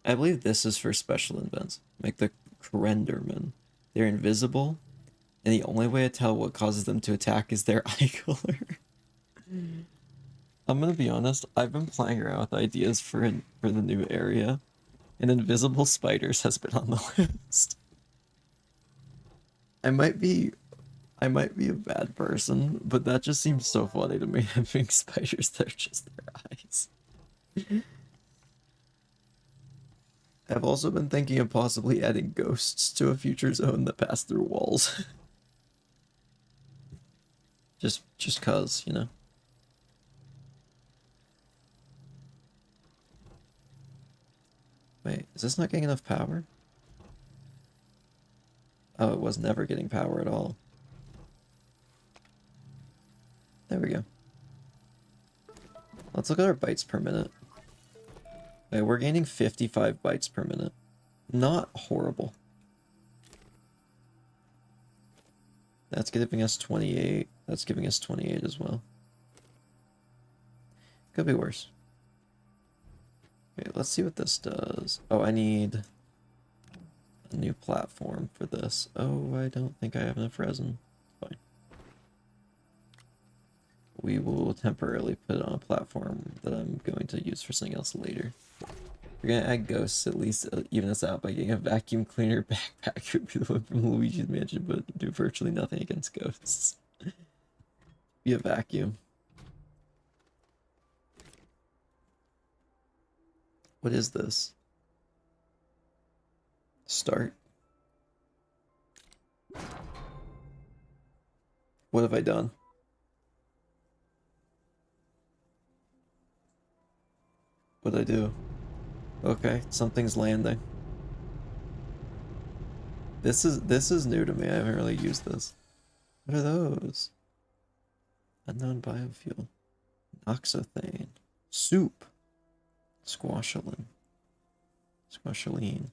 I believe this is for special invents. Make the Krenderman. They're invisible, and the only way to tell what causes them to attack is their eye color. I'm gonna be honest, I've been playing around with ideas for the new area, and invisible spiders has been on the list. I might be a bad person, but that just seems so funny to me, having spiders that are just their eyes. I've also been thinking of possibly adding ghosts to a future zone that pass through walls. just cause, you know. Wait, is this not getting enough power? Oh, it was never getting power at all. There we go. Let's look at our bytes per minute. Okay, we're gaining 55 bytes per minute. Not horrible. That's giving us 28. That's giving us 28 as well. Could be worse. Okay, let's see what this does. Oh, I need a new platform for this. Oh, I don't think I have enough resin. Fine. We will temporarily put it on a platform that I'm going to use for something else later. We're gonna add ghosts, at least even us out by getting a vacuum cleaner backpack. Would be the one from Luigi's Mansion, but do virtually nothing against ghosts. Be a vacuum. What is this? Start. What have I done? What'd I do? Okay, something's landing. This is new to me. I haven't really used this. What are those? Unknown biofuel. Oxothane. Soup. Squashalin. Squashaline.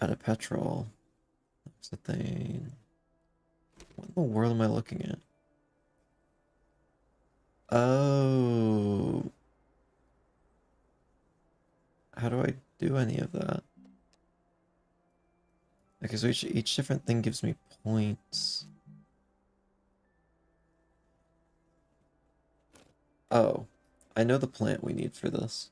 Adapetrol. Oxothane. What in the world am I looking at? Oh. How do I do any of that? Okay, so each different thing gives me points. Oh, I know the plant we need for this.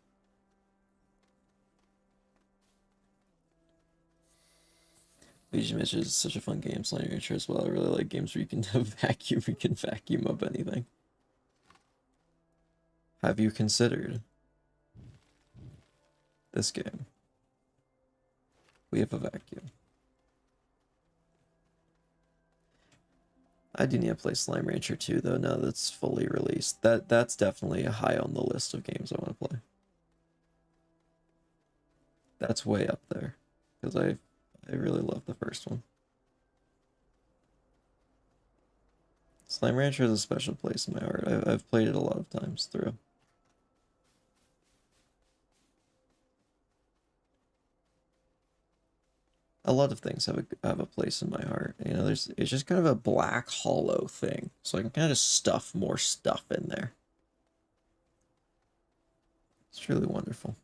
Luigi Mansion is such a fun game, Slime Rancher as well. I really like games where you can vacuum up anything. Have you considered this game? We have a vacuum. I do need to play Slime Rancher 2 though, now that's fully released. That's definitely high on the list of games I want to play. That's way up there. Because I really love the first one. Slime Rancher is a special place in my heart. I've played it a lot of times through. A lot of things have a place in my heart. You know, it's just kind of a black hollow thing. So I can kind of stuff more stuff in there. It's really wonderful.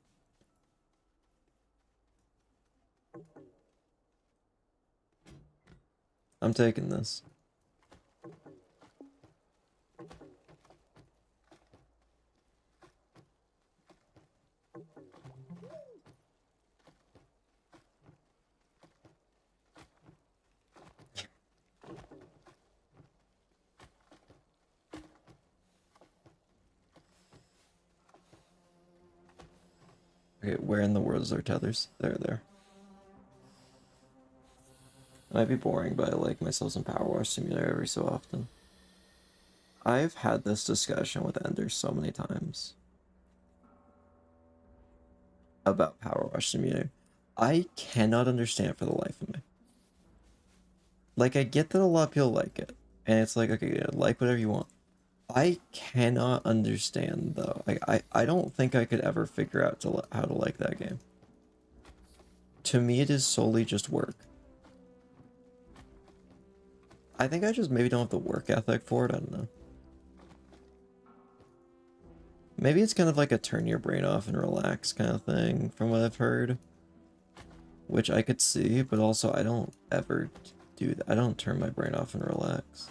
I'm taking this. Okay, where in the world is our tethers? There. It might be boring, but I like myself some Power Wash Simulator every so often. I've had this discussion with Ender so many times about Power Wash Simulator. I cannot understand for the life of me. Like, I get that a lot of people like it, and it's like, okay, yeah, like whatever you want. I cannot understand though. I don't think I could ever figure out how to like that game. To me, it is solely just work. I think I just maybe don't have the work ethic for it. I don't know. Maybe it's kind of like a turn your brain off and relax kind of thing, from what I've heard. Which I could see, but also I don't ever do that. I don't turn my brain off and relax.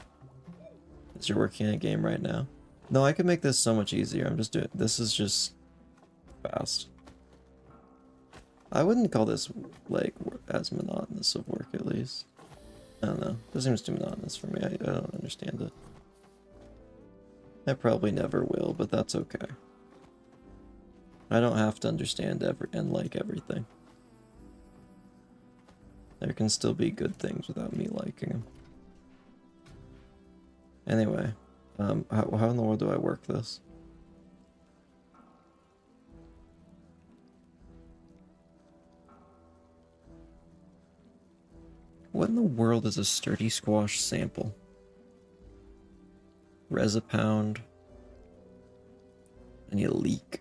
Is you're working in a game right now? No, I could make this so much easier. I'm just doing... This is just fast. I wouldn't call this, like, as monotonous of work, at least. I don't know. This seems too monotonous for me. I don't understand it. I probably never will, but that's okay. I don't have to understand and like everything. There can still be good things without me liking them. Anyway, how in the world do I work this? What in the world is a sturdy squash sample? Resopound. I need a leak.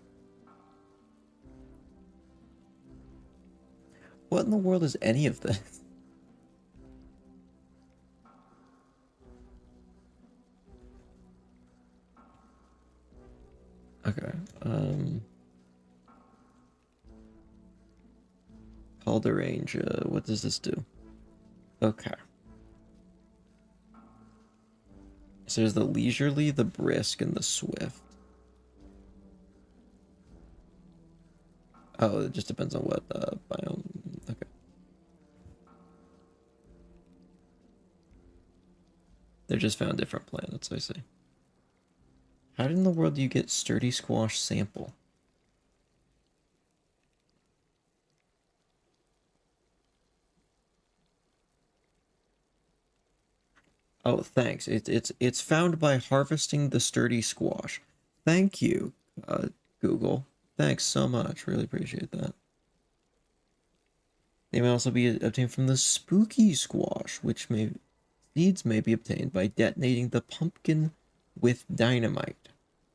What in the world is any of this? Okay, Calderange, what does this do? Okay. So there's the leisurely, the brisk, and the swift. Oh, it just depends on what biome. Okay. They're just found different planets, I see. How in the world do you get sturdy squash sample? Oh, thanks. It's found by harvesting the sturdy squash. Thank you, Google. Thanks so much. Really appreciate that. They may also be obtained from the spooky squash, seeds may be obtained by detonating the pumpkin with dynamite.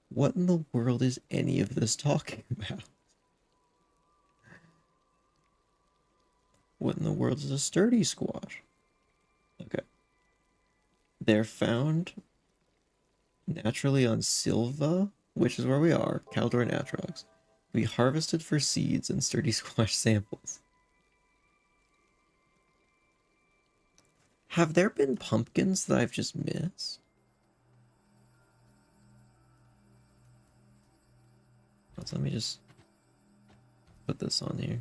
What in the world is any of this talking about? What in the world is a sturdy squash? Okay. They're found naturally on Silva, which is where we are, Caldor and Atrox. We harvested for seeds and sturdy squash samples. Have there been pumpkins that I've just missed? So let me just put this on here.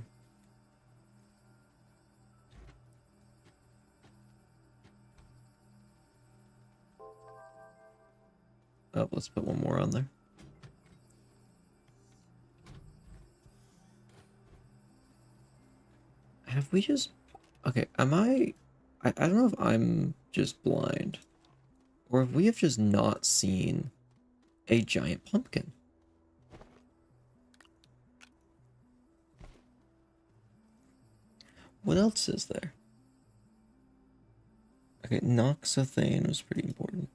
Oh, let's put one more on there. Have we just... Okay, am I don't know if I'm just blind. Or if we have just not seen a giant pumpkin. What else is there? Okay, Noxothane was pretty important.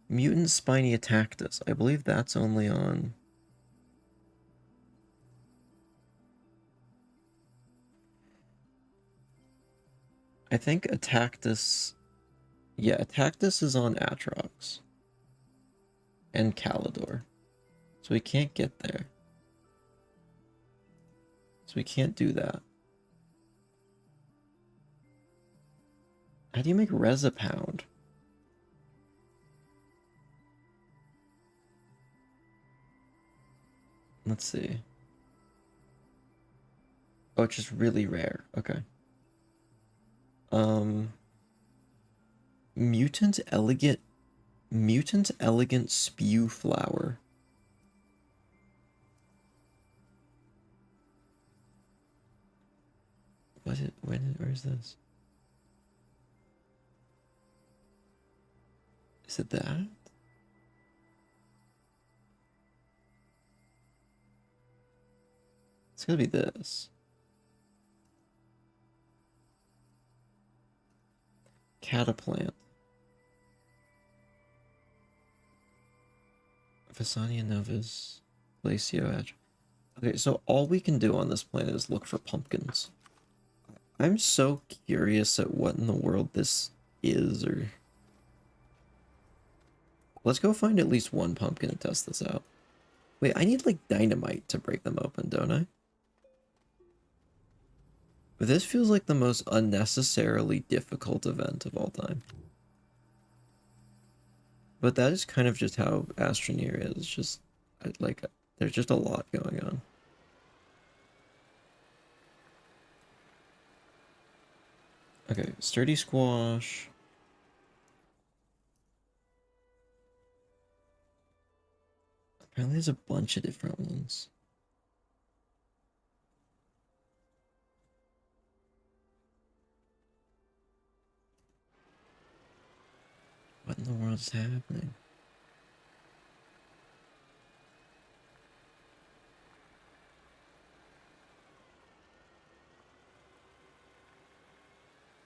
Mutant Spiny Attactus. I believe that's only on... I think Attactus... Yeah, Attactus is on Atrox. And Calidor. So we can't get there. So we can't do that. How do you make Resopound? Let's see. Oh, it's just really rare. Okay. Mutant Elegant Spew Flower. Where is this? Is it that? It's gonna be this. Cataplant. Visania Novus. Glacio Edge. Okay, so all we can do on this planet is look for pumpkins. I'm so curious at what in the world this is, or... Let's go find at least one pumpkin and test this out. Wait, I need, like, dynamite to break them open, don't I? But this feels like the most unnecessarily difficult event of all time. But that is kind of just how Astroneer is. It's just, like, there's just a lot going on. Okay, Sturdy Squash. Apparently there's a bunch of different ones. What in the world is happening?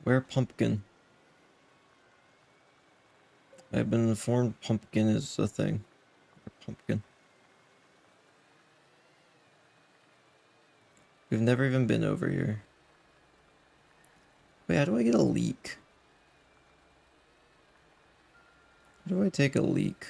Where pumpkin? I've been informed pumpkin is a thing. Pumpkin. We've never even been over here. Wait, how do I get a leak? How do I take a leak?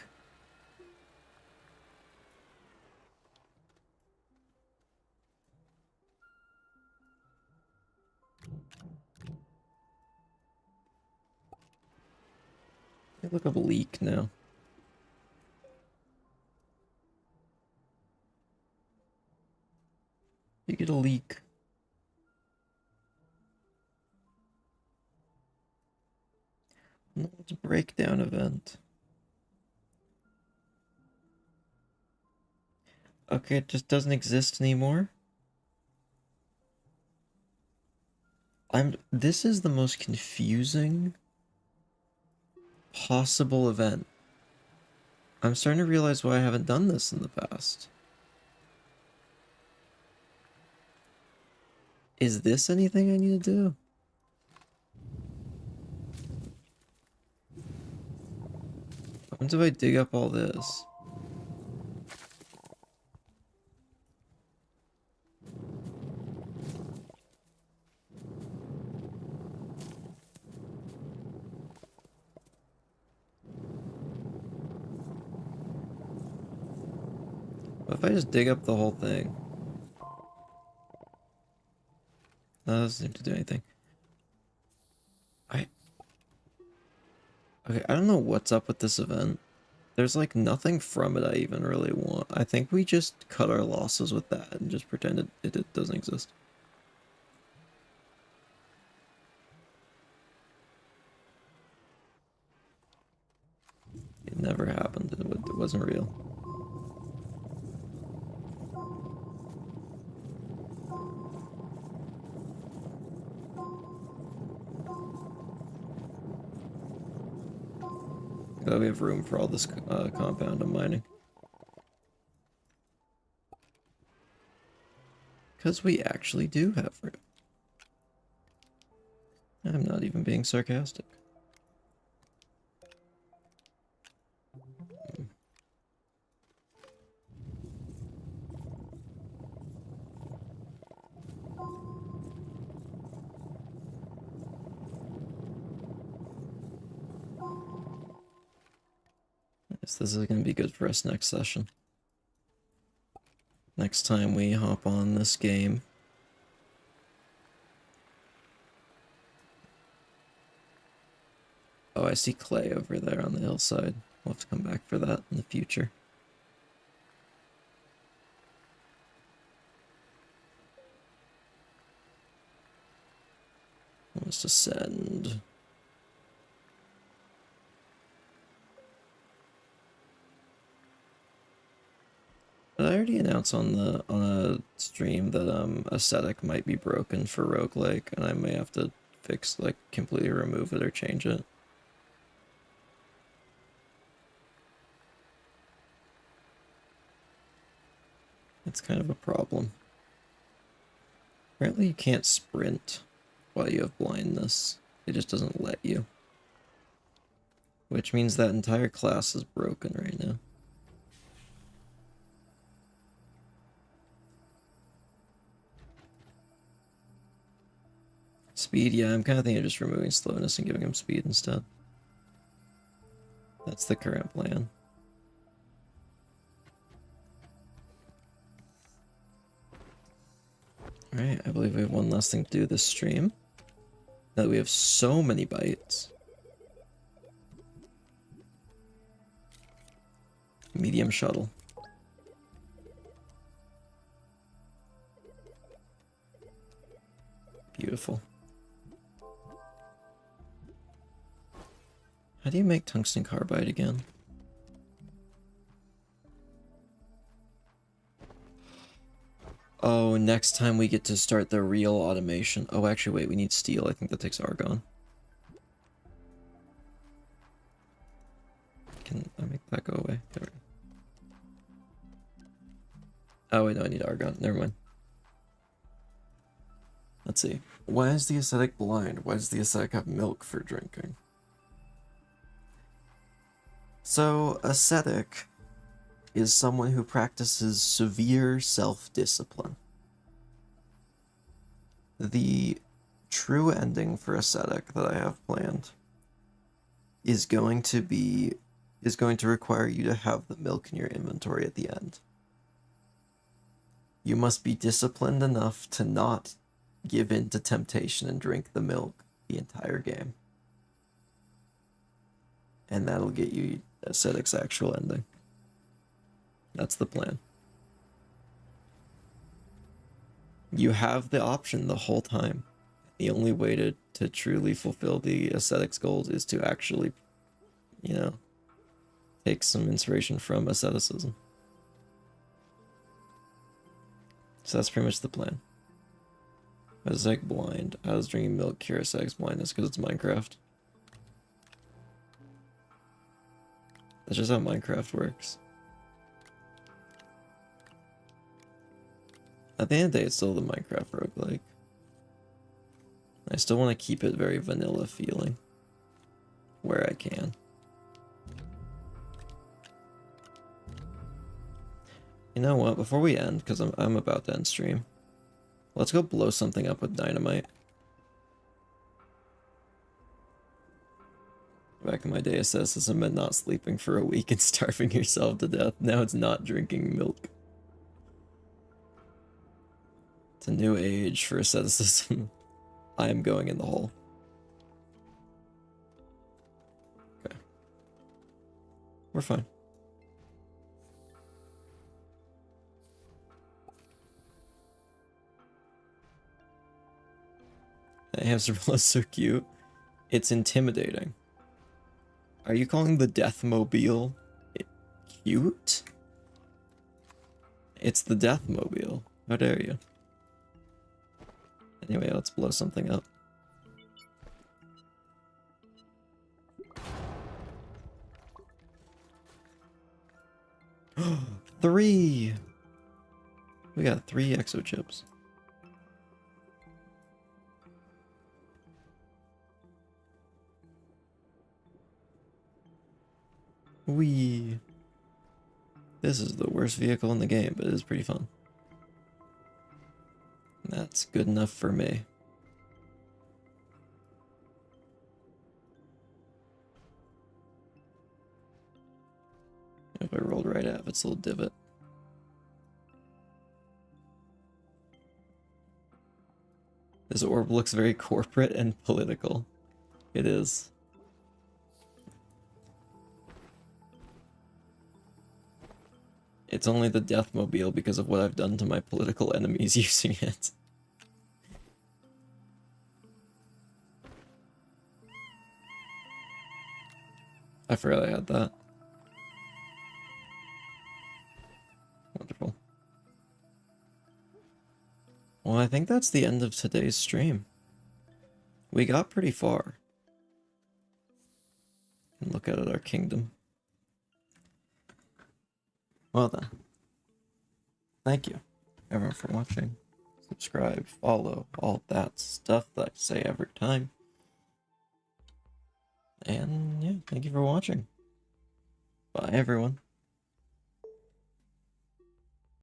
I look up leak now. You get a leak. No, it's a breakdown event. Okay, it just doesn't exist anymore. This is the most confusing possible event. I'm starting to realize why I haven't done this in the past. Is this anything I need to do? What if I dig up all this? What if I just dig up the whole thing? No, that doesn't seem to do anything. Okay, I don't know what's up with this event. There's like nothing from it I even really want. I think we just cut our losses with that and just pretend it doesn't exist. It never happened. It wasn't real. Glad we have room for all this compound I'm mining. Because we actually do have room. I'm not even being sarcastic. Yes, this is going to be good for us next session. Next time we hop on this game. Oh, I see clay over there on the hillside. We'll have to come back for that in the future. Let's ascend. Did I already announce on a stream that Ascetic might be broken for roguelike, and I may have to fix, like, completely remove it or change it? It's kind of a problem. Apparently you can't sprint while you have blindness. It just doesn't let you. Which means that entire class is broken right now. Speed, yeah, I'm kind of thinking of just removing slowness and giving him speed instead. That's the current plan. Alright, I believe we have one last thing to do this stream. Now that we have so many bites. Medium shuttle. Beautiful. How do you make tungsten carbide again? Oh, next time we get to start the real automation. Oh, actually, wait, we need steel. I think that takes argon. Can I make that go away? There we go. Oh, wait, no, I need argon. Never mind. Let's see. Why is the ascetic blind? Why does the ascetic have milk for drinking? So, ascetic is someone who practices severe self-discipline. The true ending for ascetic that I have planned is going to require you to have the milk in your inventory at the end. You must be disciplined enough to not give in to temptation and drink the milk the entire game. And that'll get you ascetic's actual ending. That's the plan. You have the option the whole time. The only way to truly fulfill the ascetic's goals is to actually, you know, take some inspiration from asceticism. So that's pretty much the plan. Ascetic blind. How does drinking milk cure ascetic's blindness? Because it's Minecraft. That's just how Minecraft works. At the end of the day, it's still the Minecraft roguelike. I still want to keep it very vanilla feeling. Where I can. You know what? Before we end, because I'm about to end stream, let's go blow something up with dynamite. Back in my day, asceticism meant not sleeping for a week and starving yourself to death. Now it's not drinking milk. It's a new age for asceticism. I am going in the hole. Okay. We're fine. That hamster ball is so cute. It's intimidating. Are you calling the Deathmobile cute? It's the Deathmobile. How dare you? Anyway, let's blow something up. Three! We got 3 exo chips. Wee. This is the worst vehicle in the game, but it is pretty fun. That's good enough for me. If I rolled right out of its little divot. This orb looks very corporate and political. It is. It's only the Deathmobile because of what I've done to my political enemies using it. I forgot I had that. Wonderful. Well, I think that's the end of today's stream. We got pretty far. And look at our kingdom. Well then. Thank you, everyone, for watching. Subscribe, follow, all that stuff that I say every time. And yeah, thank you for watching. Bye, everyone.